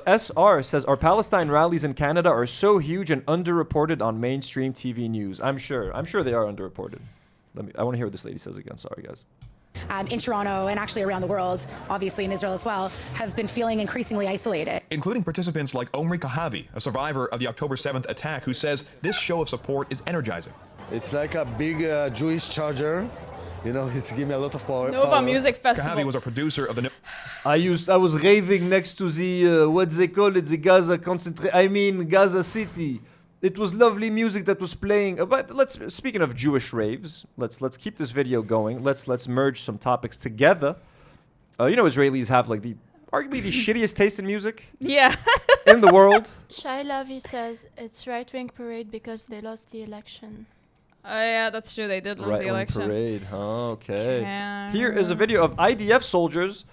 Speaker 1: SR says our Palestine rallies in Canada are so huge and underreported on mainstream TV news. I'm sure they are underreported. I want to hear what this lady says again. Sorry, guys.
Speaker 5: In Toronto and actually around the world, obviously in Israel as well, have been feeling increasingly isolated.
Speaker 23: Including participants like Omri Kahavi, a survivor of the October 7th attack, who says this show of support is energizing.
Speaker 8: It's like a big Jewish charger. You know, it's giving me a lot of power.
Speaker 2: Nova Music Festival.
Speaker 23: Kahavi was a producer of the.
Speaker 1: I was raving next to the what they call it, the Gaza Gaza City. It was lovely music that was playing. But speaking of Jewish raves, let's keep this video going. Let's merge some topics together. You know, Israelis have like arguably the shittiest taste in music.
Speaker 2: Yeah.
Speaker 1: In the world.
Speaker 3: Shai Lavi says it's right-wing parade because they lost the election.
Speaker 2: Oh yeah, that's true. They did lose the election.
Speaker 1: Parade. Okay. Here is a video of IDF soldiers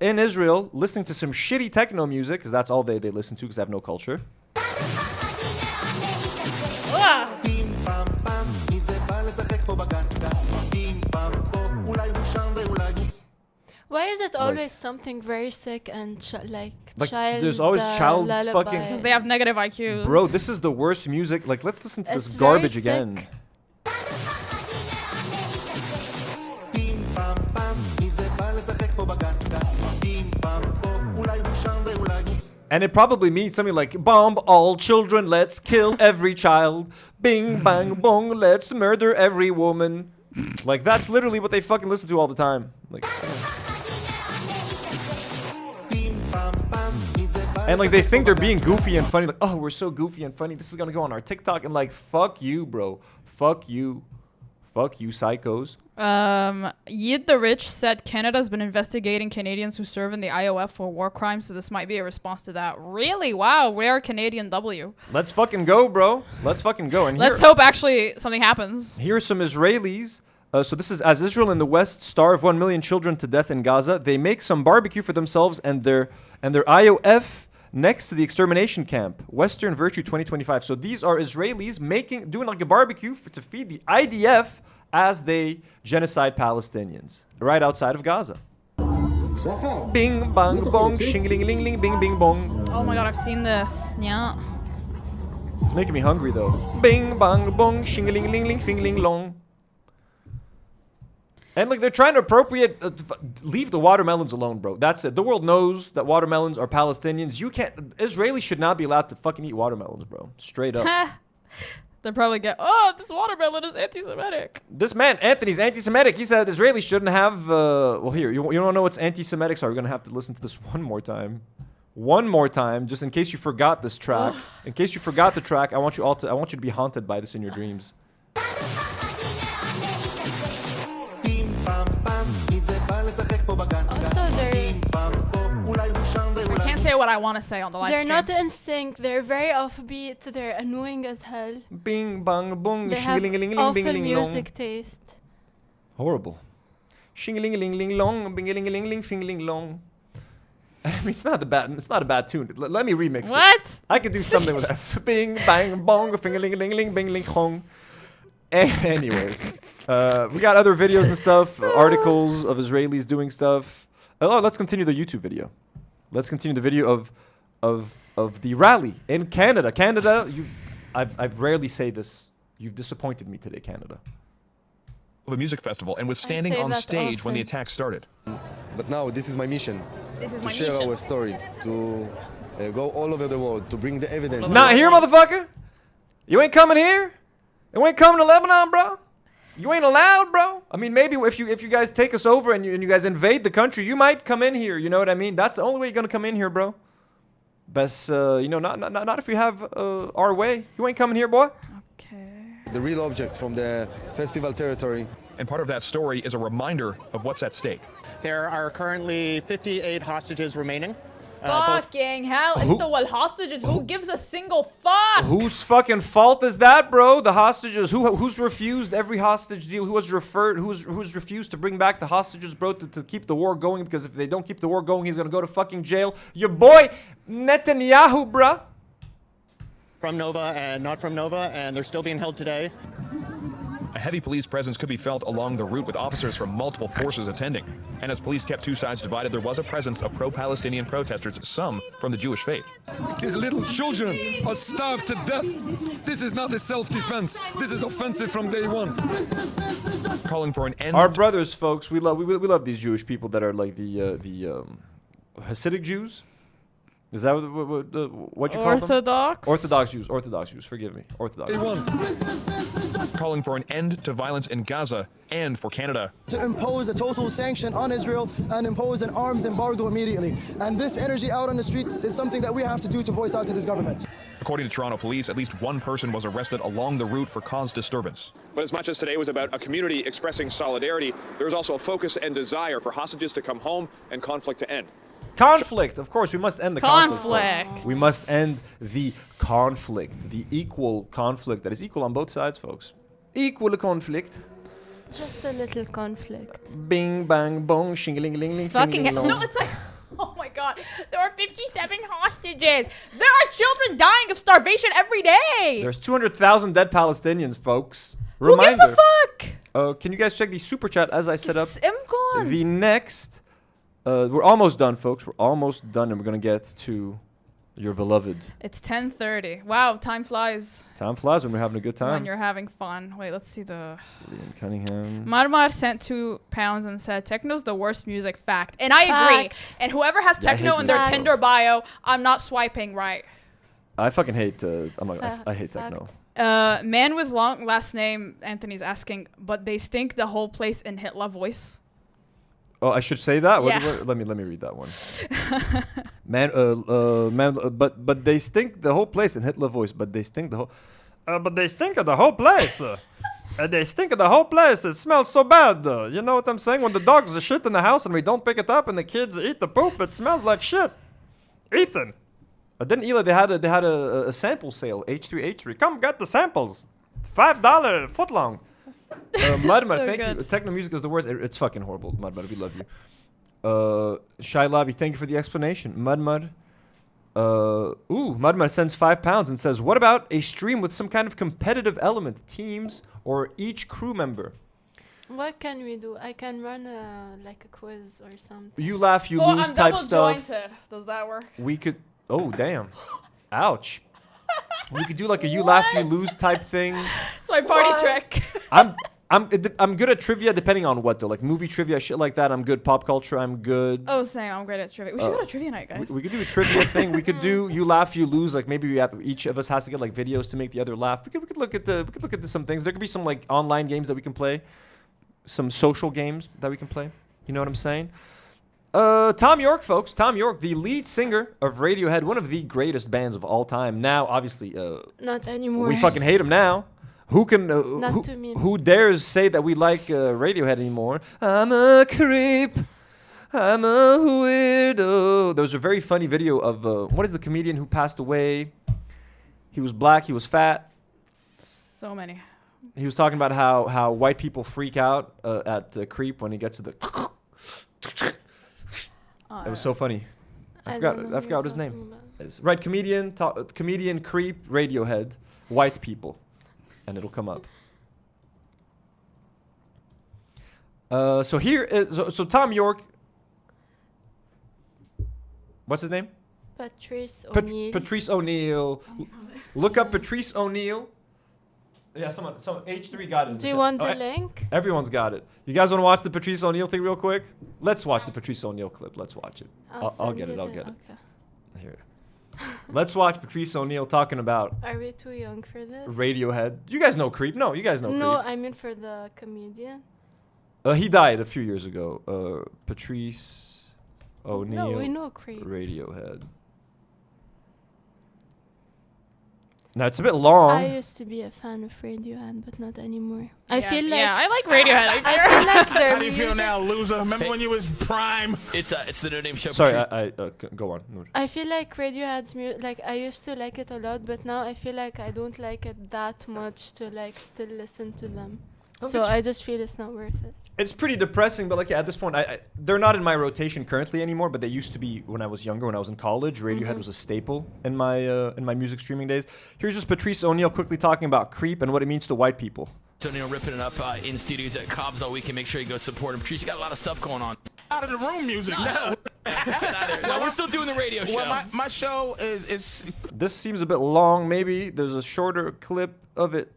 Speaker 1: in Israel listening to some shitty techno music because that's all they listen to because they have no culture.
Speaker 3: Why is it always something very sick and child?
Speaker 1: There's always child fucking.
Speaker 2: Because they have negative IQs.
Speaker 1: Bro, this is the worst music. Like, let's listen to
Speaker 3: It's
Speaker 1: this
Speaker 3: very
Speaker 1: garbage again.
Speaker 3: sick.
Speaker 1: And it probably means something like bomb all children, let's kill every child. Bing bang bong, let's murder every woman. Like that's literally what they fucking listen to all the time. Like and like they think they're being goofy and funny, like, oh, we're so goofy and funny. This is gonna go on our TikTok and like fuck you, bro. Fuck you. Fuck you, psychos.
Speaker 2: Yid the Rich said Canada's been investigating Canadians who serve in the IOF for war crimes, so this might be a response to that. Really? Wow, rare Canadian W.
Speaker 1: Let's fucking go, bro. Let's fucking go. And
Speaker 2: let's hope actually something happens.
Speaker 1: Here are some Israelis. So this is as Israel and the West starve 1 million children to death in Gaza. They make some barbecue for themselves and their IOF next to the extermination camp, Western Virtue 2025. So these are Israelis doing like a barbecue to feed the IDF as they genocide Palestinians right outside of Gaza. Bing bang bong, shing-ling ling ling, bing bing bong.
Speaker 2: Oh my god, I've seen this. Yeah.
Speaker 1: It's making me hungry though. Bing bang bong, shing-ling ling ling, fing-ling long. And like they're trying to appropriate, leave the watermelons alone, bro. That's it. The world knows that watermelons are Palestinians. Israelis should not be allowed to fucking eat watermelons, bro. Straight up.
Speaker 2: They'll probably get, oh, this watermelon is anti-Semitic.
Speaker 1: This man, Anthony's anti-Semitic. He said Israelis shouldn't have, well here, you don't know what's anti-Semitic, so we're going to have to listen to this one more time. One more time, just in case you forgot this track. In case you forgot the track, I want you to be haunted by this in your dreams.
Speaker 2: I can't say what I want to say on the live
Speaker 3: They're
Speaker 2: stream.
Speaker 3: not in sync. They're very offbeat. They're annoying as hell.
Speaker 1: Bing bang bong.
Speaker 3: They have awful music taste.
Speaker 1: Horrible. Shing-a-ling-a-ling-ling long, bing-a-ling-a-ling-ling, fing-a-ling long. I mean, it's not a bad tune. Let me remix it.
Speaker 2: What?
Speaker 1: I could do something with that. Bing bang bong, fing-a-ling-a-ling-ling, bing-ling hong. Anyways, we got other videos and stuff, articles of Israelis doing stuff. Oh, let's continue the YouTube video. Let's continue the video of the rally in Canada. Canada, I've rarely say this. You've disappointed me today, Canada.
Speaker 23: Of a music festival and was standing on stage when the attack started.
Speaker 8: But now this is my mission.
Speaker 2: This is
Speaker 8: to
Speaker 2: my
Speaker 8: share
Speaker 2: mission.
Speaker 8: our story, to go all over the world, to bring the evidence.
Speaker 1: Not here, motherfucker. You ain't coming here. You ain't coming to Lebanon, bro. You ain't allowed, bro. I mean, maybe if you guys take us over and you guys invade the country, you might come in here. You know what I mean? That's the only way you're gonna come in here, bro. Best, not if you have our way. You ain't coming here, boy.
Speaker 8: The real object from the festival territory.
Speaker 23: And part of that story is a reminder of what's at stake.
Speaker 9: There are currently 58 hostages remaining.
Speaker 2: Fucking hell. It's the hostages. Who gives a single fuck?
Speaker 1: Whose fucking fault is that, bro? The hostages. Who's refused every hostage deal? Who's refused to bring back the hostages, bro, to keep the war going? Because if they don't keep the war going, he's gonna go to fucking jail. Your boy Netanyahu, bruh.
Speaker 9: From Nova and not from Nova, and they're still being held today.
Speaker 23: A heavy police presence could be felt along the route with officers from multiple forces attending. And as police kept two sides divided, there was a presence of pro-Palestinian protesters, some from the Jewish faith.
Speaker 10: These little children are starved to death. This is not a self-defense. This is offensive from day one.
Speaker 23: Calling for an end.
Speaker 1: Our brothers, folks, we love these Jewish people that are like the Hasidic Jews. Is that what you call them? Orthodox Jews. Forgive me. Orthodox.
Speaker 23: Calling for an end to violence in Gaza and for Canada
Speaker 11: to impose a total sanction on Israel and impose an arms embargo immediately. And this energy out on the streets is something that we have to do to voice out to this government.
Speaker 23: According to Toronto police, at least one person was arrested along the route for cause disturbance.
Speaker 12: But as much as today was about a community expressing solidarity, there was also a focus and desire for hostages to come home and conflict to end.
Speaker 1: Conflict, of course, we must end the conflict.
Speaker 2: Conflict.
Speaker 1: We must end the conflict, the equal conflict that is equal on both sides, folks. Equal conflict.
Speaker 3: Just a little conflict.
Speaker 1: Bing, bang, bong, shing-a-ling-a-ling-ling.
Speaker 2: Fucking hell. No, it's like, oh my god. There are 57 hostages. There are children dying of starvation every day.
Speaker 1: There's 200,000 dead Palestinians, folks.
Speaker 2: Who gives a fuck?
Speaker 1: Can you guys check the super chat as I set up
Speaker 2: Simcon.
Speaker 1: the next? We're almost done, folks. We're almost done, and we're gonna get to your beloved.
Speaker 2: It's 10:30. Wow, time flies.
Speaker 1: Time flies when we're having a good time.
Speaker 2: When you're having fun. Wait, let's see the...
Speaker 1: Liam Cunningham.
Speaker 2: Marmar sent £2 and said, techno's the worst music, fact. And I agree.
Speaker 3: Fact.
Speaker 2: And whoever has
Speaker 1: Yeah, I
Speaker 2: techno
Speaker 1: hate
Speaker 2: in their
Speaker 1: fact.
Speaker 2: Tinder bio, I'm not swiping right.
Speaker 1: I fucking hate. I hate techno.
Speaker 2: Man with long last name, Anthony's asking, but they stink the whole place in Hitler voice.
Speaker 1: Oh, I should say that.
Speaker 2: Yeah.
Speaker 1: Let me read that one. But they stink the whole place in Hitler voice. But they stink the whole. But they stink of the whole place. They stink of the whole place. It smells so bad. You know what I'm saying? When the dogs are shit in the house and we don't pick it up and the kids eat the poop, it smells like shit. Ethan. Then Eli, they had a sample sale. H3H3. Come get the samples. $5 foot long. Mud,
Speaker 2: So
Speaker 1: thank you.
Speaker 2: good.
Speaker 1: Techno music is the worst. It's fucking horrible. Mud, we love you. Shy Lavi, thank you for the explanation. Mud. Mud sends £5 and says, what about a stream with some kind of competitive element, teams or each crew member?
Speaker 3: What can we do? I can run like a quiz or something.
Speaker 1: You laugh, you
Speaker 2: Oh,
Speaker 1: lose
Speaker 2: I'm
Speaker 1: type
Speaker 2: double
Speaker 1: stuff.
Speaker 2: jointed. Does that work?
Speaker 1: We could. Oh, damn. Ouch. We could do like a you laugh, you lose type thing.
Speaker 2: It's my party trick.
Speaker 1: I'm good at trivia depending on what though. Like movie trivia, shit like that. I'm good. Pop culture, I'm good.
Speaker 2: Oh, same. I'm great at trivia. We should go to trivia night, guys.
Speaker 1: We could do a trivia thing. We could do you laugh, you lose. Like maybe each of us has to get like videos to make the other laugh. We could look at some things. There could be some like online games that we can play, some social games that we can play. You know what I'm saying? Thom Yorke, folks. Thom Yorke, the lead singer of Radiohead, one of the greatest bands of all time. Now, obviously,
Speaker 3: Not anymore.
Speaker 1: we fucking hate him now. Who can?
Speaker 3: Not to me.
Speaker 1: Who dares say that we like Radiohead anymore? I'm a creep. I'm a weirdo. There was a very funny video of what is the comedian who passed away? He was black. He was fat.
Speaker 2: So many.
Speaker 1: He was talking about how white people freak out at creep when he gets to the. It was so funny. I forgot what his name is. Right, comedian creep Radiohead, white people, and it'll come up. So here is so Thom Yorke. What's his name?
Speaker 3: Patrice O'Neill.
Speaker 1: Patrice O'Neill. Look up Patrice O'Neill. Yeah, someone H3 got it.
Speaker 3: Do you want the link?
Speaker 1: Everyone's got it. You guys want to watch the Patrice O'Neill thing real quick? Let's watch the Patrice O'Neill clip. Let's watch it. I'll get it. I'll get it. Here. Let's watch Patrice O'Neill talking about.
Speaker 3: Are we too young for this?
Speaker 1: Radiohead. You guys know Creep? No, you guys know
Speaker 3: No,
Speaker 1: Creep.
Speaker 3: I mean for the comedian.
Speaker 1: He died a few years ago. Patrice O'Neill.
Speaker 3: No, we know Creep.
Speaker 1: Radiohead. Now it's a bit long.
Speaker 3: I used to be a fan of Radiohead, but not anymore. I feel like
Speaker 2: I like Radiohead.
Speaker 3: I feel like their
Speaker 13: How do you feel
Speaker 3: music-
Speaker 13: now, loser? Remember when you was prime?
Speaker 14: It's the No Name Show.
Speaker 1: Sorry, go on. Nour.
Speaker 3: I feel like Radiohead's music, like I used to like it a lot, but now I feel like I don't like it that much to like still listen to them. So I just feel it's not worth it.
Speaker 1: It's pretty depressing, but like at this point, they're not in my rotation currently anymore. But they used to be when I was younger, when I was in college. Radiohead was a staple in my music streaming days. Here's just Patrice O'Neal quickly talking about Creep and what it means to white people.
Speaker 14: O'Neal ripping it up in studios at Cobb's all weekend. Make sure you go support him. Patrice, you got a lot of stuff going on.
Speaker 13: Out of the room music.
Speaker 14: No, we're still doing the radio show.
Speaker 13: Well, my show is
Speaker 1: This seems a bit long. Maybe there's a shorter clip of it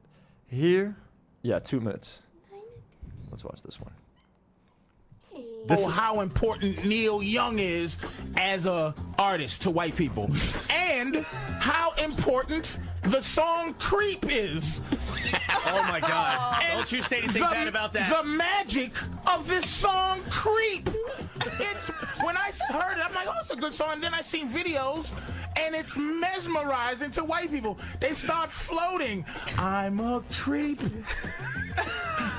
Speaker 1: here. Yeah, 2 minutes. Let's watch this one.
Speaker 13: how important Neil Young is as a artist to white people, and how important the song "Creep" is.
Speaker 14: Oh my God! Don't you say anything bad about that.
Speaker 13: The magic of this song "Creep." It's when I heard it, I'm like, oh, it's a good song. And then I seen videos, and it's mesmerizing to white people. They start floating. I'm a creep.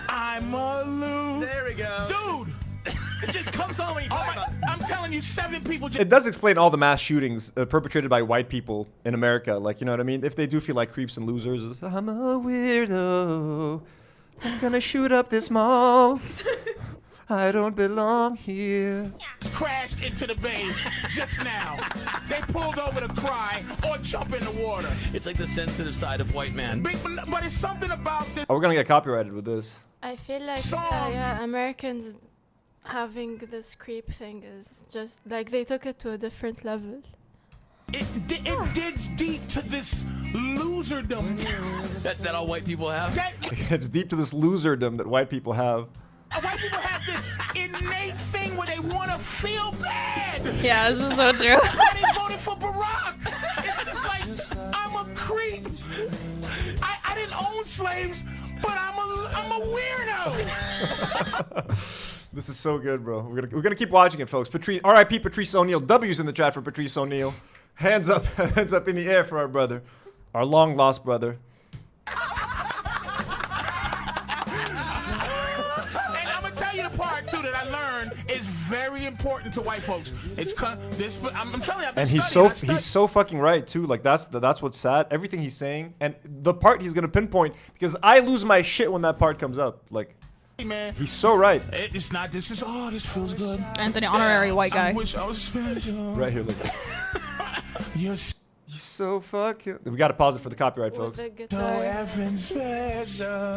Speaker 13: I'm a loser.
Speaker 14: There we go,
Speaker 13: dude.
Speaker 14: It just comes on when you talk about.
Speaker 13: I'm telling you, 7 people just.
Speaker 1: It does explain all the mass shootings perpetrated by white people in America. Like, you know what I mean? If they do feel like creeps and losers, it's, I'm a weirdo. I'm gonna shoot up this mall. I don't belong here.
Speaker 13: Crashed into the bay just now. They pulled over to cry or jump in the water.
Speaker 14: It's like the sensitive side of white man.
Speaker 13: But it's something about this.
Speaker 1: Oh, we're gonna get copyrighted with this.
Speaker 3: I feel like Americans having this creep thing is just like they took it to a different level.
Speaker 13: It digs deep to this loserdom
Speaker 14: that all white people have.
Speaker 1: It's deep to this loserdom that white people have.
Speaker 13: White people have this innate thing where they want to feel bad.
Speaker 2: Yeah, this is so true.
Speaker 13: That's why they voted for Barack. It's just like, I'm a creep. I didn't own slaves, but I'm a weirdo.
Speaker 1: This is so good, bro. We're gonna keep watching it, folks. R.I.P. Patrice O'Neal. W's in the chat for Patrice O'Neal. Hands up in the air for our brother, our long lost brother.
Speaker 13: And I'm gonna tell you the part too that I learned is very important to white folks. It's this. I'm telling you, I've been
Speaker 1: And
Speaker 13: studying.
Speaker 1: he's so fucking right too. Like that's what's sad. Everything he's saying, and the part he's gonna pinpoint, because I lose my shit when that part comes up. Like.
Speaker 13: Man,
Speaker 1: he's so right.
Speaker 13: It's not. This is. Oh, this feels good.
Speaker 2: Anthony, honorary white guy.
Speaker 13: I wish I was special.
Speaker 1: Right here, look.
Speaker 13: You're
Speaker 1: so fucking. We gotta pause it for the copyright, folks.
Speaker 13: So effing special.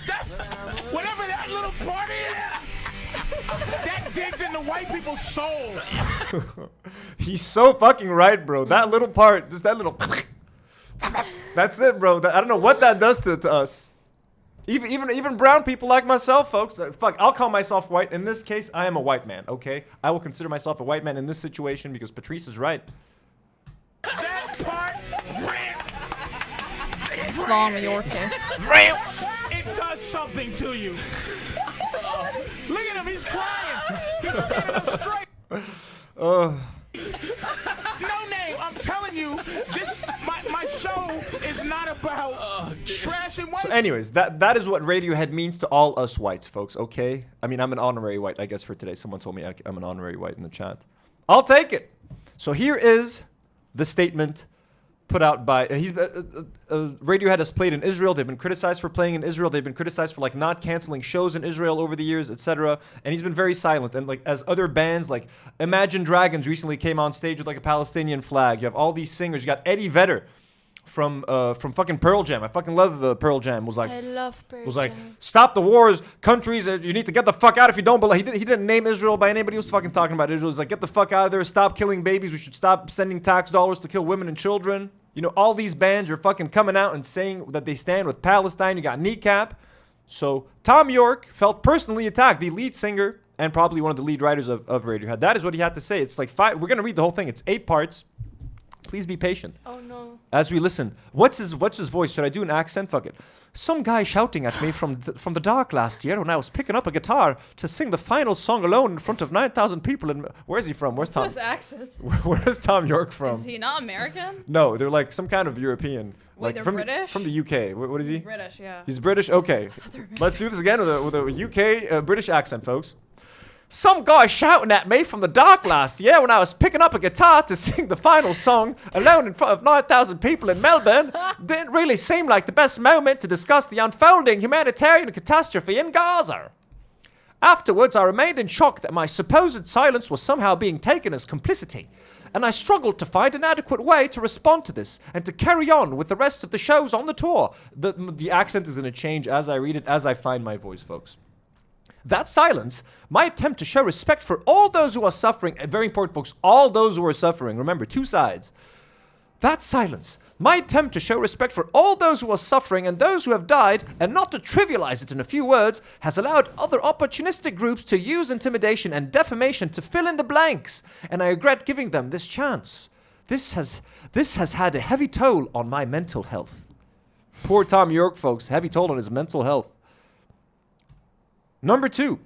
Speaker 13: That's whatever that little part is. That digs into white people's soul.
Speaker 1: He's so fucking right, bro. That little part, just that little. That's it, bro. I don't know what that does to us. Even brown people like myself, folks. Fuck, I'll call myself white. In this case, I am a white man, okay? I will consider myself a white man in this situation because Patrice is right.
Speaker 13: That part.
Speaker 2: Long Yorke.
Speaker 13: It does something to you. Look at him, he's crying. He's standing up straight. No name, I'm telling you, this my show is not about trashing white.
Speaker 1: So anyways, that is what Radiohead means to all us whites, folks, okay? I mean, I'm an honorary white, I guess, for today. Someone told me I'm an honorary white in the chat. I'll take it. So here is the statement put out by Radiohead has played in Israel. They've been criticized for playing in Israel. They've been criticized for like not canceling shows in Israel over the years, etc. And he's been very silent. And like as other bands like Imagine Dragons recently came on stage with like a Palestinian flag. You have all these singers. You got Eddie Vedder from fucking Pearl Jam. I fucking love Pearl Jam. Was like
Speaker 3: I love Pearl
Speaker 1: was like
Speaker 3: Jam.
Speaker 1: Stop the wars, countries. You need to get the fuck out if you don't believe. He didn't name Israel by name, but he was fucking talking about Israel. He's like, get the fuck out of there. Stop killing babies. We should stop sending tax dollars to kill women and children. You know, all these bands are fucking coming out and saying that they stand with Palestine. You got Kneecap. So Thom Yorke felt personally attacked, the lead singer and probably one of the lead writers of Radiohead. That is what he had to say. It's like 5. We're gonna read the whole thing. It's 8 parts. Please be patient.
Speaker 3: Oh no.
Speaker 1: As we listen. What's his voice? Should I do an accent? Fuck it. Some guy shouting at me from the dark last year when I was picking up a guitar to sing the final song alone in front of 9,000 people. Where's he from? Where's Thom?
Speaker 2: What's this accent?
Speaker 1: Where's Thom Yorke from?
Speaker 2: Is he not American?
Speaker 1: No, they're like some kind of European.
Speaker 2: Wait,
Speaker 1: like
Speaker 2: they're
Speaker 1: from
Speaker 2: British?
Speaker 1: From the UK. What is he?
Speaker 2: British, yeah.
Speaker 1: He's British? Okay. Let's do this again with a UK British accent, folks. Some guy shouting at me from the dark last year when I was picking up a guitar to sing the final song alone in front of 9,000 people in Melbourne didn't really seem like the best moment to discuss the unfolding humanitarian catastrophe in Gaza. Afterwards, I remained in shock that my supposed silence was somehow being taken as complicity, and I struggled to find an adequate way to respond to this and to carry on with the rest of the shows on the tour. The accent is going to change as I read it, as I find my voice, folks. That silence, my attempt to show respect for all those who are suffering, very important, folks, all those who are suffering, remember, two sides. That silence, my attempt to show respect for all those who are suffering and those who have died, and not to trivialize it in a few words, has allowed other opportunistic groups to use intimidation and defamation to fill in the blanks, and I regret giving them this chance. This has had a heavy toll on my mental health. Poor Thom Yorke, folks, heavy toll on his mental health. Number 2,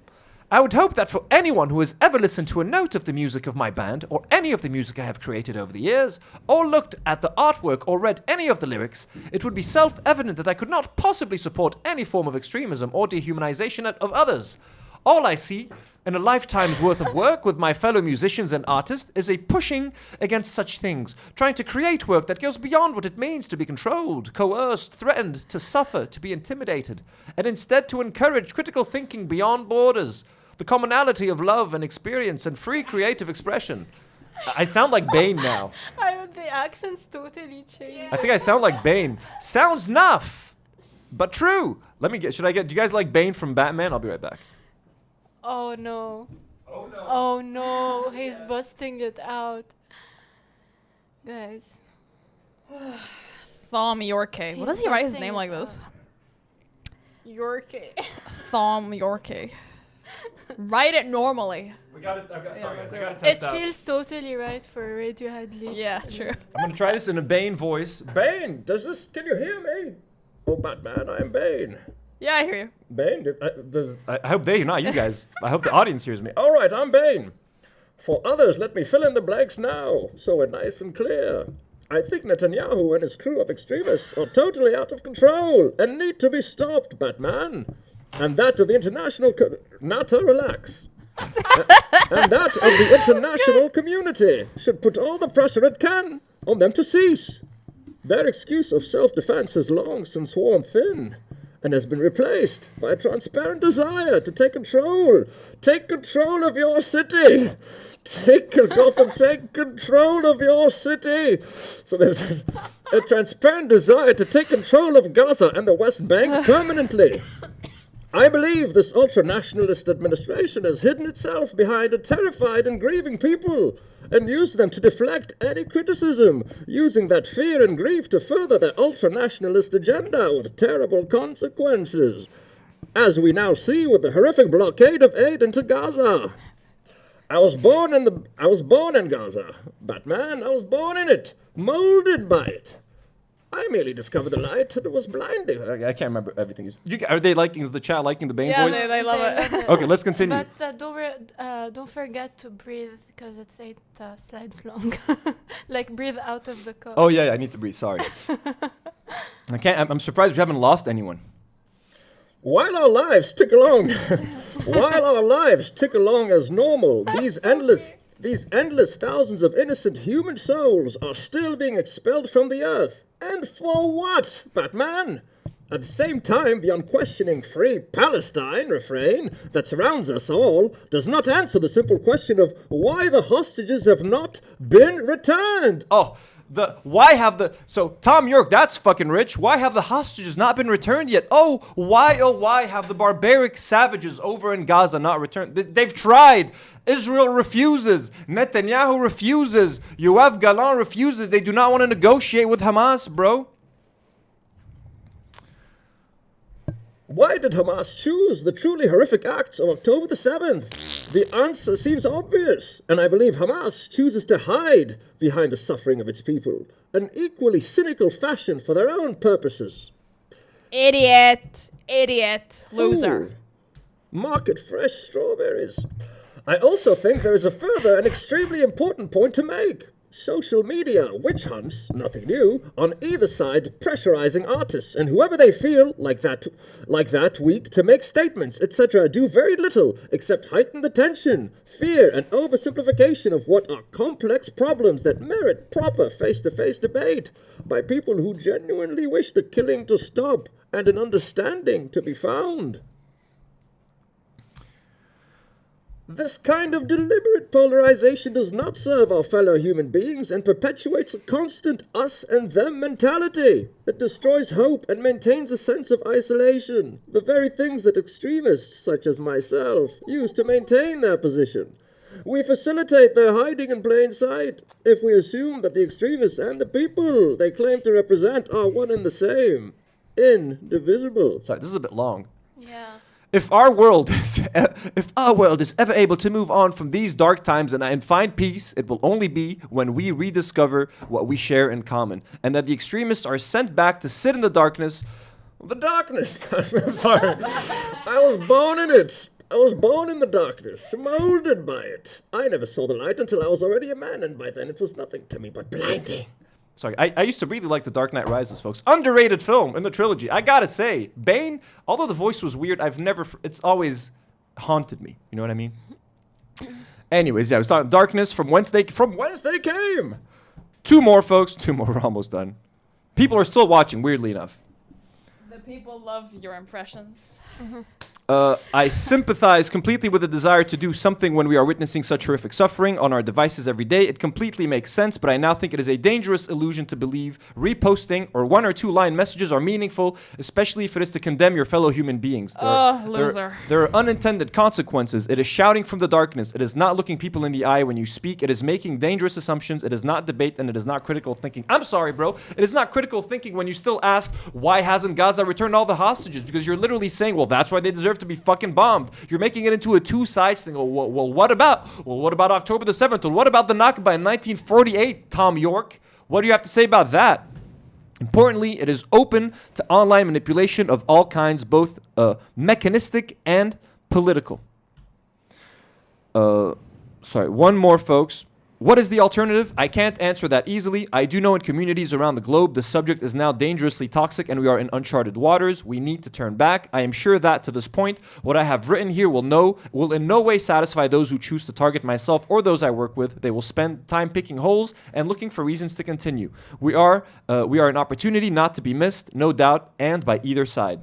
Speaker 1: I would hope that for anyone who has ever listened to a note of the music of my band, or any of the music I have created over the years, or looked at the artwork or read any of the lyrics, it would be self-evident that I could not possibly support any form of extremism or dehumanization of others. All I see in a lifetime's worth of work with my fellow musicians and artists is a pushing against such things, trying to create work that goes beyond what it means to be controlled, coerced, threatened, to suffer, to be intimidated, and instead to encourage critical thinking beyond borders, the commonality of love and experience and free creative expression. I sound like Bane now.
Speaker 3: The accent's totally changed.
Speaker 1: I think I sound like Bane. Sounds naff, but true. Do you guys like Bane from Batman? I'll be right back.
Speaker 3: Oh no. Oh no, he's busting it out. Guys.
Speaker 2: Thom Yorke. What does he write his name like this?
Speaker 3: Yorke.
Speaker 2: Thom Yorke. Write it normally.
Speaker 1: I gotta test
Speaker 3: It
Speaker 1: out.
Speaker 3: feels totally right for Radiohead lead.
Speaker 2: Yeah, true.
Speaker 1: I'm gonna try this in a Bane voice. Bane, can you hear me? Oh, Batman, I am Bane.
Speaker 2: Yeah, I hear you.
Speaker 1: Bane, I hope not you guys. I hope the audience hears me. All right, I'm Bane. For others, let me fill in the blanks now, so we're nice and clear. I think Netanyahu and his crew of extremists are totally out of control and need to be stopped, Batman. And that of the international... Now to relax. And that of the international community should put all the pressure it can on them to cease. Their excuse of self-defense has long since worn thin and has been replaced by a transparent desire to take control. Take control of your city. Gotham, take control of your city. So there's a transparent desire to take control of Gaza and the West Bank permanently. I believe this ultra-nationalist administration has hidden itself behind a terrified and grieving people and used them to deflect any criticism, using that fear and grief to further their ultra-nationalist agenda with terrible consequences, as we now see with the horrific blockade of aid into Gaza. I was born in Gaza, Batman. I was born in it, molded by it. I merely discovered the light and it was blinding. I can't remember everything. Are they liking the chat, liking the Bane voice?
Speaker 2: Yeah, they love it.
Speaker 1: Okay, let's continue.
Speaker 3: But don't forget to breathe because it's 8 slides long. Like breathe out of the cup.
Speaker 1: Oh yeah, I need to breathe. Sorry. I'm surprised we haven't lost anyone. While our lives tick along, as normal, these endless thousands of innocent human souls are still being expelled from the earth. And for what, Batman? At the same time, the unquestioning free Palestine refrain that surrounds us all does not answer the simple question of why the hostages have not been returned. So Thom Yorke, that's fucking rich. Why have the hostages not been returned yet? Why have the barbaric savages over in Gaza not returned? They've tried. Israel refuses. Netanyahu refuses. Yoav Gallant refuses. They do not want to negotiate with Hamas, bro. Why did Hamas choose the truly horrific acts of October the 7th? The answer seems obvious, and I believe Hamas chooses to hide behind the suffering of its people, an equally cynical fashion for their own purposes.
Speaker 2: Idiot. Loser.
Speaker 15: Ooh. Market fresh strawberries. I also think there is a further and extremely important point to make. Social media witch hunts, nothing new, on either side pressurizing artists and whoever they feel like that week to make statements, etc. do very little except heighten the tension, fear, and oversimplification of what are complex problems that merit proper face-to-face debate by people who genuinely wish the killing to stop and an understanding to be found. This kind of deliberate polarization does not serve our fellow human beings and perpetuates a constant us and them mentality. It destroys hope and maintains a sense of isolation, the very things that extremists such as myself use to maintain their position. We facilitate their hiding in plain sight if we assume that the extremists and the people they claim to represent are one and the same, indivisible.
Speaker 1: Sorry, this is a bit long.
Speaker 3: Yeah.
Speaker 1: If our world is ever able to move on from these dark times and find peace, it will only be when we rediscover what we share in common, and that the extremists are sent back to sit in the darkness. The darkness. I'm sorry. I was born in it. I was born in the darkness, molded by it. I never saw the light until I was already a man, and by then it was nothing to me but blinding. Sorry, I used to really like The Dark Knight Rises, folks. Underrated film in the trilogy. I gotta say, Bane, although the voice was weird, it's always haunted me. You know what I mean? Anyways, yeah, we started Darkness from whence they came. Two more, folks. Two more. We're almost done. People are still watching, weirdly enough.
Speaker 2: The people love your impressions.
Speaker 1: I sympathize completely with the desire to do something when we are witnessing such horrific suffering on our devices every day. It completely makes sense, but I now think it is a dangerous illusion to believe reposting or 1 or 2 line messages are meaningful, especially if it is to condemn your fellow human beings.
Speaker 2: Loser.
Speaker 1: There are unintended consequences. It is shouting from the darkness. It is not looking people in the eye when you speak. It is making dangerous assumptions. It is not debate, and it is not critical thinking. I'm sorry, bro. It is not critical thinking when you still ask, why hasn't Gaza returned all the hostages? Because you're literally saying, well, that's why they deserve to be fucking bombed. You're making it into a two-sides thing. Well, what about October the 7th? Well, what about the Nakba in 1948, Thom Yorke? What do you have to say about that? Importantly, it is open to online manipulation of all kinds, both mechanistic and political. Sorry, one more, folks. What is the alternative? I can't answer that easily. I do know in communities around the globe, the subject is now dangerously toxic and we are in uncharted waters. We need to turn back. I am sure that to this point, what I have written here will in no way satisfy those who choose to target myself or those I work with. They will spend time picking holes and looking for reasons to continue. We are an opportunity not to be missed, no doubt, and by either side.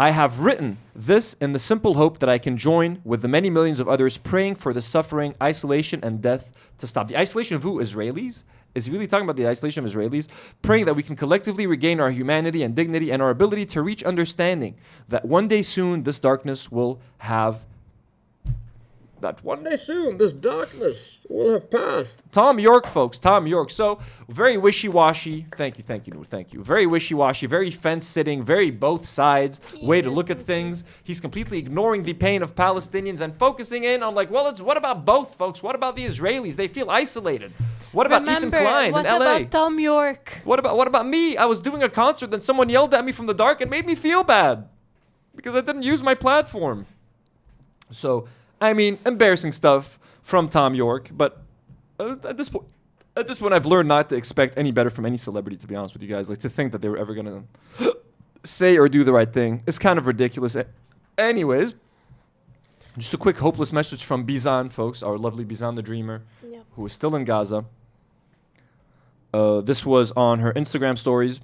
Speaker 1: I have written this in the simple hope that I can join with the many millions of others praying for the suffering, isolation, and death to stop. The isolation of who? Israelis? Is he really talking about the isolation of Israelis? Praying that we can collectively regain our humanity and dignity and our ability to reach understanding that one day soon this darkness will have
Speaker 15: That one day soon, this darkness will have passed.
Speaker 1: Thom Yorke, folks. Thom Yorke. So, very wishy-washy. Thank you, Nour. Thank you. Very wishy-washy, very fence-sitting, very both sides way to look at things. He's completely ignoring the pain of Palestinians and focusing in on, like, well, what about both, folks? What about the Israelis? They feel isolated. What about Ethan Klein in LA?
Speaker 3: What about Thom Yorke?
Speaker 1: What about me? I was doing a concert, then someone yelled at me from the dark and made me feel bad because I didn't use my platform. So, I mean, embarrassing stuff from Thom Yorke, but at this point, I've learned not to expect any better from any celebrity, to be honest with you guys. Like, to think that they were ever going to say or do the right thing is kind of ridiculous. Anyways, just a quick hopeless message from Bizan, folks, our lovely Bizan the Dreamer, who is still in Gaza. This was on her Instagram stories.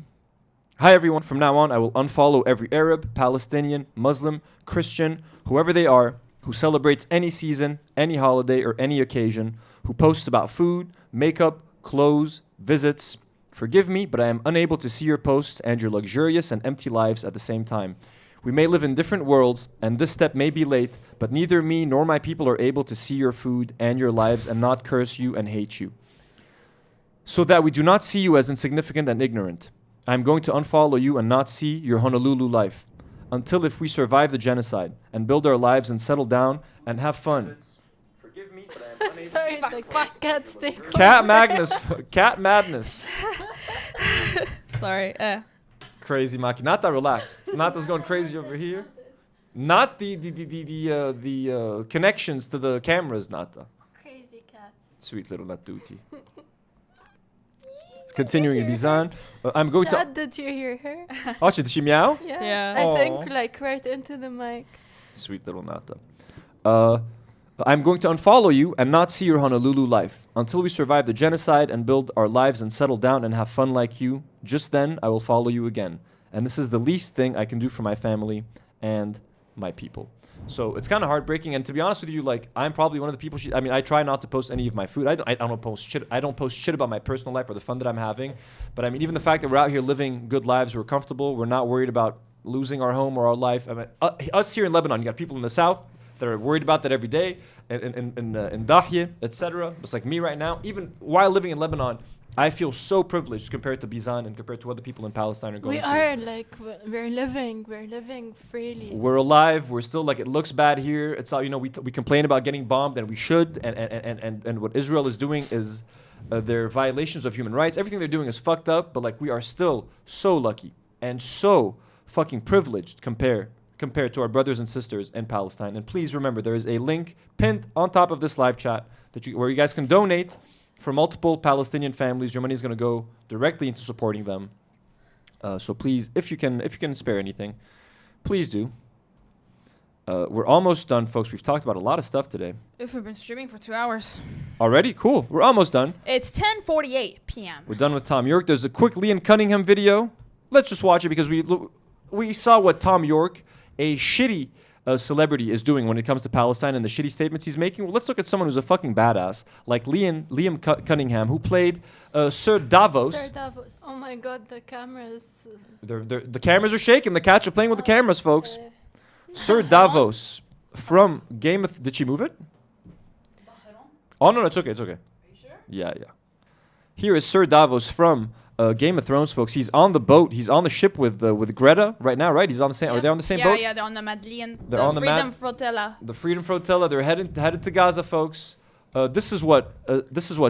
Speaker 1: Hi, everyone. From now on, I will unfollow every Arab, Palestinian, Muslim, Christian, whoever they are, who celebrates any season, any holiday, or any occasion, who posts about food, makeup, clothes, visits. Forgive me, but I am unable to see your posts and your luxurious and empty lives at the same time. We may live in different worlds, and this step may be late, but neither me nor my people are able to see your food and your lives and not curse you and hate you, so that we do not see you as insignificant and ignorant. I am going to unfollow you and not see your Honolulu life. Until if we survive the genocide and build our lives and settle down and have fun. Forgive me, but I am unable.
Speaker 3: Sorry, the cat stick.
Speaker 1: Cat Magnus. Cat Madness.
Speaker 2: Sorry.
Speaker 1: Crazy Maki. Nata, relax. Nata's going crazy over here. Not the connections to the cameras, Nata.
Speaker 3: Crazy cats.
Speaker 1: Sweet little Natuti. Continuing in Bizan. I'm going to.
Speaker 3: Did you hear her?
Speaker 1: Oh, did she meow?
Speaker 3: Yeah. I think like right into the mic.
Speaker 1: Sweet little Nata. I'm going to unfollow you and not see your Honolulu life until we survive the genocide and build our lives and settle down and have fun like you. Just then, I will follow you again. And this is the least thing I can do for my family and my people. So it's kind of heartbreaking. And to be honest with you, like I'm probably one of the people. I mean, I try not to post any of my food. I don't post shit. I don't post shit about my personal life or the fun that I'm having. But I mean, even the fact that we're out here living good lives, we're comfortable, we're not worried about losing our home or our life. I mean, us here in Lebanon, you got people in the south that are worried about that every day, in Dahye, etc. It's like me right now. Even while living in Lebanon, I feel so privileged compared to Bizan and compared to other people in Palestine are going through.
Speaker 3: We are like we're living freely.
Speaker 1: We're alive. We're still like it looks bad here. It's all we complain about getting bombed, and we should. And what Israel is doing is their violations of human rights. Everything they're doing is fucked up. But like we are still so lucky and so fucking privileged compared to our brothers and sisters in Palestine. And please remember, there is a link pinned on top of this live chat where you guys can donate for multiple Palestinian families. Your money is going to go directly into supporting them. So please, if you can spare anything, please do. We're almost done, folks. We've talked about a lot of stuff today.
Speaker 2: If we've been streaming for 2 hours.
Speaker 1: Already? Cool. We're almost done.
Speaker 2: It's 10:48 p.m.
Speaker 1: We're done with Thom Yorke. There's a quick Leon Cunningham video. Let's just watch it because we saw what Thom Yorke, a shitty celebrity, is doing when it comes to Palestine and the shitty statements he's making. Well, let's look at someone who's a fucking badass, like Liam Cunningham, who played Sir Davos.
Speaker 3: Sir Davos. Oh my God, the cameras.
Speaker 1: The cameras are shaking. The cats are playing with the cameras, folks. Sir Davos from Game of... Did she move it? Oh, no, it's okay. It's okay. Are you sure? Yeah. Here is Sir Davos from Game of Thrones, folks. He's on the boat. He's on the ship with Greta right now, right? He's on the same... Are they on the same boat?
Speaker 2: Yeah, they're on the Madeleine.
Speaker 1: They're on the
Speaker 2: Freedom Flotilla.
Speaker 1: The Freedom Flotilla. They're headed to Gaza, folks. This is what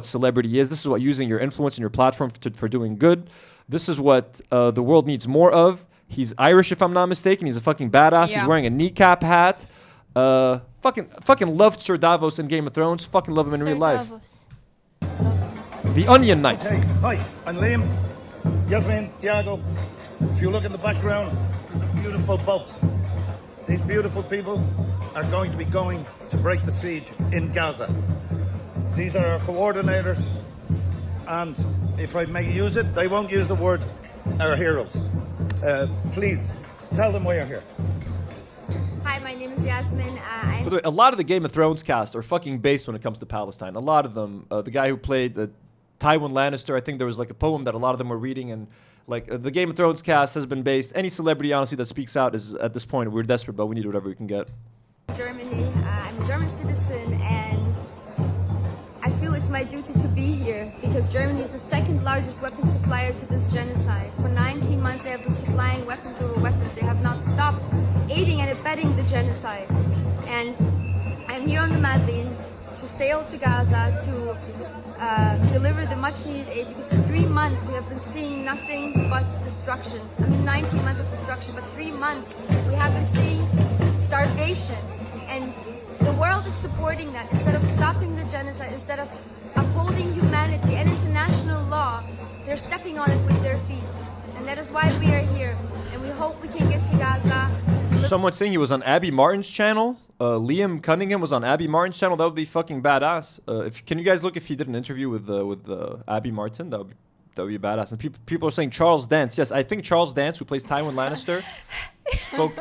Speaker 1: celebrity is. This is what using your influence and your platform for doing good. This is what the world needs more of. He's Irish, if I'm not mistaken. He's a fucking badass. Yeah. He's wearing a kneecap hat. Fucking loved Sir Davos in Game of Thrones. Fucking love him in real life. The Onion Knight.
Speaker 16: Okay. Hi, I'm Liam. Yasmin, Tiago. If you look in the background, beautiful boat. These beautiful people are going to be going to break the siege in Gaza. These are our coordinators, and if I may use it, they won't use the word our heroes. Please, tell them why you're here.
Speaker 17: Hi, my name is Yasmin.
Speaker 1: By the way, a lot of the Game of Thrones cast are fucking based when it comes to Palestine. A lot of them. The guy who played Tywin Lannister, I think there was like a poem that a lot of them were reading, and like the Game of Thrones cast has been based. Any celebrity, honestly, that speaks out is at this point, we're desperate, but we need whatever we can get.
Speaker 17: Germany. I'm a German citizen, and I feel it's my duty to be here because Germany is the second largest weapon supplier to this genocide. For 19 months, they have been supplying weapons over weapons. They have not stopped aiding and abetting the genocide. And I'm here on the Madeleine to sail to Gaza to deliver the much-needed aid because for 3 months we have been seeing nothing but destruction. I mean, 19 months of destruction, but 3 months we have been seeing starvation. And the world is supporting that. Instead of stopping the genocide, instead of upholding humanity and international law, they're stepping on it with their feet. And that is why we are here. And we hope we can get to Gaza.
Speaker 1: Someone saying he was on Abby Martin's channel. Liam Cunningham was on Abby Martin's channel. That would be fucking badass. Can you guys look if he did an interview with Abby Martin? That would be badass. And people are saying Charles Dance. Yes, I think Charles Dance, who plays Tywin Lannister, spoke.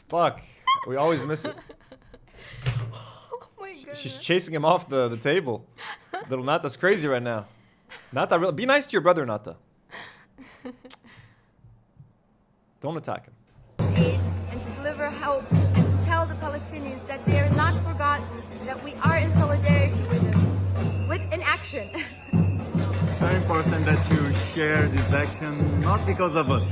Speaker 1: Fuck. We always miss it.
Speaker 3: Oh my goodness.
Speaker 1: She's chasing him off the table. Little Nata's crazy right now. Nata, be nice to your brother, Nata. Don't attack him.
Speaker 17: And to deliver hope and to tell the Palestinians that they are not forgotten, that we are in solidarity with them, in action.
Speaker 18: It's very important that you share this action, not because of us,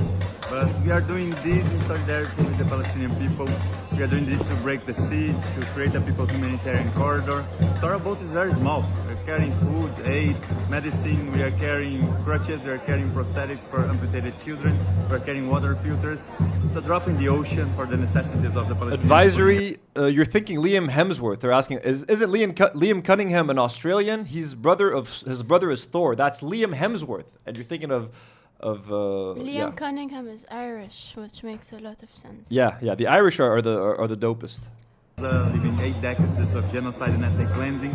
Speaker 4: But we are doing this in solidarity with the Palestinian people. We are doing this to break the siege, to create a people's humanitarian corridor. So our boat is very small. We're carrying food, aid, medicine. We are carrying crutches. We are carrying prosthetics for amputated children. We are carrying water filters. It's a drop in the ocean for the necessities of the Palestinian
Speaker 1: Advisory, you're thinking Liam Hemsworth. They're asking, isn't Liam Cunningham an Australian? His brother is Thor. That's Liam Hemsworth. And you're thinking of
Speaker 3: Liam Cunningham is Irish, which makes a lot of sense.
Speaker 1: Yeah. The Irish are the dopest.
Speaker 4: Living 8 decades of genocide and ethnic cleansing,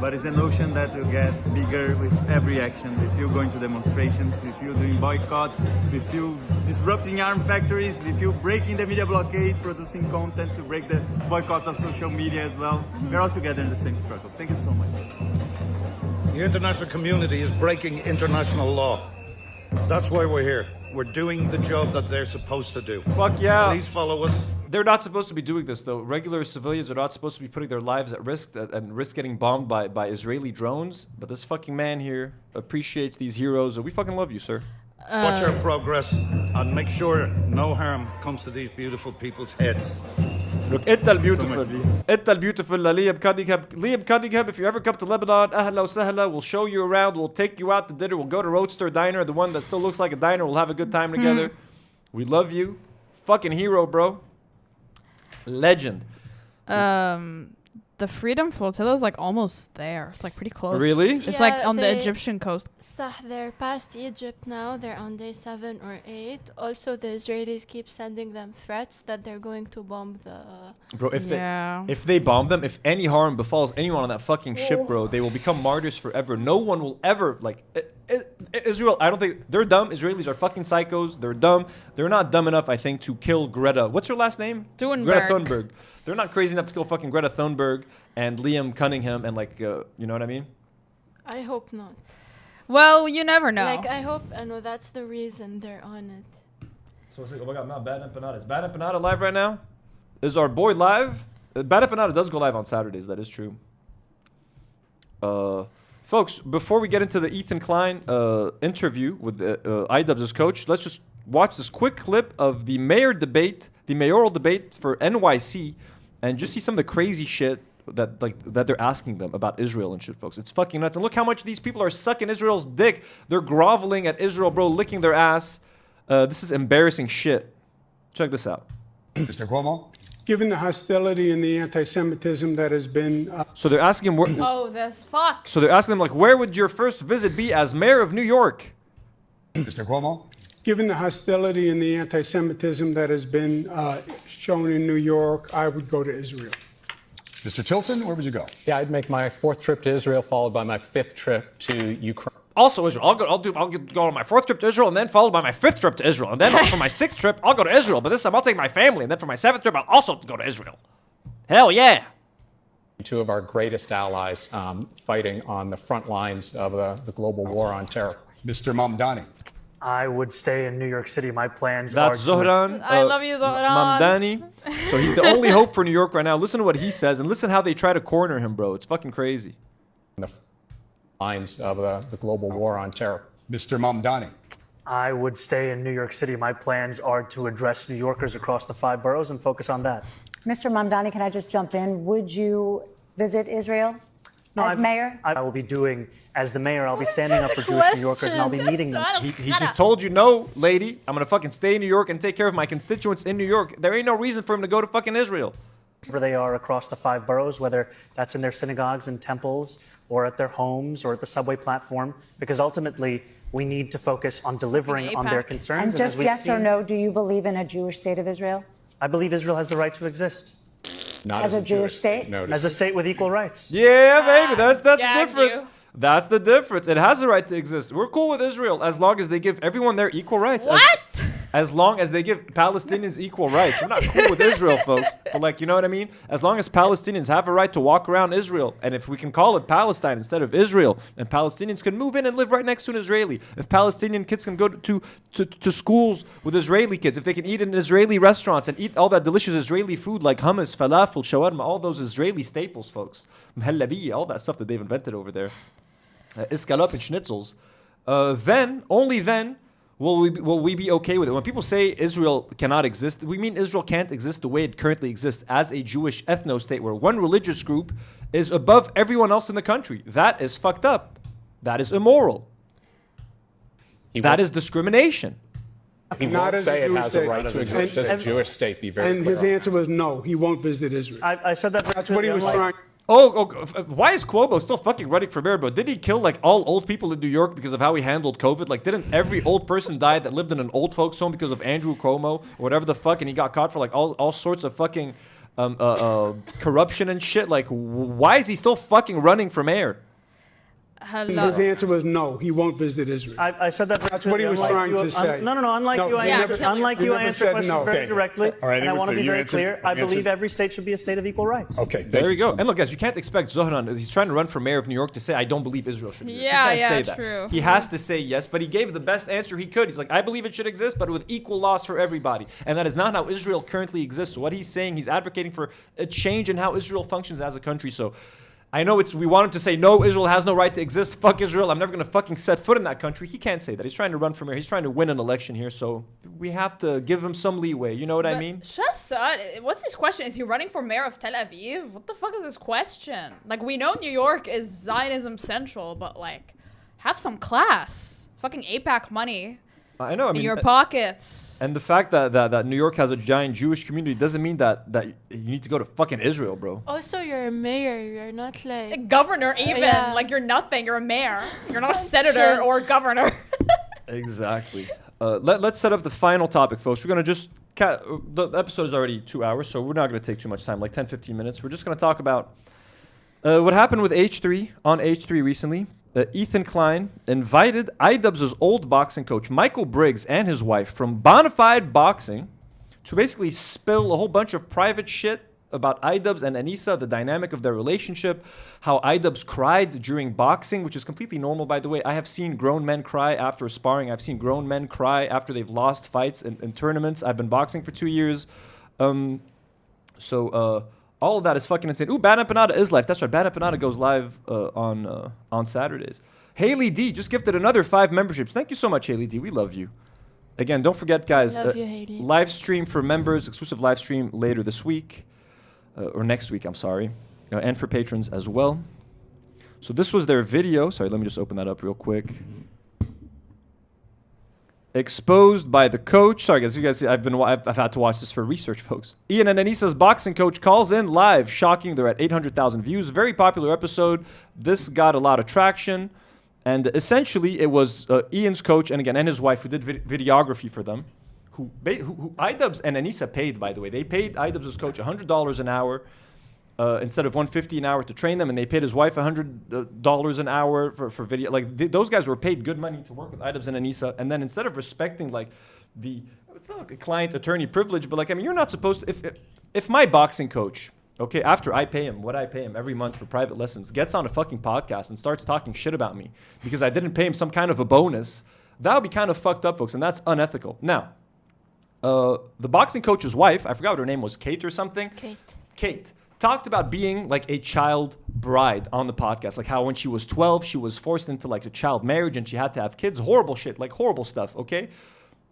Speaker 4: but it's a notion that will get bigger with every action. With you going to demonstrations, with you doing boycotts, with you disrupting arm factories, with you breaking the media blockade, producing content to break the boycott of social media as well. We're all together in the same struggle. Thank you so much.
Speaker 16: The international community is breaking international law. That's why we're here. We're doing the job that they're supposed to do.
Speaker 1: Fuck yeah.
Speaker 16: Please follow us.
Speaker 1: They're not supposed to be doing this, though. Regular civilians are not supposed to be putting their lives at risk and risk getting bombed by Israeli drones. But this fucking man here appreciates these heroes. We fucking love you, sir.
Speaker 16: Watch our progress and make sure no harm comes to these beautiful people's heads.
Speaker 1: Look, it's beautiful. It's beautiful. Liam Cunningham, if you ever come to Lebanon, ahla wa sahla, we'll show you around. We'll take you out to dinner. We'll go to Roadster Diner, the one that still looks like a diner. We'll have a good time together. We love you. Fucking hero, bro. Legend.
Speaker 2: The Freedom Flotilla is like almost there. It's like pretty close.
Speaker 1: Really?
Speaker 2: It's like on the Egyptian coast.
Speaker 3: They're past Egypt now. They're on day 7 or 8. Also, the Israelis keep sending them threats that they're going to bomb the...
Speaker 1: Bro, if they bomb them, if any harm befalls anyone on that fucking ship, bro, they will become martyrs forever. No one will ever, like... Israel, I don't think... They're dumb. Israelis are fucking psychos. They're dumb. They're not dumb enough, I think, to kill Greta. What's her last name? Greta Thunberg. They're not crazy enough to kill fucking Greta Thunberg and Liam Cunningham and like, you know what I mean?
Speaker 3: I hope not.
Speaker 2: Well, you never know.
Speaker 3: Like, I hope, I know that's the reason they're on it.
Speaker 1: So it's like, oh my God, not Bad Empanada. Is Bad Empanada live right now? Is our boy live? Bad Empanada does go live on Saturdays. That is true. Folks, before we get into the Ethan Klein interview with Idubbbz' coach, let's just watch this quick clip of the mayoral debate for NYC, and just see some of the crazy shit that they're asking them about Israel and shit, folks. It's fucking nuts. And look how much these people are sucking Israel's dick. They're groveling at Israel, bro, licking their ass. This is embarrassing shit. Check this out.
Speaker 18: Mr. Cuomo?
Speaker 19: Given the hostility and the anti-Semitism that has been...
Speaker 1: So they're asking him...
Speaker 2: this fuck.
Speaker 1: So they're asking them, like, where would your first visit be as mayor of New York?
Speaker 18: Mr. Cuomo?
Speaker 19: Given the hostility and the anti-Semitism that has been shown in New York, I would go to Israel.
Speaker 18: Mr. Tilson, where would you go?
Speaker 20: Yeah, I'd make my 4th trip to Israel, followed by my 5th trip to Ukraine.
Speaker 1: Also Israel. I'll go on my 4th trip to Israel, and then followed by my 5th trip to Israel, and then for my 6th trip, I'll go to Israel. But this time, I'll take my family, and then for my 7th trip, I'll also go to Israel. Hell yeah!
Speaker 20: 2 of our greatest allies fighting on the front lines of the global war on terror.
Speaker 18: Mr. Mamdani.
Speaker 21: I would stay in New York City. My plans
Speaker 1: That's Zohran.
Speaker 2: I love you, Zohran.
Speaker 1: Mamdani. So he's the only hope for New York right now. Listen to what he says, and listen how they try to corner him, bro. It's fucking crazy.
Speaker 20: The lines of the global war on terror.
Speaker 18: Mr. Mamdani.
Speaker 21: I would stay in New York City. My plans are to address New Yorkers across the 5 boroughs and focus on that.
Speaker 26: Mr. Mamdani, can I just jump in? Would you visit Israel as mayor?
Speaker 21: I will be doing, as the mayor, I'll be standing up for Jewish New Yorkers and I'll be meeting them.
Speaker 1: He just told you, no, lady, I'm going to fucking stay in New York and take care of my constituents in New York. There ain't no reason for him to go to fucking Israel.
Speaker 21: Wherever they are across the 5 boroughs, whether that's in their synagogues and temples or at their homes or at the subway platform, because ultimately we need to focus on delivering on their concerns.
Speaker 26: And just yes or no, do you believe in a Jewish state of Israel?
Speaker 21: I believe Israel has the right to exist.
Speaker 26: Not as a Jewish state?
Speaker 21: As a state with equal rights.
Speaker 1: Yeah, baby, that's the difference. That's the difference. It has the right to exist. We're cool with Israel as long as they give everyone their equal rights.
Speaker 2: What?
Speaker 1: As long as they give Palestinians equal rights. We're not cool with Israel, folks. But, like, you know what I mean? As long as Palestinians have a right to walk around Israel, and if we can call it Palestine instead of Israel, and Palestinians can move in and live right next to an Israeli, if Palestinian kids can go to schools with Israeli kids, if they can eat in Israeli restaurants and eat all that delicious Israeli food like hummus, falafel, shawarma, all those Israeli staples, folks. Mhallabiya, all that stuff that they've invented over there. Escalope and schnitzels. Only then, will we be okay with it? When people say Israel cannot exist, we mean Israel can't exist the way it currently exists as a Jewish ethno-state where one religious group is above everyone else in the country. That is fucked up. That is immoral. That is discrimination.
Speaker 20: He
Speaker 19: Not
Speaker 20: won't
Speaker 19: as
Speaker 20: say
Speaker 19: a
Speaker 20: it
Speaker 19: Jewish
Speaker 20: has a
Speaker 19: state.
Speaker 20: right to exist as a Jewish state. Be very
Speaker 19: And
Speaker 20: clear
Speaker 19: his
Speaker 20: on
Speaker 19: answer was no, he won't visit Israel.
Speaker 21: I said that.
Speaker 19: That's what he was
Speaker 21: like-
Speaker 19: trying.
Speaker 1: Why is Cuomo still fucking running for mayor, bro? Did he kill like all old people in New York because of how he handled COVID? Like, didn't every old person die that lived in an old folks home because of Andrew Cuomo or whatever the fuck? And he got caught for like all sorts of fucking corruption and shit. Like, why is he still fucking running for mayor?
Speaker 2: Hello.
Speaker 19: His answer was no, he won't visit Israel.
Speaker 21: I said that.
Speaker 19: That's what he was
Speaker 21: unlike
Speaker 19: trying
Speaker 21: you-
Speaker 19: to say.
Speaker 21: No. Unlike you, I answer
Speaker 19: said
Speaker 21: questions
Speaker 19: no.
Speaker 21: very
Speaker 18: Okay.
Speaker 21: directly,
Speaker 18: All right,
Speaker 21: and I want to be
Speaker 18: you
Speaker 21: very
Speaker 18: answered-
Speaker 21: clear. I
Speaker 18: you answered-
Speaker 21: believe every state should be a state of equal rights.
Speaker 18: Okay,
Speaker 1: There you go. And look, guys, you can't expect Zohran, he's trying to run for mayor of New York, to say, I don't believe Israel should exist.
Speaker 2: Yeah,
Speaker 1: he can't say that.
Speaker 2: true.
Speaker 1: He has to say yes, but he gave the best answer he could. He's like, I believe it should exist, but with equal laws for everybody. And that is not how Israel currently exists. So what he's saying, he's advocating for a change in how Israel functions as a country. So I know we want him to say, no, Israel has no right to exist. Fuck Israel. I'm never going to fucking set foot in that country. He can't say that. He's trying to run for mayor. He's trying to win an election here. So we have to give him some leeway. You know what I mean?
Speaker 2: Shasad, what's his question? Is he running for mayor of Tel Aviv? What the fuck is his question? Like, we know New York is Zionism central, but like, have some class. Fucking AIPAC money
Speaker 1: I know. I mean,
Speaker 2: in your pockets.
Speaker 1: And the fact that New York has a giant Jewish community doesn't mean that you need to go to fucking Israel, bro.
Speaker 3: Also, you're a mayor. You're not like
Speaker 2: A governor, even.
Speaker 3: Yeah.
Speaker 2: Like, you're nothing. You're a mayor. You're not a senator or a governor.
Speaker 1: Exactly. Let's set up the final topic, folks. We're going to just... the episode is already 2 hours, so we're not going to take too much time, like 10, 15 minutes. We're just going to talk about what happened with H3 on H3 recently. Ethan Klein invited Idubbbz's old boxing coach, Michael Briggs, and his wife from Bonafide Boxing to basically spill a whole bunch of private shit about Idubbbz and Anissa, the dynamic of their relationship, how Idubbbz cried during boxing, which is completely normal, by the way. I have seen grown men cry after sparring. I've seen grown men cry after they've lost fights in tournaments. I've been boxing for 2 years. All of that is fucking insane. Ooh, Bad Empanada is live. That's right. Bad Empanada goes live on Saturdays. Haley D just gifted another 5 memberships. Thank you so much, Haley D. We love you. Again, don't forget, guys.
Speaker 3: Love you, Haley.
Speaker 1: Live stream for members, exclusive live stream later this week. Or next week, I'm sorry. And for patrons as well. So this was their video. Sorry, let me just open that up real quick. Exposed by the coach. Sorry, guys. You guys, I've had to watch this for research, folks. Ian and Anissa's boxing coach calls in live. Shocking. They're at 800,000 views. Very popular episode. This got a lot of traction. And essentially, it was Ian's coach and his wife who did videography for them. Who Idubbbz and Anissa paid, by the way. They paid Idubbbz's coach $100 an hour instead of $150 an hour to train them, and they paid his wife $100 an hour for video. Like those guys were paid good money to work with Idubbbz and Anissa, and then instead of respecting like it's not like a client-attorney privilege, but like, I mean, you're not supposed to. If my boxing coach, okay, after I pay him what I pay him every month for private lessons, gets on a fucking podcast and starts talking shit about me because I didn't pay him some kind of a bonus, that would be kind of fucked up, folks, and that's unethical. Now. The boxing coach's wife, I forgot what her name was, Kate or something? Kate talked about being like a child bride on the podcast. Like how when she was 12, she was forced into like a child marriage and she had to have kids. Horrible shit, like horrible stuff, okay?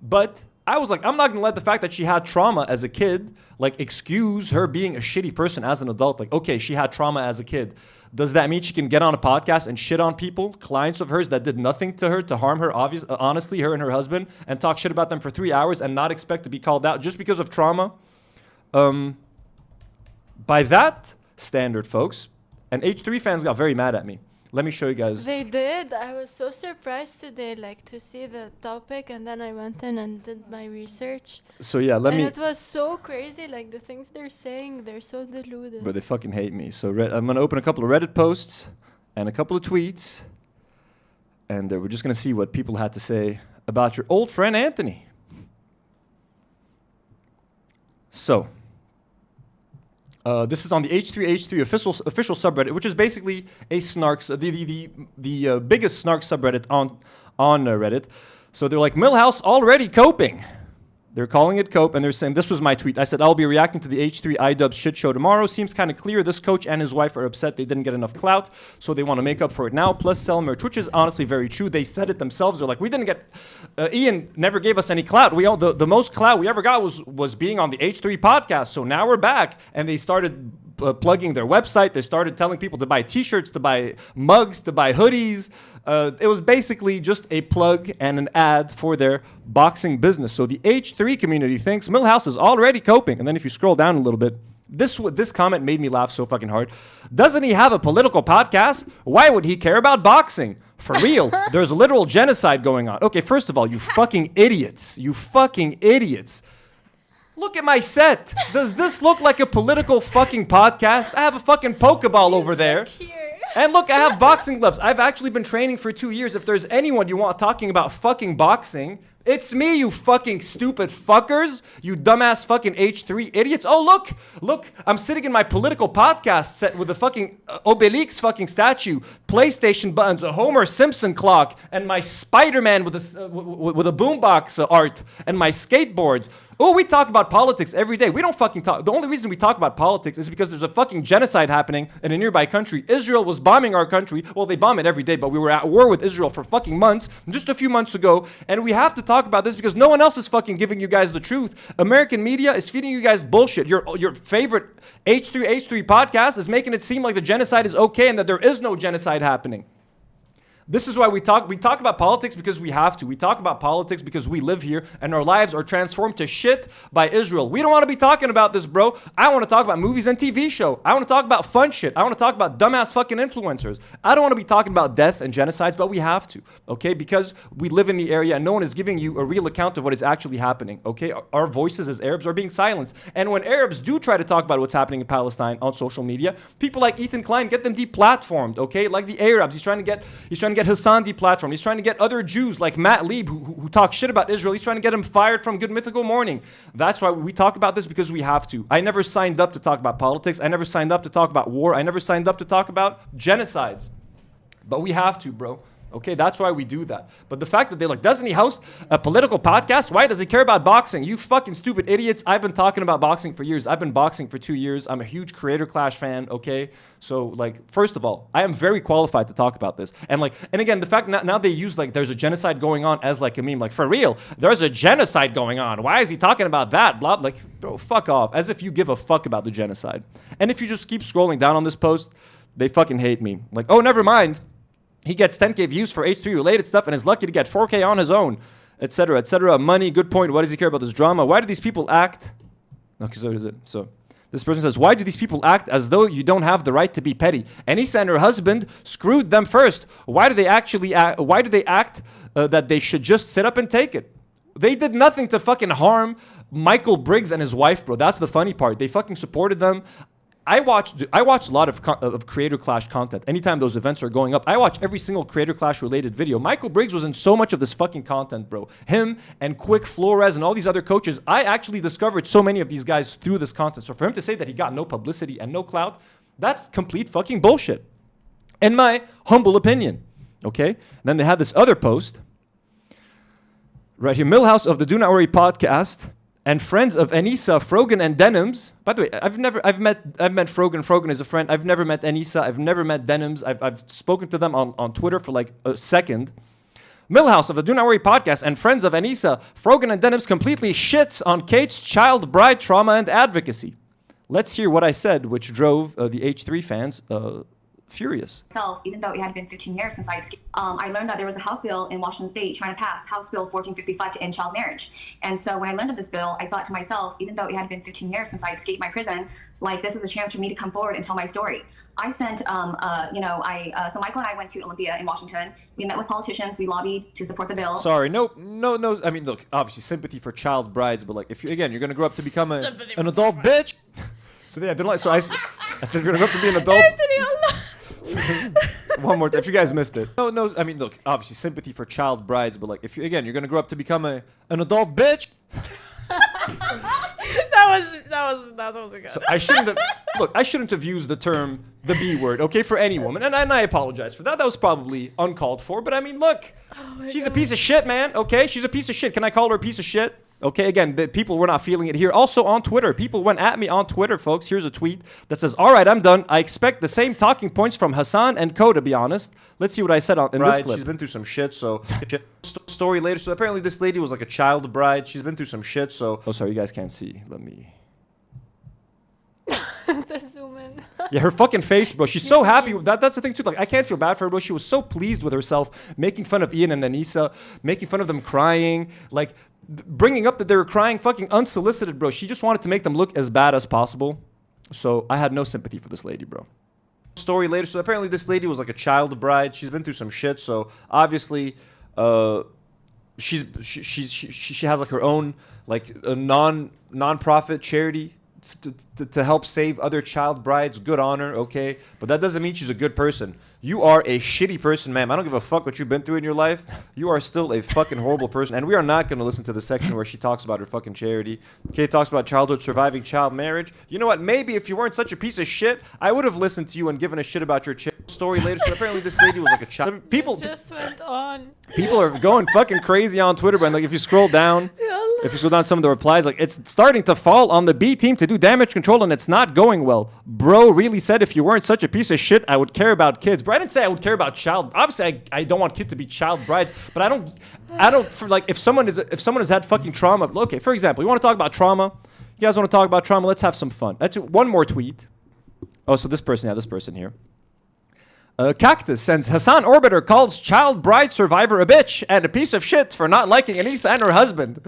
Speaker 1: But I was like, I'm not going to let the fact that she had trauma as a kid, like excuse her being a shitty person as an adult. Like, okay, she had trauma as a kid. Does that mean she can get on a podcast and shit on people, clients of hers that did nothing to her to harm her, honestly, her and her husband, and talk shit about them for 3 hours and not expect to be called out just because of trauma? By that standard, folks, and H3 fans got very mad at me. Let me show you guys.
Speaker 3: They did. I was so surprised today, like to see the topic, and then I went in and did my research.
Speaker 1: So yeah,
Speaker 3: and it was so crazy, like the things they're saying, they're so deluded.
Speaker 1: But they fucking hate me. So I'm gonna open a couple of Reddit posts and a couple of tweets, and we're just gonna see what people had to say about your old friend Anthony. So. This is on the H3H3 official subreddit, which is basically a snarks, the biggest snark subreddit on Reddit. So they're like, Millhouse already coping. They're calling it cope, and they're saying, this was my tweet. I said, I'll be reacting to the H3 Idubbbz shit show tomorrow. Seems kind of clear this coach and his wife are upset they didn't get enough clout, so they want to make up for it now, plus sell merch, which is honestly very true. They said it themselves. They're like, we didn't get, Ian never gave us any clout. The most clout we ever got was being on the H3 podcast, so now we're back. And they started plugging their website. They started telling people to buy t-shirts, to buy mugs, to buy hoodies. It was basically just a plug and an ad for their boxing business. So the H3 community thinks Millhouse is already coping. And then if you scroll down a little bit, this comment made me laugh so fucking hard. Doesn't he have a political podcast? Why would he care about boxing? For real, there's literal genocide going on. Okay, first of all, you fucking idiots. You fucking idiots. Look at my set. Does this look like a political fucking podcast? I have a fucking Pokeball over there. And look, I have boxing gloves. I've actually been training for 2 years. If there's anyone you want talking about fucking boxing, it's me, you fucking stupid fuckers. You dumbass fucking H3 idiots. Oh, look, I'm sitting in my political podcast set with a fucking Obelix fucking statue, PlayStation buttons, a Homer Simpson clock, and my Spider-Man with a boombox art, and my skateboards. Oh, we talk about politics every day. We don't fucking talk. The only reason we talk about politics is because there's a fucking genocide happening in a nearby country. Israel was bombing our country. Well, they bomb it every day, but we were at war with Israel for fucking months, just a few months ago. And we have to talk about this because no one else is fucking giving you guys the truth. American media is feeding you guys bullshit. Your favorite H3 podcast is making it seem like the genocide is okay and that there is no genocide happening. This is why we talk about politics because we have to. We talk about politics because we live here and our lives are transformed to shit by Israel. We don't want to be talking about this, bro. I want to talk about movies and TV show. I want to talk about fun shit. I want to talk about dumbass fucking influencers. I don't want to be talking about death and genocides, but we have to, okay? Because we live in the area and no one is giving you a real account of what is actually happening, okay? Our voices as Arabs are being silenced. And when Arabs do try to talk about what's happening in Palestine on social media, people like Ethan Klein get them deplatformed, okay? Like the Arabs, he's trying to get Hassan deplatformed. He's trying to get other Jews like Matt Lieb who talk shit about Israel. He's trying to get him fired from Good Mythical Morning. That's why we talk about this because we have to. I never signed up to talk about politics. I never signed up to talk about war. I never signed up to talk about genocides. But we have to, bro. Okay, that's why we do that. But the fact that they're like, doesn't he host a political podcast? Why does he care about boxing? You fucking stupid idiots. I've been talking about boxing for years. I've been boxing for 2 years. I'm a huge Creator Clash fan, okay? So, like, first of all, I am very qualified to talk about this. And, like, and again, the fact now they use, like, there's a genocide going on as, like, a meme. Like, for real, there's a genocide going on. Why is he talking about that? Blah, like, bro, fuck off. As if you give a fuck about the genocide. And if you just keep scrolling down on this post, they fucking hate me. Like, oh, never mind. He gets 10K views for H3 related stuff and is lucky to get 4K on his own, etc., etc. Money, good point. Why does he care about this drama? Why do these people act? Okay, so is it? So this person says, why do these people act as though you don't have the right to be petty? Anissa and her husband screwed them first. Why do they actually act? Why do they act that they should just sit up and take it? They did nothing to fucking harm Michael Briggs and his wife, bro. That's the funny part. They fucking supported them. I watch a lot of Creator Clash content. Anytime those events are going up, I watch every single Creator Clash related video. Michael Briggs was in so much of this fucking content, bro. Him and Quick Flores and all these other coaches. I actually discovered so many of these guys through this content. So for him to say that he got no publicity and no clout, that's complete fucking bullshit. In my humble opinion. Okay? And then they had this other post. Right here. Millhouse of the Do Not Worry podcast. And friends of Anissa, Frogan, and Denims. By the way, I've met Frogan. Frogan is a friend. I've never met Anissa. I've never met Denims. I've spoken to them on Twitter for like a second. Millhouse of the Do Not Worry podcast and friends of Anissa, Frogan, and Denims completely shits on Kate's child bride trauma and advocacy. Let's hear what I said, which drove the H3 fans furious.
Speaker 5: Even though it had been 15 years since I escaped, I learned that there was a House bill in Washington State trying to pass House Bill 1455 to end child marriage. And so when I learned of this bill, I thought to myself, even though it had been 15 years since I escaped my prison, like this is a chance for me to come forward and tell my story. I sent, so Michael and I went to Olympia in Washington. We met with politicians. We lobbied to support the bill.
Speaker 1: Sorry, no. I mean, look, obviously sympathy for child brides, but like, if you're going to grow up to become an adult bitch. So yeah, I didn't like. So I said, you're going to grow up to be an adult. One more time, if you guys missed it. No, I mean, look, obviously sympathy for child brides, but like, if you're going to grow up to become an adult bitch.
Speaker 2: that was good.
Speaker 1: So I shouldn't have used the term the B word, okay, for any woman, and I apologize for that. That was probably uncalled for, but I mean, look, she's a piece of shit, man. Okay, she's a piece of shit. Can I call her a piece of shit? Okay, again, the people were not feeling it here. Also on Twitter, people went at me on Twitter, folks. Here's a tweet that says, all right, I'm done. I expect the same talking points from Hassan and Co, to be honest. Let's see what I said in this clip. She's been through some shit, so... Story later. So apparently this lady was like a child bride. She's been through some shit, so... Oh, sorry, you guys can't see. Let me...
Speaker 3: The zoom in.
Speaker 1: Yeah, her fucking face, bro. She's so happy. That's the thing, too. Like, I can't feel bad for her, bro. She was so pleased with herself, making fun of Ian and Anissa, making fun of them crying, like, bringing up that they were crying fucking unsolicited, bro. She just wanted to make them look as bad as possible. So I had no sympathy for this lady, bro. Story later. So apparently this lady was like a child bride. She's been through some shit. So obviously, she has like her own like a non-profit charity to help save other child brides. Good on her, okay? But that doesn't mean she's a good person. You are a shitty person, ma'am. I don't give a fuck what you've been through in your life. You are still a fucking horrible person. And we are not going to listen to the section where she talks about her fucking charity. Okay, talks about childhood surviving child marriage. You know what? Maybe if you weren't such a piece of shit, I would have listened to you and given a shit about your story later. So apparently this lady was like a child. People
Speaker 3: just went on.
Speaker 1: People are going fucking crazy on Twitter, but like if you scroll down, some of the replies, like it's starting to fall on the B team to do damage control and it's not going well. Bro really said if you weren't such a piece of shit, I would care about kids. Bro, I didn't say I would care about child. Obviously, I don't want kids to be child brides, but I don't for like if someone has had fucking trauma. Okay, for example, you want to talk about trauma? You guys want to talk about trauma? Let's have some fun. That's one more tweet. Oh, so this person here. Cactus sends Hassan Orbiter calls child bride survivor a bitch and a piece of shit for not liking Anissa and her husband.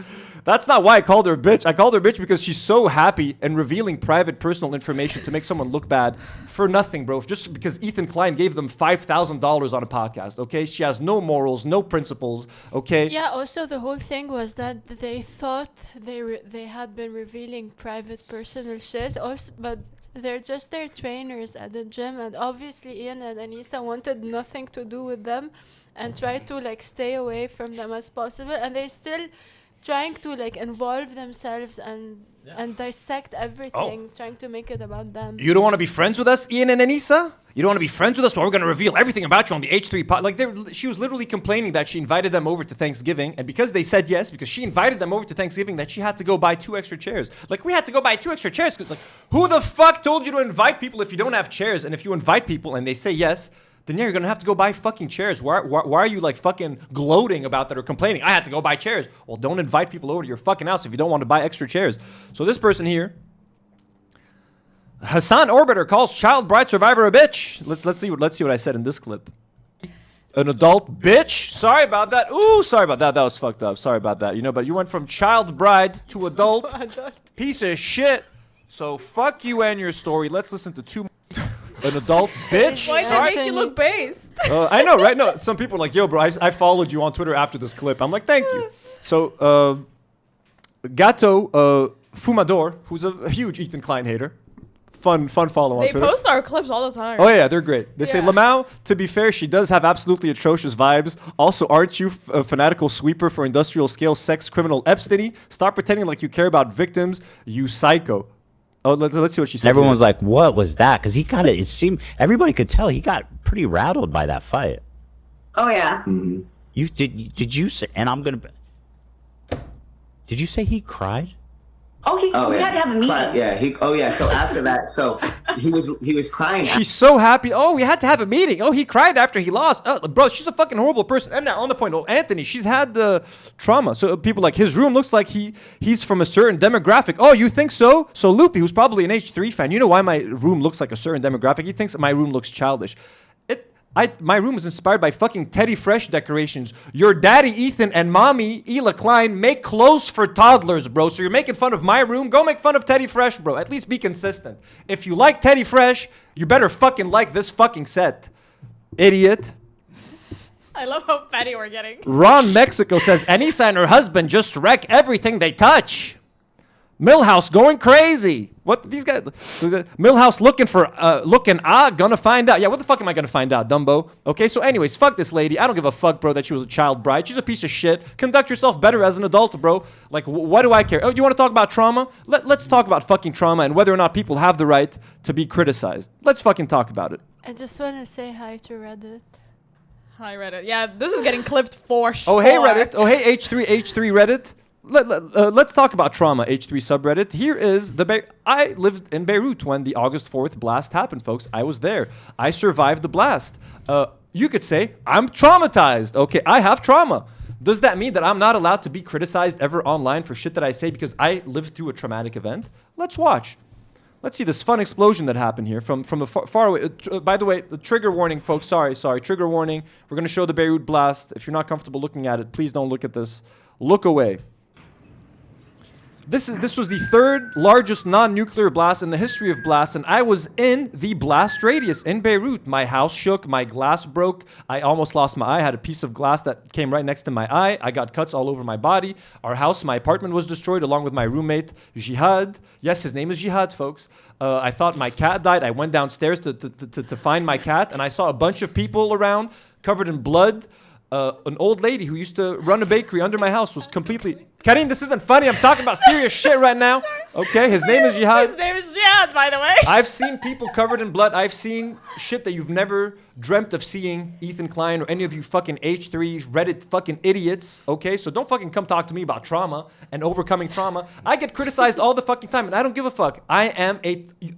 Speaker 1: That's not why I called her a bitch. I called her a bitch because she's so happy and revealing private personal information to make someone look bad for nothing, bro. Just because Ethan Klein gave them $5,000 on a podcast, okay? She has no morals, no principles, okay?
Speaker 3: Yeah, also the whole thing was that they thought they had been revealing private personal shit, also, but they're just their trainers at the gym, and obviously Ian and Anissa wanted nothing to do with them and tried to like stay away from them as possible, and they're still trying to like involve themselves and dissect everything, trying to make it about them.
Speaker 1: You don't want to be friends with us, Ian and Anissa? You don't want to be friends with us? Well, we're going to reveal everything about you on the H3 pod. Like, she was literally complaining that she invited them over to Thanksgiving, and because they said yes, because she invited them over to Thanksgiving, that she had to go buy 2 extra chairs. Like, we had to go buy 2 extra chairs, because, like, who the fuck told you to invite people if you don't have chairs? And if you invite people and they say yes, then yeah, you're going to have to go buy fucking chairs. Why are you, like, fucking gloating about that or complaining? I had to go buy chairs. Well, don't invite people over to your fucking house if you don't want to buy extra chairs. So this person here, Hassan Orbiter calls child bride survivor a bitch. Let's see what I said in this clip. An adult bitch. Sorry about that. Ooh, sorry about that. That was fucked up. Sorry about that. You know, but you went from child bride to adult. Piece of shit. So fuck you and your story. Let's listen to 2 more. An adult bitch.
Speaker 2: Why did they make you look based?
Speaker 1: I know, right? No, some people are like, yo, bro, I followed you on Twitter after this clip. I'm like, thank you. So, Gato Fumador, who's a huge Ethan Klein hater. Fun follow on Twitter.
Speaker 2: They post our clips all the time.
Speaker 1: Oh, yeah, they're great. They say, Lamau, to be fair, she does have absolutely atrocious vibes. Also, aren't you a fanatical sweeper for industrial scale sex criminal Epstein? Stop pretending like you care about victims, you psycho. Oh, let's see what she said.
Speaker 6: Everyone was like, what was that? Because he kind of, it seemed, everybody could tell he got pretty rattled by that fight.
Speaker 5: Oh, yeah.
Speaker 6: Mm-hmm. Did you say, and I'm going to, did you say he cried?
Speaker 5: We had to have a meeting.
Speaker 7: So after that, he was crying.
Speaker 1: She's so happy. Oh, we had to have a meeting. Oh, he cried after he lost. Bro, she's a fucking horrible person. And now on the point, Anthony, she's had the trauma. So people like his room looks like he's from a certain demographic. Oh, you think so? So Loopy, who's probably an H3 fan, you know why my room looks like a certain demographic? He thinks my room looks childish. My room is inspired by fucking Teddy Fresh decorations. Your daddy Ethan and mommy Ela Klein make clothes for toddlers, bro. So you're making fun of my room? Go make fun of Teddy Fresh, bro. At least be consistent. If you like Teddy Fresh, you better fucking like this fucking set. Idiot.
Speaker 2: I love how petty we're getting.
Speaker 1: Ron Mexico says, Anissa and her husband just wreck everything they touch. Millhouse going crazy. What these guys? Millhouse gonna find out. Yeah, what the fuck am I gonna find out, Dumbo? Okay, so anyways, fuck this lady. I don't give a fuck, bro, that she was a child bride. She's a piece of shit. Conduct yourself better as an adult, bro. Like, what do I care? Oh, you want to talk about trauma? Let's talk about fucking trauma and whether or not people have the right to be criticized. Let's fucking talk about it.
Speaker 3: I just want to say hi to Reddit.
Speaker 2: Hi, Reddit. Yeah, this is getting clipped for sure.
Speaker 1: Oh, hey, Reddit. Oh, hey, H3 Reddit. let's talk about trauma, H3 subreddit. Here is I lived in Beirut when the August 4th blast happened, folks. I was there. I survived the blast. You could say, I'm traumatized. Okay, I have trauma. Does that mean that I'm not allowed to be criticized ever online for shit that I say because I lived through a traumatic event? Let's watch. Let's see this fun explosion that happened here from a far away. By the way, the trigger warning, folks. Sorry. Trigger warning. We're going to show the Beirut blast. If you're not comfortable looking at it, please don't look at this. Look away. This was the third largest non-nuclear blast in the history of blasts, and I was in the blast radius in Beirut. My house shook, my glass broke, I almost lost my eye. I had a piece of glass that came right next to my eye. I got cuts all over my body. Our house, my apartment was destroyed along with my roommate, Jihad. Yes, his name is Jihad, folks. I thought my cat died. I went downstairs to find my cat, and I saw a bunch of people around covered in blood. An old lady who used to run a bakery under my house was completely... Karine, this isn't funny. I'm talking about serious shit right now. Okay, his name is Jihad.
Speaker 2: His name is Jihad, by the way.
Speaker 1: I've seen people covered in blood. I've seen shit that you've never dreamt of seeing, Ethan Klein, or any of you fucking H3 Reddit fucking idiots. Okay, so don't fucking come talk to me about trauma and overcoming trauma. I get criticized all the fucking time, and I don't give a fuck. I'm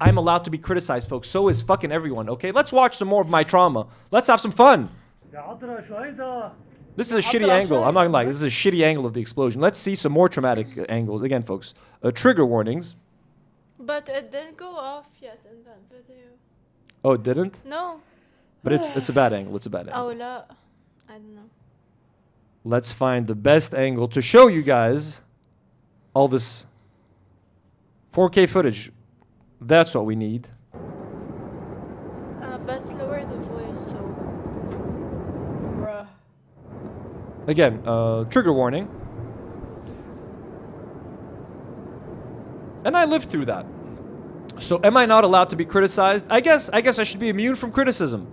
Speaker 1: allowed to be criticized, folks. So is fucking everyone, okay? Let's watch some more of my trauma. Let's have some fun. This is a shitty angle. I'm not gonna lie. This is a shitty angle of the explosion. Let's see some more traumatic angles. Again, folks. Trigger warnings.
Speaker 3: But it didn't go off yet in that video.
Speaker 1: Oh, it didn't?
Speaker 3: No.
Speaker 1: But it's a bad angle. It's a bad angle.
Speaker 3: Oh, no. I don't know.
Speaker 1: Let's find the best angle to show you guys all this 4K footage. That's what we need.
Speaker 3: But lower the voice, so... Bruh.
Speaker 1: Again, trigger warning. And I lived through that. So am I not allowed to be criticized? I guess I should be immune from criticism.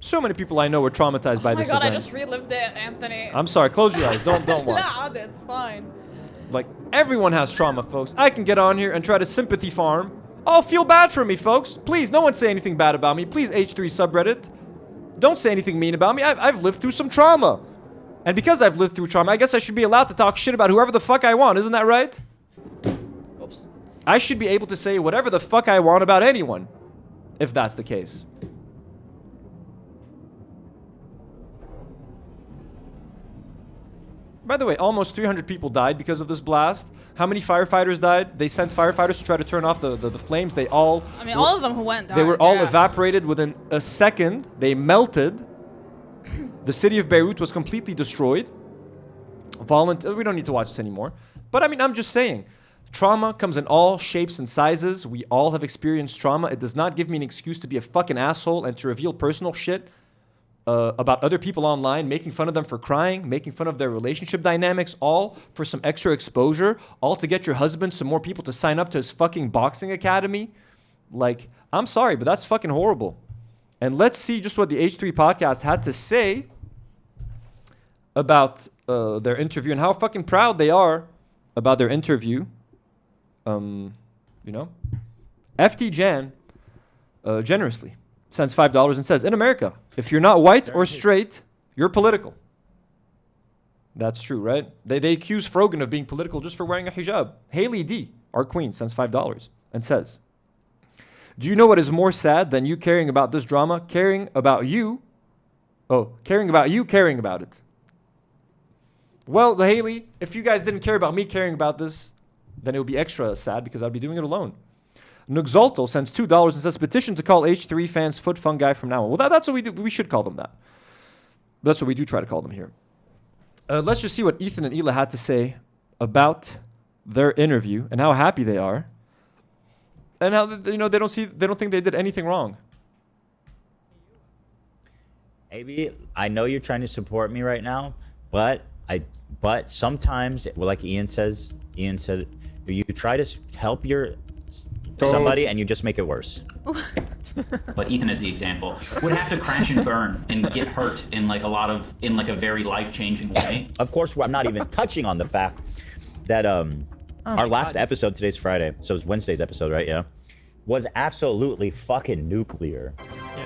Speaker 1: So many people I know were traumatized by this event.
Speaker 2: Oh my god, I just relived it, Anthony.
Speaker 1: I'm sorry, close your eyes. Don't watch.
Speaker 2: Nah, it's fine.
Speaker 1: Like, everyone has trauma, folks. I can get on here and try to sympathy farm. Oh, feel bad for me, folks. Please, no one say anything bad about me. Please, H3 subreddit. Don't say anything mean about me. I've lived through some trauma. And because I've lived through trauma, I guess I should be allowed to talk shit about whoever the fuck I want. Isn't that right?
Speaker 2: Oops.
Speaker 1: I should be able to say whatever the fuck I want about anyone, if that's the case. By the way, almost 300 people died because of this blast. How many firefighters died? They sent firefighters to try to turn off the flames. They all...
Speaker 2: I mean, all of them who went died.
Speaker 1: They were all evaporated within a second. They melted. The city of Beirut was completely destroyed. We don't need to watch this anymore. But I mean, I'm just saying. Trauma comes in all shapes and sizes. We all have experienced trauma. It does not give me an excuse to be a fucking asshole and to reveal personal shit about other people online, making fun of them for crying, making fun of their relationship dynamics, all for some extra exposure, all to get your husband some more people to sign up to his fucking boxing academy. Like, I'm sorry, but that's fucking horrible. And let's see just what the H3 podcast had to say about their interview and how fucking proud they are about their interview. You know? FT Jan generously sends $5 and says, in America, if you're not white or straight, you're political. That's true, right? They accuse Frogan of being political just for wearing a hijab. Haley D, our queen, sends $5 and says, do you know what is more sad than you caring about this drama? Caring about you caring about it. Well, Haley, if you guys didn't care about me caring about this, then it would be extra sad because I'd be doing it alone. Nuxalto sends $2 and says, petition to call H3 fans foot fungi from now on. Well, that's what we do. We should call them that. That's what we do try to call them here. Let's just see what Ethan and Ela had to say about their interview and how happy they are. And how, they don't think they did anything wrong.
Speaker 6: Maybe I know you're trying to support me right now, but sometimes, like Ian said, you try to help somebody and you just make it worse.
Speaker 8: But Ethan is the example. Would have to crash and burn and get hurt in a very life-changing way.
Speaker 6: Of course, I'm not even touching on the fact that our last episode, today's Friday, so it's Wednesday's episode, right? Yeah. was absolutely fucking nuclear.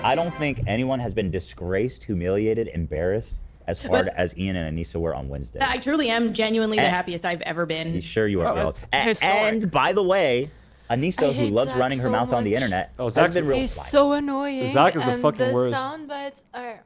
Speaker 6: I don't think anyone has been disgraced, humiliated, embarrassed as hard as Ian and Anissa were on Wednesday.
Speaker 9: I truly am genuinely the happiest I've ever been.
Speaker 6: You sure you are? Well,
Speaker 9: Historic.
Speaker 6: and by the way, Anissa, who loves running her mouth on the internet, has been real
Speaker 3: He's
Speaker 6: quiet.
Speaker 3: so annoying.
Speaker 1: Zach is the
Speaker 3: and
Speaker 1: fucking
Speaker 3: the
Speaker 1: worst.
Speaker 3: sound bites are.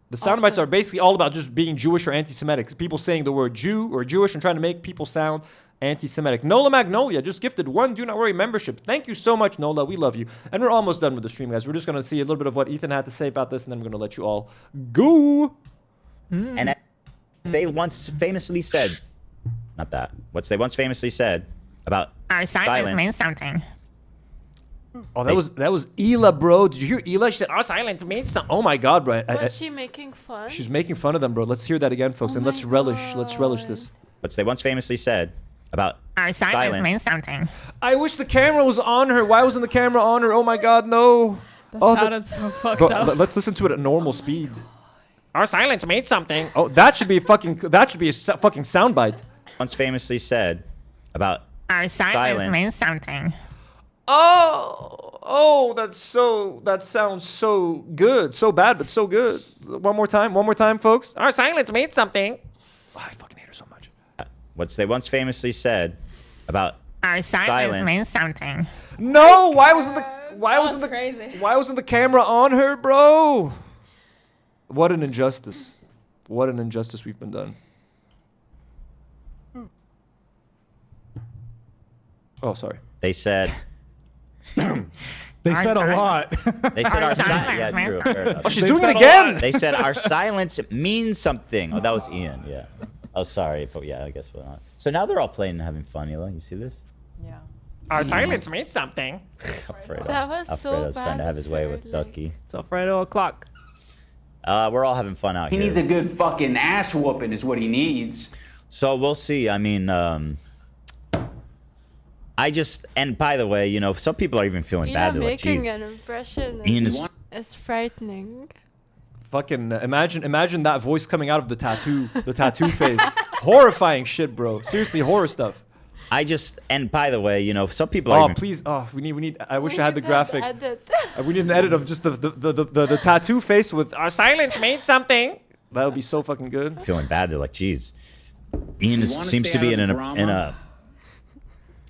Speaker 1: The sound bites are basically all about just being Jewish or anti-Semitic. People saying the word Jew or Jewish and trying to make people sound anti-Semitic. Nola Magnolia just gifted 1 Do Not Worry membership. Thank you so much, Nola. We love you. And we're almost done with the stream, guys. We're just going to see a little bit of what Ethan had to say about this, and then we're going to let you all go.
Speaker 6: And they once famously said, not that, what they once famously said about silence
Speaker 9: means something.
Speaker 1: Oh, that was Ela, bro. Did you hear Ela? She said, "Our silence means something." Oh my God, bro.
Speaker 3: Was she making fun?
Speaker 1: She's making fun of them, bro. Let's hear that again, folks, and let's relish this.
Speaker 6: What they once famously said about
Speaker 9: Silence means something.
Speaker 1: I wish the camera was on her. Why wasn't the camera on her? Oh my God, no.
Speaker 2: That sounded so fucked up.
Speaker 1: Let's listen to it at normal speed. Our silence means something. Oh, that should be a fucking soundbite.
Speaker 6: Once famously said about
Speaker 9: Silence means something.
Speaker 1: Oh, that sounds so good. So bad, but so good. One more time, folks. Our silence means something. Oh, I fucking hate her so much.
Speaker 6: What they once famously said about
Speaker 9: Silence means something.
Speaker 1: No, why wasn't the camera on her, bro? What an injustice. What an injustice we've been done. Oh, sorry.
Speaker 6: They said
Speaker 10: They said a lot.
Speaker 6: They said our silence. Yeah, true. Fair enough.
Speaker 1: Oh, she's doing it again.
Speaker 6: They said our silence means something. Oh, that was Ian. Yeah. Oh, sorry. Yeah, I guess we're not. So now they're all playing and having fun. Ela, you see this?
Speaker 2: Yeah.
Speaker 1: Our silence means something.
Speaker 3: That was so
Speaker 6: Alfredo's
Speaker 3: bad.
Speaker 6: trying to have his way with Ducky.
Speaker 10: It's Alfredo o'clock.
Speaker 6: We're all having fun out
Speaker 11: He
Speaker 6: here.
Speaker 11: needs a good fucking ass whooping is what he needs.
Speaker 6: So we'll see. I mean, and by the way, you know, some people are even feeling bad. They're like,
Speaker 3: making
Speaker 6: geez,
Speaker 3: an impression
Speaker 6: Ian
Speaker 3: is frightening.
Speaker 1: Fucking imagine that voice coming out of the tattoo face. Horrifying shit, bro. Seriously, horror stuff.
Speaker 6: And by the way, you know, some people are even,
Speaker 1: please. Oh, we need. I wish I had the graphic. We need an edit of just the tattoo face with our silence means something. That would be so fucking good.
Speaker 6: feeling bad. They're like, geez, Ian seems to be in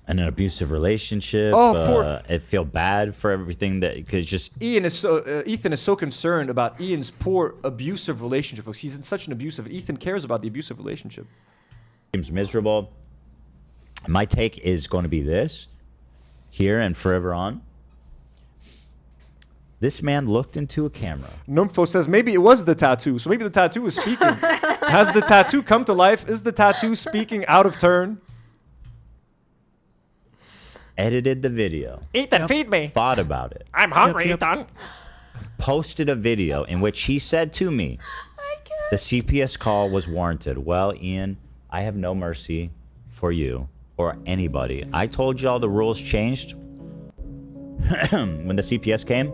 Speaker 6: an abusive relationship.
Speaker 1: Oh, poor.
Speaker 6: I feel bad for everything because
Speaker 1: Ethan is so concerned about Ian's poor abusive relationship. Folks. He's in such an abusive. Ethan cares about the abusive relationship.
Speaker 6: seems miserable. My take is going to be this, here and forever on. This man looked into a camera.
Speaker 1: Numfo says maybe it was the tattoo. So maybe the tattoo is speaking. Has the tattoo come to life? Is the tattoo speaking out of turn?
Speaker 6: Edited the video.
Speaker 1: Ethan, feed me.
Speaker 6: Thought about it.
Speaker 1: I'm hungry, Ethan.
Speaker 6: Posted a video in which he said to me, the CPS call was warranted. Well, Ian, I have no mercy for you or anybody. I told y'all the rules changed when the CPS came,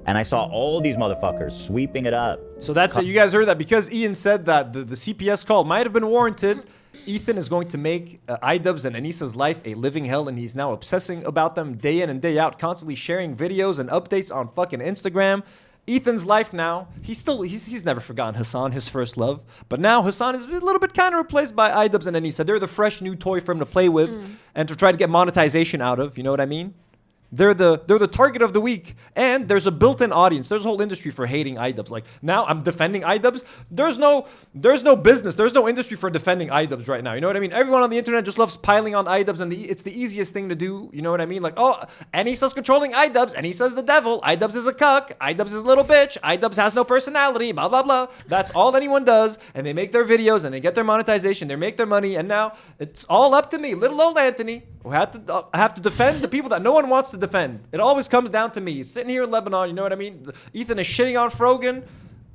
Speaker 6: and I saw all these motherfuckers sweeping it up.
Speaker 1: So that's it. You guys heard that. Because Ian said that the CPS call might have been warranted, Ethan is going to make Idubbbz and Anissa's life a living hell, and he's now obsessing about them day in and day out, constantly sharing videos and updates on fucking Instagram. Ethan's life now, he's never forgotten Hassan, his first love. But now Hassan is a little bit kind of replaced by Idubbbz and Anissa. They're the fresh new toy for him to play with and to try to get monetization out of. You know what I mean? They're the target of the week, and there's a built-in audience. There's a whole industry for hating Idubbbz. Like now, I'm defending Idubbbz. There's no business. There's no industry for defending Idubbbz right now. You know what I mean? Everyone on the internet just loves piling on Idubbbz, and it's the easiest thing to do. You know what I mean? Like, oh, Anissa's controlling Idubbbz. Anissa's the devil. Idubbbz is a cuck. Idubbbz is a little bitch. Idubbbz has no personality. Blah blah blah. That's all anyone does, and they make their videos and they get their monetization. They make their money, and now it's all up to me, little old Anthony, who have to defend the people that no one wants to defend. It always comes down to me. Sitting here in Lebanon, you know what I mean? Ethan is shitting on Frogan.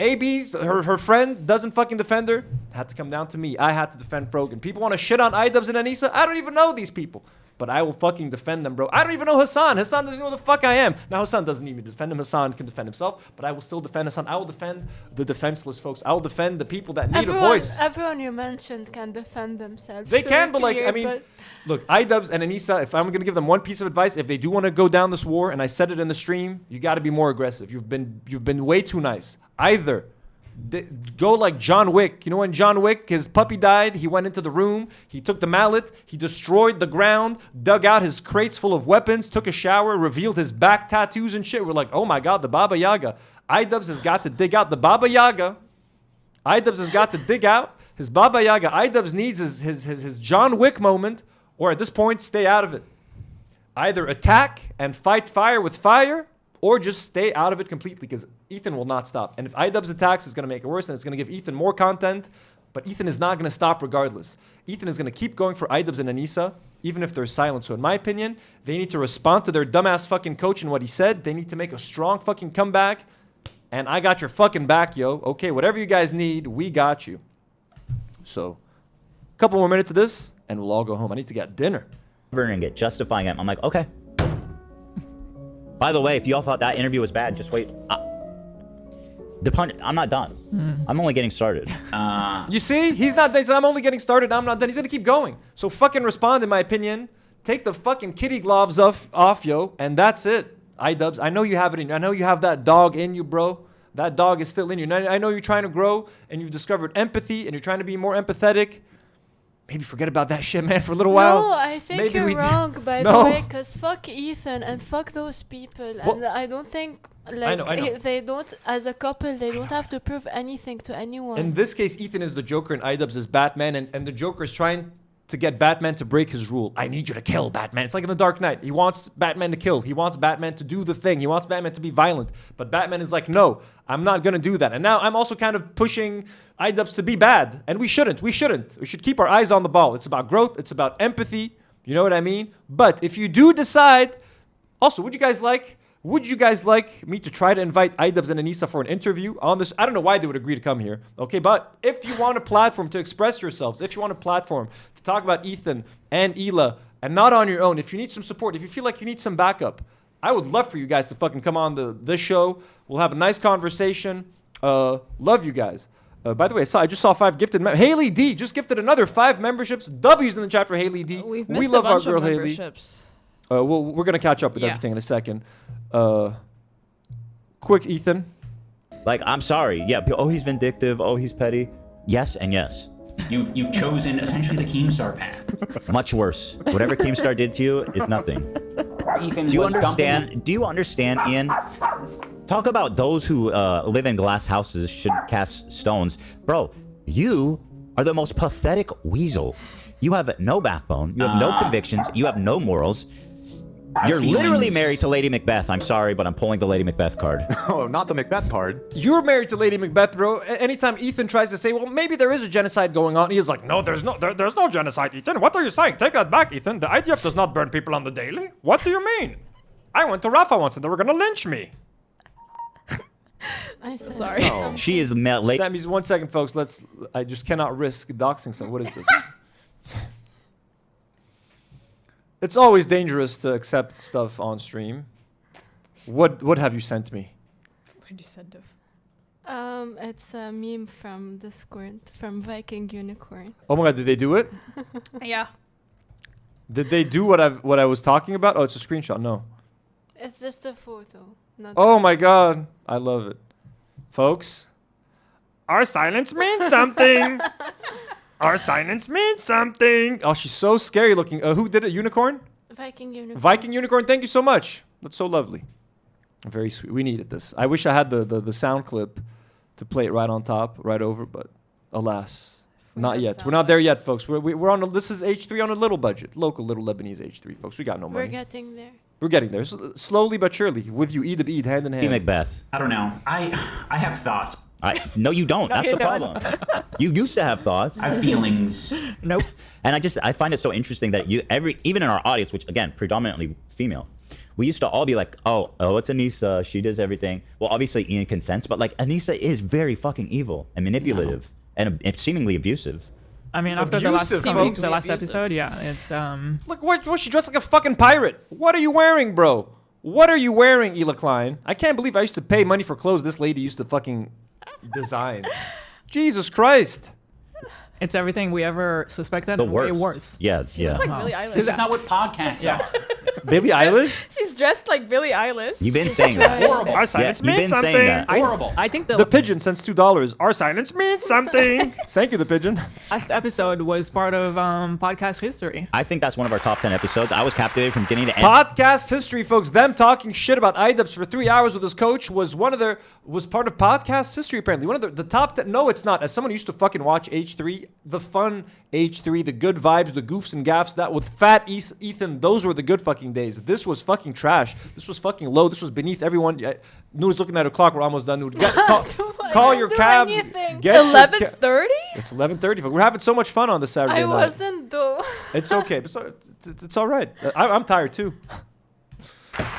Speaker 1: AB's, her friend, doesn't fucking defend her. It had to come down to me. I had to defend Frogan. People want to shit on Idubbbz and Anissa. I don't even know these people. but I will fucking defend them, bro. I don't even know Hassan. Hassan doesn't know who the fuck I am. Now Hassan doesn't need me to defend him. Hassan can defend himself, but I will still defend Hassan. I will defend the defenseless folks. I will defend the people that need a voice.
Speaker 3: Everyone you mentioned can defend themselves.
Speaker 1: They
Speaker 3: so
Speaker 1: can, but like,
Speaker 3: clear,
Speaker 1: I mean,
Speaker 3: but-
Speaker 1: look, Idubbbz and Anissa, if I'm going to give them one piece of advice, if they do want to go down this war, and I said it in the stream, you got to be more aggressive. You've been way too nice. Either go like John Wick. You know when John Wick, his puppy died, he went into the room, he took the mallet, he destroyed the ground, dug out his crates full of weapons, took a shower, revealed his back tattoos and shit. We're like, oh my God, the Baba Yaga. Idubbbz has got to dig out the Baba Yaga. Idubbbz has got to dig out his Baba Yaga. Idubbbz needs his John Wick moment, or at this point, stay out of it. Either attack and fight fire with fire, or just stay out of it completely, because Ethan will not stop. And if Idubbbz attacks, it's going to make it worse, and it's going to give Ethan more content, but Ethan is not going to stop regardless. Ethan is going to keep going for Idubbbz and Anissa, even if they're silent. So in my opinion, they need to respond to their dumbass fucking coach and what he said. They need to make a strong fucking comeback, and I got your fucking back, yo. Okay, whatever you guys need, we got you. So, a couple more minutes of this, and we'll all go home. I need to get dinner.
Speaker 6: And get justifying him. I'm like, okay. By the way, if y'all thought that interview was bad, just wait. I'm not done. I'm only getting started.
Speaker 1: You see? He's not done. I'm only getting started. I'm not done. He's going to keep going. So fucking respond, in my opinion. Take the fucking kitty gloves off, yo, and that's it. Idubbbz, I know you have it in you. I know you have that dog in you, bro. That dog is still in you. And I know you're trying to grow, and you've discovered empathy, and you're trying to be more empathetic. Maybe forget about that shit, man, for a little while.
Speaker 3: No, I think
Speaker 1: Maybe
Speaker 3: you're wrong, by
Speaker 1: No.
Speaker 3: the way, because fuck Ethan and fuck those people. And I don't think, like,
Speaker 1: I know.
Speaker 3: they don't, as a couple, they don't have to prove anything to anyone.
Speaker 1: In this case, Ethan is the Joker and Idubbbz is Batman, and the Joker is trying to get Batman to break his rule. I need you to kill Batman. It's like in The Dark Knight. He wants Batman to kill. He wants Batman to do the thing. He wants Batman to be violent. But Batman is like, no, I'm not going to do that. And now I'm also kind of pushing Idubbbz to be bad. And we shouldn't. We shouldn't. We should keep our eyes on the ball. It's about growth. It's about empathy. You know what I mean? But if you do decide... Also, would you guys like me to try to invite Idubbbz and Anissa for an interview on this? I don't know why they would agree to come here, okay? But if you want a platform to express yourselves, if you want a platform to talk about Ethan and Hila, and not on your own, if you need some support, if you feel like you need some backup, I would love for you guys to fucking come on this show. We'll have a nice conversation. Love you guys. By the way, I just saw 5 gifted Haley D just gifted another 5 memberships. W's in the chat for Haley D.
Speaker 2: We've missed
Speaker 1: We
Speaker 2: a
Speaker 1: love our
Speaker 2: bunch
Speaker 1: girl
Speaker 2: of
Speaker 1: Haley.
Speaker 2: memberships.
Speaker 1: We're going to catch up with everything in a second. Quick, Ethan.
Speaker 6: Like, I'm sorry. Yeah. Oh, he's vindictive. Oh, he's petty. Yes and yes.
Speaker 8: You've chosen essentially the Keemstar path.
Speaker 6: Much worse. Whatever Keemstar did to you is nothing.
Speaker 8: Ethan,
Speaker 6: do you understand? Do you understand, Ian? Talk about those who live in glass houses should cast stones. Bro, you are the most pathetic weasel. You have no backbone. You have no convictions. You have no morals. You're literally married to Lady Macbeth. I'm sorry, but I'm pulling the Lady Macbeth card.
Speaker 12: Oh, not the Macbeth card.
Speaker 1: You're married to Lady Macbeth, bro. Anytime Ethan tries to say, well, maybe there is a genocide going on, he is like, no, there's no genocide, Ethan. What are you saying? Take that back, Ethan. The IDF does not burn people on the daily. What do you mean? I went to Rafa once and they were going to lynch me.
Speaker 3: I'm
Speaker 2: sorry.
Speaker 6: Oh. She is late.
Speaker 1: Sammy's 1 second, folks. I just cannot risk doxing someone. What is this? It's always dangerous to accept stuff on stream. What have you sent me?
Speaker 2: Where'd you send it?
Speaker 3: It's a meme from Discord from Viking Unicorn.
Speaker 1: Oh my god, did they do it?
Speaker 2: Yeah.
Speaker 1: Did they do what I was talking about? Oh, it's a screenshot. No.
Speaker 3: It's just a photo. Not
Speaker 1: Oh my god, I love it. Folks, our silence means something. Our silence means something. Oh, she's so scary looking. Who did it? Unicorn?
Speaker 3: Viking Unicorn.
Speaker 1: Viking Unicorn, thank you so much. That's so lovely. Very sweet. We needed this. I wish I had the sound clip to play it right on top, right over, but alas, not yet. We're not there yet, folks. We're on this is H3 on a little budget. Local little Lebanese H3, folks. We got no money.
Speaker 3: We're getting there.
Speaker 1: We're getting there. Slowly but surely. With you, Idubbbz, hand in hand.
Speaker 6: Macbeth.
Speaker 8: I don't know. I have thoughts.
Speaker 6: No, you don't. That's the problem. You used to have thoughts.
Speaker 8: I have feelings.
Speaker 9: Nope.
Speaker 6: And I find it so interesting that even in our audience, which again predominantly female, we used to all be like, oh, it's Anissa. She does everything. Well, obviously Ian consents, but like Anissa is very fucking evil and manipulative and seemingly abusive.
Speaker 10: I mean, after the last
Speaker 1: Abusive,
Speaker 10: episode, yeah, it's
Speaker 1: Look, what she dressed like a fucking pirate. What are you wearing, bro? What are you wearing, Ela Klein? I can't believe I used to pay money for clothes this lady used to fucking design. Jesus Christ.
Speaker 10: It's everything we ever suspected.
Speaker 6: The
Speaker 10: way
Speaker 6: worst.
Speaker 10: worse.
Speaker 6: Yeah,
Speaker 2: She looks like Billie Eilish.
Speaker 8: This is not what podcasts are.
Speaker 1: Billie Eilish?
Speaker 2: She's dressed like Billie Eilish.
Speaker 6: You've been saying that.
Speaker 8: Horrible.
Speaker 1: Our silence
Speaker 6: Yeah, you've
Speaker 1: means
Speaker 6: been
Speaker 1: something.
Speaker 6: saying that.
Speaker 8: Horrible.
Speaker 10: I think
Speaker 1: The pigeon sends $2. Our silence means something. Thank you, the pigeon.
Speaker 10: last episode was part of podcast history.
Speaker 6: I think that's one of our top 10 episodes. I was captivated from beginning to end.
Speaker 1: Podcast history, folks. Them talking shit about Idubbbz for 3 hours with his coach was part of podcast history. Apparently, one of the top 10. No, it's not. As someone who used to fucking watch H3, the fun H3, the good vibes, the goofs and gaffs, that with fat Ethan, those were the good fucking days. This was fucking trash. This was fucking low. This was beneath everyone. Nour's looking at her clock. We're almost done. Nour. Call your cabs.
Speaker 3: It's
Speaker 1: Get your
Speaker 3: 11:30.
Speaker 1: It's 11:30. We're having so much fun on this Saturday
Speaker 3: I
Speaker 1: night.
Speaker 3: wasn't though.
Speaker 1: It's okay. But it's all right. I'm tired too.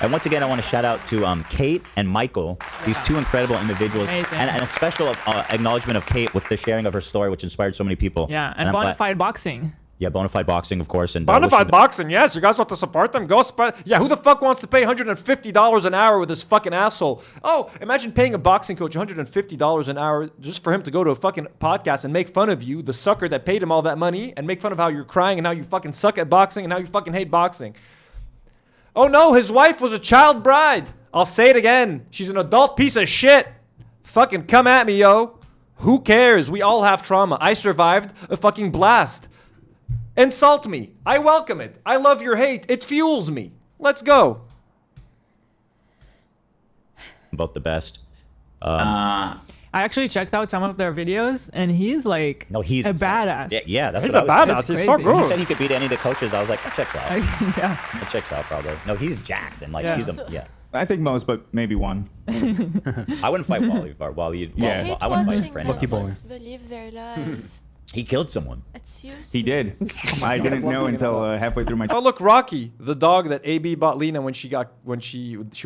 Speaker 6: And once again, I want to shout out to Kate and Michael, these two incredible individuals, and a special acknowledgement of Kate with the sharing of her story, which inspired so many people.
Speaker 10: Yeah, and
Speaker 6: I'm glad-
Speaker 10: Bonafide Boxing.
Speaker 6: Yeah, Bonafide Boxing, of course. And
Speaker 1: Bonafide Boxing, yes. You guys want to support them? Go support. Yeah, who the fuck wants to pay $150 an hour with this fucking asshole? Oh, imagine paying a boxing coach $150 an hour just for him to go to a fucking podcast and make fun of you, the sucker that paid him all that money, and make fun of how you're crying and how you fucking suck at boxing and how you fucking hate boxing. Oh no, his wife was a child bride. I'll say it again. She's an adult piece of shit. Fucking come at me, yo. Who cares? We all have trauma. I survived a fucking blast. Insult me. I welcome it. I love your hate. It fuels me. Let's go.
Speaker 6: Both the best.
Speaker 10: I actually checked out some of their videos, and he's like
Speaker 6: he's
Speaker 10: a badass.
Speaker 6: Yeah, that's
Speaker 1: He's
Speaker 6: what
Speaker 1: a
Speaker 6: I was
Speaker 1: badass.
Speaker 6: saying.
Speaker 1: He's so good.
Speaker 6: He said he could beat any of the coaches. I was like, that checks out.
Speaker 10: Yeah.
Speaker 6: That checks out, probably. No, he's jacked and like
Speaker 10: Yeah.
Speaker 6: he's a
Speaker 12: I think most, but maybe one.
Speaker 6: I wouldn't fight Wally.
Speaker 12: Yeah.
Speaker 6: I wouldn't fight him for
Speaker 3: them
Speaker 6: anything.
Speaker 3: just believe their lies.
Speaker 6: He killed someone.
Speaker 3: It's useless.
Speaker 12: He did. I didn't know until halfway through my.
Speaker 1: Oh look, Rocky, the dog that AB bought Lena when she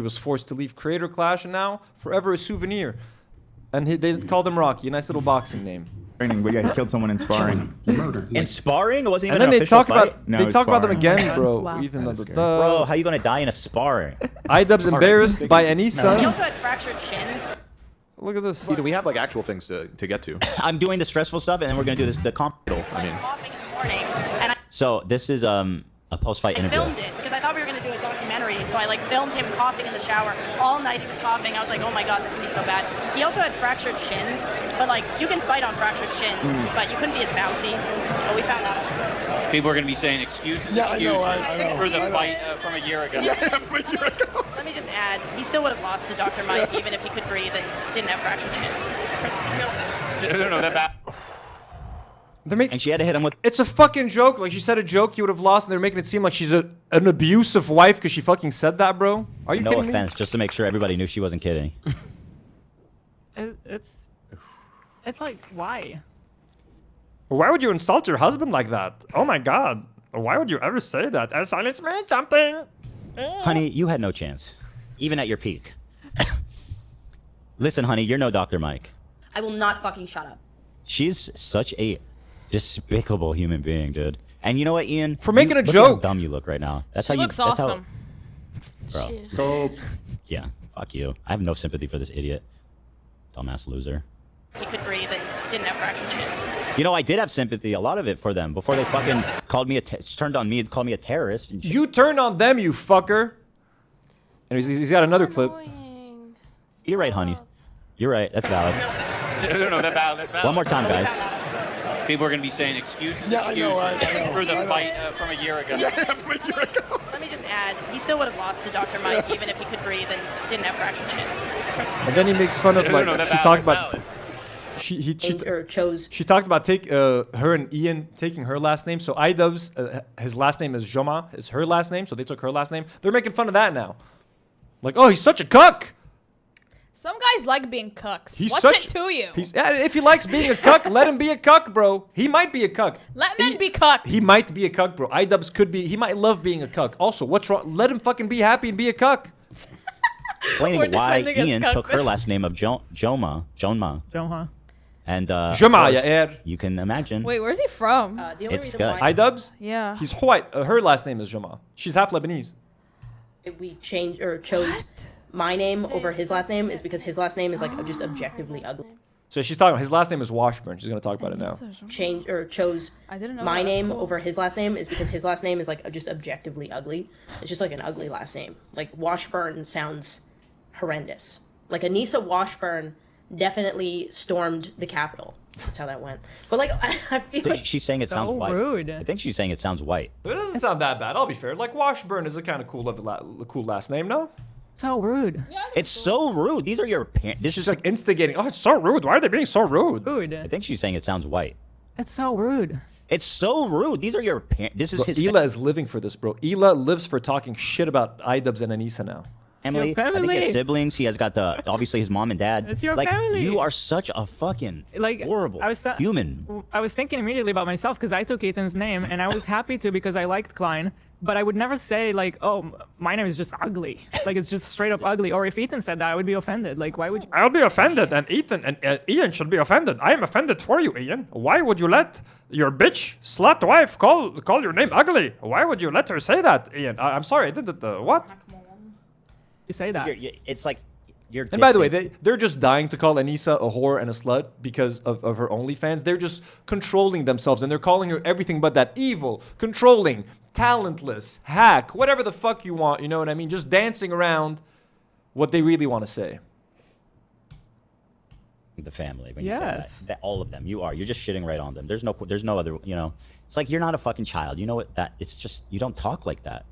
Speaker 1: was forced to leave Creator Clash, and now forever a souvenir. And they called him Rocky, a nice little boxing name.
Speaker 12: Training, but yeah, he killed someone in sparring.
Speaker 6: In sparring? It wasn't
Speaker 1: And
Speaker 6: even
Speaker 1: then
Speaker 6: an
Speaker 1: they
Speaker 6: official
Speaker 1: talk
Speaker 6: fight?
Speaker 1: about they talk about them again, bro.
Speaker 10: Wow.
Speaker 1: Ethan,
Speaker 6: Bro, how you gonna die in a sparring?
Speaker 1: Idubbbz embarrassed by Anissa.
Speaker 9: He also had fractured shins.
Speaker 1: Look at this.
Speaker 14: Do we have like actual things to get to?
Speaker 6: I'm doing the stressful stuff, and then we're gonna do the comp.
Speaker 9: Coughing in the morning, and I
Speaker 6: So this is a post-fight interview.
Speaker 9: filmed it because I thought we were gonna do a documentary. So I like filmed him coughing in the shower all night. He was coughing. I was like, oh my god, this is gonna be so bad. He also had fractured shins, but like you can fight on fractured shins, but you couldn't be as bouncy. But we found out.
Speaker 8: People are going to be saying excuses
Speaker 13: I know.
Speaker 8: for the fight from a year ago.
Speaker 9: Let me just add, he still would have lost to Dr. Mike even if he could breathe and didn't have fractured shins.
Speaker 8: No, that bad.
Speaker 6: And she had to hit him with.
Speaker 1: It's a fucking joke. Like she said a joke, you would have lost, and they're making it seem like she's an abusive wife because she fucking said that, bro. Are you
Speaker 6: No
Speaker 1: kidding
Speaker 6: offense, just to make sure everybody knew she wasn't kidding.
Speaker 10: It's like, why?
Speaker 1: Why would you insult your husband like that? Oh my god. Why would you ever say that? Silence means something.
Speaker 6: Honey, you had no chance, even at your peak. Listen, honey, you're no Dr. Mike.
Speaker 9: I will not fucking shut up.
Speaker 6: She's such a despicable human being, dude. And you know what, Ian?
Speaker 1: For making a
Speaker 6: look
Speaker 1: joke.
Speaker 6: At how dumb you look right now. That's
Speaker 2: She
Speaker 6: how you.
Speaker 2: looks
Speaker 6: that's
Speaker 2: awesome.
Speaker 6: How, bro. Yeah. Fuck you. I have no sympathy for this idiot. Dumbass loser.
Speaker 9: He could breathe and didn't have fractured shins.
Speaker 6: You know, I did have sympathy, a lot of it for them before they fucking called me turned on me and called me a terrorist. And
Speaker 1: You turned on them, you fucker. And he's got another clip.
Speaker 6: You're right, honey. You're right. That's valid.
Speaker 8: No, that's valid.
Speaker 6: One more time, guys.
Speaker 8: People are going to be saying excuses for the fight from a year ago.
Speaker 9: Let me just add, he still would have lost to Dr. Mike even if he could breathe and didn't have fractured shins.
Speaker 1: And then he makes fun of like she talked about. She talked about her and Ian taking her last name. So Idubbbz, his last name is Joma, is her last name. So they took her last name. They're making fun of that now. Like, oh, he's such a cuck.
Speaker 2: Some guys like being cucks.
Speaker 1: He's
Speaker 2: What's
Speaker 1: such-
Speaker 2: it to you?
Speaker 1: If he likes being a cuck, let him be a cuck, bro. He might be a cuck.
Speaker 2: Let men be cucks.
Speaker 1: He might be a cuck, bro. Idubbbz could be. He might love being a cuck. Also, what's wrong? Let him fucking be happy and be a cuck.
Speaker 6: Explaining why
Speaker 2: defending his
Speaker 6: Ian took her
Speaker 2: cuckness.
Speaker 6: last name of Jonma.
Speaker 10: Jonha.
Speaker 6: And
Speaker 1: Jama,
Speaker 6: of course,
Speaker 1: ya er.
Speaker 6: you can imagine.
Speaker 2: Wait, where's he from?
Speaker 9: The only
Speaker 6: It's
Speaker 9: reason
Speaker 6: good.
Speaker 9: why
Speaker 1: Idubbbz?
Speaker 2: Yeah.
Speaker 1: He's white. Her last name is Jama. She's half Lebanese.
Speaker 9: we changed or chose my name over his last name is because his last name is like just objectively ugly.
Speaker 1: So she's talking. His last name is Washburn. She's gonna talk about it now.
Speaker 9: Change or chose
Speaker 2: I didn't know
Speaker 9: my
Speaker 2: that. That's
Speaker 9: name
Speaker 2: cool.
Speaker 9: over his last name is because his last name is like just objectively ugly. It's just like an ugly last name. Like Washburn sounds horrendous. Like Anissa Washburn definitely stormed the Capitol. That's how that went. But like I feel like
Speaker 6: She's saying it sounds white.
Speaker 10: rude.
Speaker 6: I think she's saying it sounds white.
Speaker 1: It doesn't sound that bad. I'll be fair. Like Washburn is a kind of cool last name, no?
Speaker 10: So rude.
Speaker 6: It's so rude. These are your parents. This is
Speaker 1: like instigating. Oh, it's so rude. Why are they being so rude?
Speaker 10: Rude.
Speaker 6: I think she's saying it sounds white.
Speaker 10: It's so rude.
Speaker 6: It's so rude. These are your parents. This is
Speaker 1: Bro,
Speaker 6: his.
Speaker 1: Ela is living for this, bro. Ela lives for talking shit about Idubbbz and Anissa now.
Speaker 6: Family. I think his siblings. He has got obviously his mom and dad.
Speaker 10: It's your
Speaker 6: like,
Speaker 10: family.
Speaker 6: You are such a fucking horrible human.
Speaker 10: I was thinking immediately about myself because I took Ethan's name and I was happy to because I liked Klein. But I would never say like, oh, my name is just ugly. Like it's just straight up ugly. Or if Ethan said that, I would be offended. Like why would you?
Speaker 1: I'll be offended, and Ethan and Ian should be offended. I am offended for you, Ian. Why would you let your bitch slut wife call your name ugly? Why would you let her say that, Ian? I'm sorry, I did it. What?
Speaker 10: You say that?
Speaker 6: It's like you're.
Speaker 1: And by the way, they're just dying to call Anissa a whore and a slut because of her OnlyFans. They're just controlling themselves, and they're calling her everything but that. Evil, controlling, talentless, hack, whatever the fuck you want. You know what I mean? Just dancing around what they really want to say.
Speaker 6: The family. When you say that, all of them. You're just shitting right on them. There's no other. You know, it's like you're not a fucking child. You know what? It's just you don't talk like that.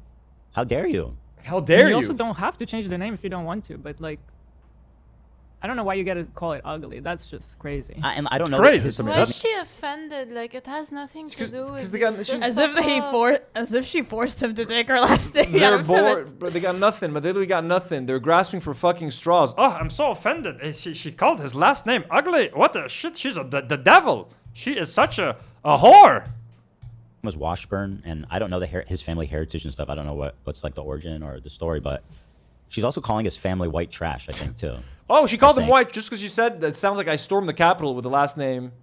Speaker 6: How dare you?
Speaker 1: How dare
Speaker 10: you? You also don't have to change the name if you don't want to, but like, I don't know why you gotta call it ugly. That's just crazy.
Speaker 6: And I don't know.
Speaker 1: Crazy.
Speaker 3: Why is she offended? Like it has nothing to do with.
Speaker 2: As if she forced him to take her last name.
Speaker 1: They're bored, but they got nothing. But they literally got nothing. They're grasping for fucking straws. Oh, I'm so offended. She called his last name ugly. What the shit? She's the devil. She is such a whore.
Speaker 6: Was Washburn, and I don't know his family heritage and stuff. I don't know what's like the origin or the story, but she's also calling his family white trash, I think, too.
Speaker 1: Oh, she called him white just because you said that. Sounds like I stormed the Capitol with the last name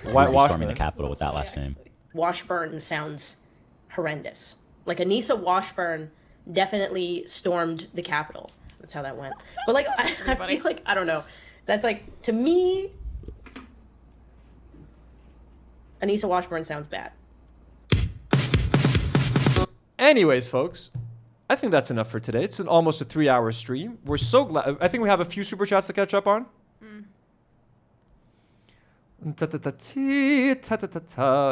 Speaker 1: Washburn.
Speaker 6: Storming the Capitol with that last name.
Speaker 9: Washburn sounds horrendous. Like Anissa Washburn definitely stormed the Capitol. That's how that went. But like I feel like I don't know. That's like to me Anissa Washburn sounds bad.
Speaker 1: Anyways, folks, I think that's enough for today. It's almost a 3-hour stream. We're so glad. I think we have a few super chats to catch up on.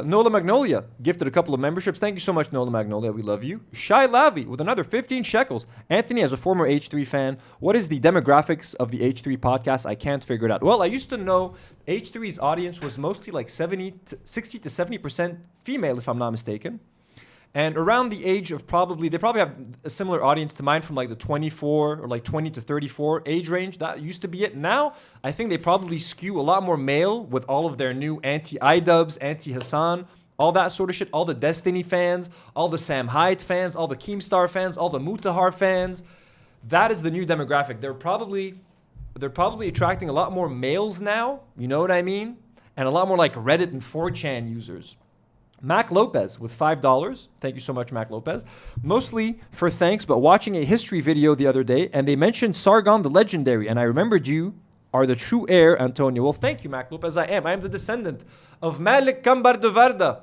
Speaker 1: Nola Magnolia gifted a couple of memberships. Thank you so much, Nola Magnolia. We love you. Shai Lavi with another 15 shekels. Anthony, as a former H3 fan, what is the demographics of the H3 podcast? I can't figure it out. Well, I used to know H3's audience was mostly like 60 to 70% female, if I'm not mistaken. And around the age of they probably have a similar audience to mine from like the 24 or like 20 to 34 age range. That used to be it. Now, I think they probably skew a lot more male with all of their new anti-Idubbbz, anti-Hassan, all that sort of shit. All the Destiny fans, all the Sam Hyde fans, all the Keemstar fans, all the Mutahar fans. That is the new demographic. They're probably attracting a lot more males now. You know what I mean? And a lot more like Reddit and 4chan users. Mac Lopez with $5. Thank you so much, Mac Lopez. Mostly for thanks, but watching a history video the other day, and they mentioned Sargon the Legendary, and I remembered you are the true heir, Antonio. Well, thank you, Mac Lopez. I am the descendant of Malik Kambar de Varda,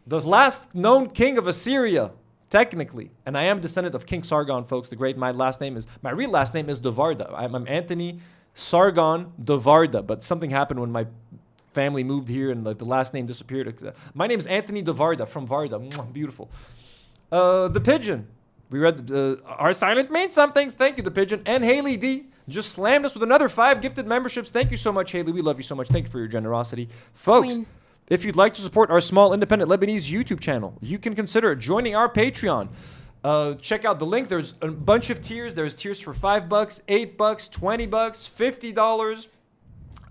Speaker 1: the last known king of Assyria, technically. And I am descendant of King Sargon, folks, the great. My real last name is de Varda. I'm Anthony Sargon de Varda, but something happened when my family moved here and like the last name disappeared. My name is Anthony de Varda from Varda. Beautiful. The Pigeon. We read our silent means something. Thank you, The Pigeon. And Haley D just slammed us with another 5 gifted memberships. Thank you so much, Haley. We love you so much. Thank you for your generosity. Folks, if you'd like to support our small independent Lebanese YouTube channel, you can consider joining our Patreon. Check out the link. There's a bunch of tiers. There's tiers for $5, $8, $20, $50.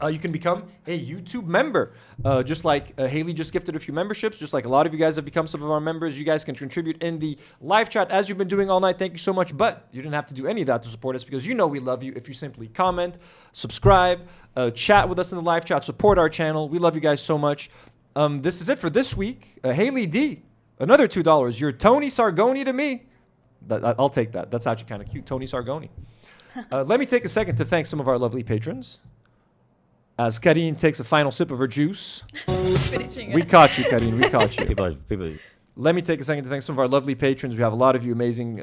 Speaker 1: You can become a YouTube member. Just like Haley just gifted a few memberships, just like a lot of you guys have become some of our members. You guys can contribute in the live chat as you've been doing all night. Thank you so much. But you didn't have to do any of that to support us because you know we love you if you simply comment, subscribe, chat with us in the live chat, support our channel. We love you guys so much. This is it for this week. Haley D, another $2. You're Tony Sargoni to me. I'll take that. That's actually kind of cute. Tony Sargoni. Let me take a second to thank some of our lovely patrons. As Karine takes a final sip of her juice. We caught you, Karine. We caught you.
Speaker 6: People.
Speaker 1: Let me take a second to thank some of our lovely patrons. We have a lot of you amazing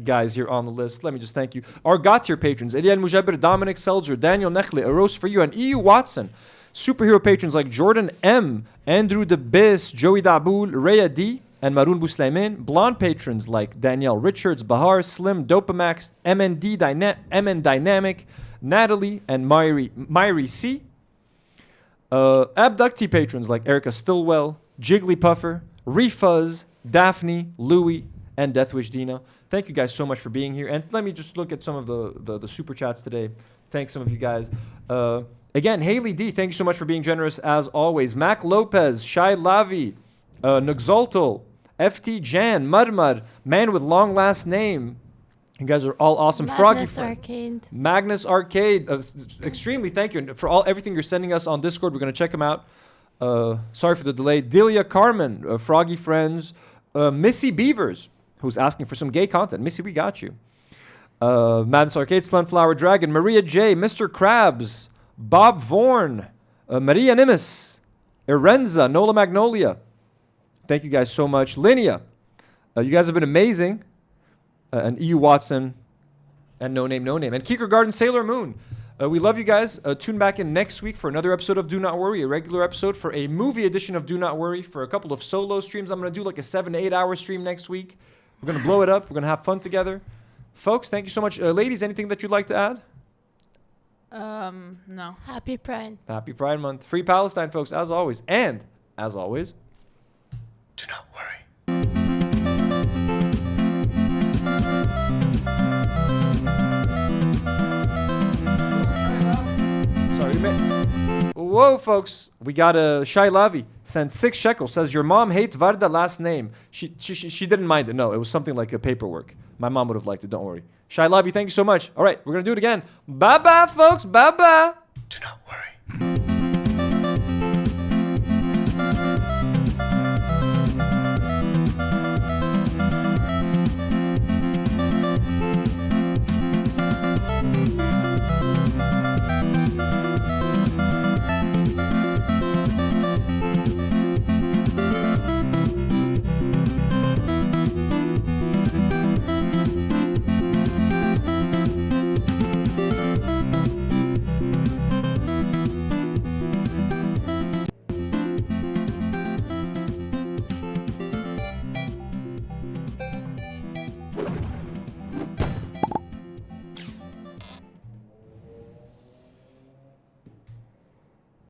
Speaker 1: guys here on the list. Let me just thank you. Our God-tier patrons. Elian Mujabir, Dominic Selzer, Daniel Nechle, A Rose for You, and EU Watson. Superhero patrons like Jordan M, Andrew DeBiss, Joey Daboul, Rhea D, and Maroon Bouslaymin. Blonde patrons like Danielle Richards, Bahar, Slim, Dopamax, MN Dynamic, Natalie, and Myri C. Abductee patrons like Erica Stillwell, Jigglypuffer, Refuzz, Daphne, Louie, and Deathwish Dina. Thank you guys so much for being here. And let me just look at some of the super chats today. Thanks some of you guys. Again, Haley D, thank you so much for being generous as always. Mac Lopez, Shai Lavi, Nuxolto, FT Jan, Mudmud, Man with Long Last Name. You guys are all awesome.
Speaker 3: Magnus
Speaker 1: Froggy
Speaker 3: Arcade.
Speaker 1: Magnus Arcade. Extremely thank you. And for everything you're sending us on Discord, we're going to check them out. Sorry for the delay. Delia Carmen, Froggy Friends, Missy Beavers, who's asking for some gay content. Missy, we got you. Magnus Arcade, Sunflower Dragon, Maria J, Mr. Krabs, Bob Vorn, Maria Nimis, Erenza, Nola Magnolia. Thank you guys so much. Linnea, you guys have been amazing. And EU Watson, and No Name. And Keeker Garden, Sailor Moon. We love you guys. Tune back in next week for another episode of Do Not Worry, a regular episode for a movie edition of Do Not Worry, for a couple of solo streams. I'm going to do like a 7 to 8 hour stream next week. We're going to blow it up. We're going to have fun together. Folks, thank you so much. Ladies, anything that you'd like to add?
Speaker 2: No.
Speaker 3: Happy Pride.
Speaker 1: Happy Pride Month. Free Palestine, folks, as always. And, as always,
Speaker 18: Do not worry.
Speaker 1: Whoa, folks. We got a Shai Lavi sent 6 shekels. Says, your mom hates Varda last name. She didn't mind it. No, it was something like a paperwork. My mom would have liked it. Don't worry. Shai Lavi, thank you so much. All right, we're going to do it again. Bye-bye, folks. Bye-bye.
Speaker 18: Do not worry.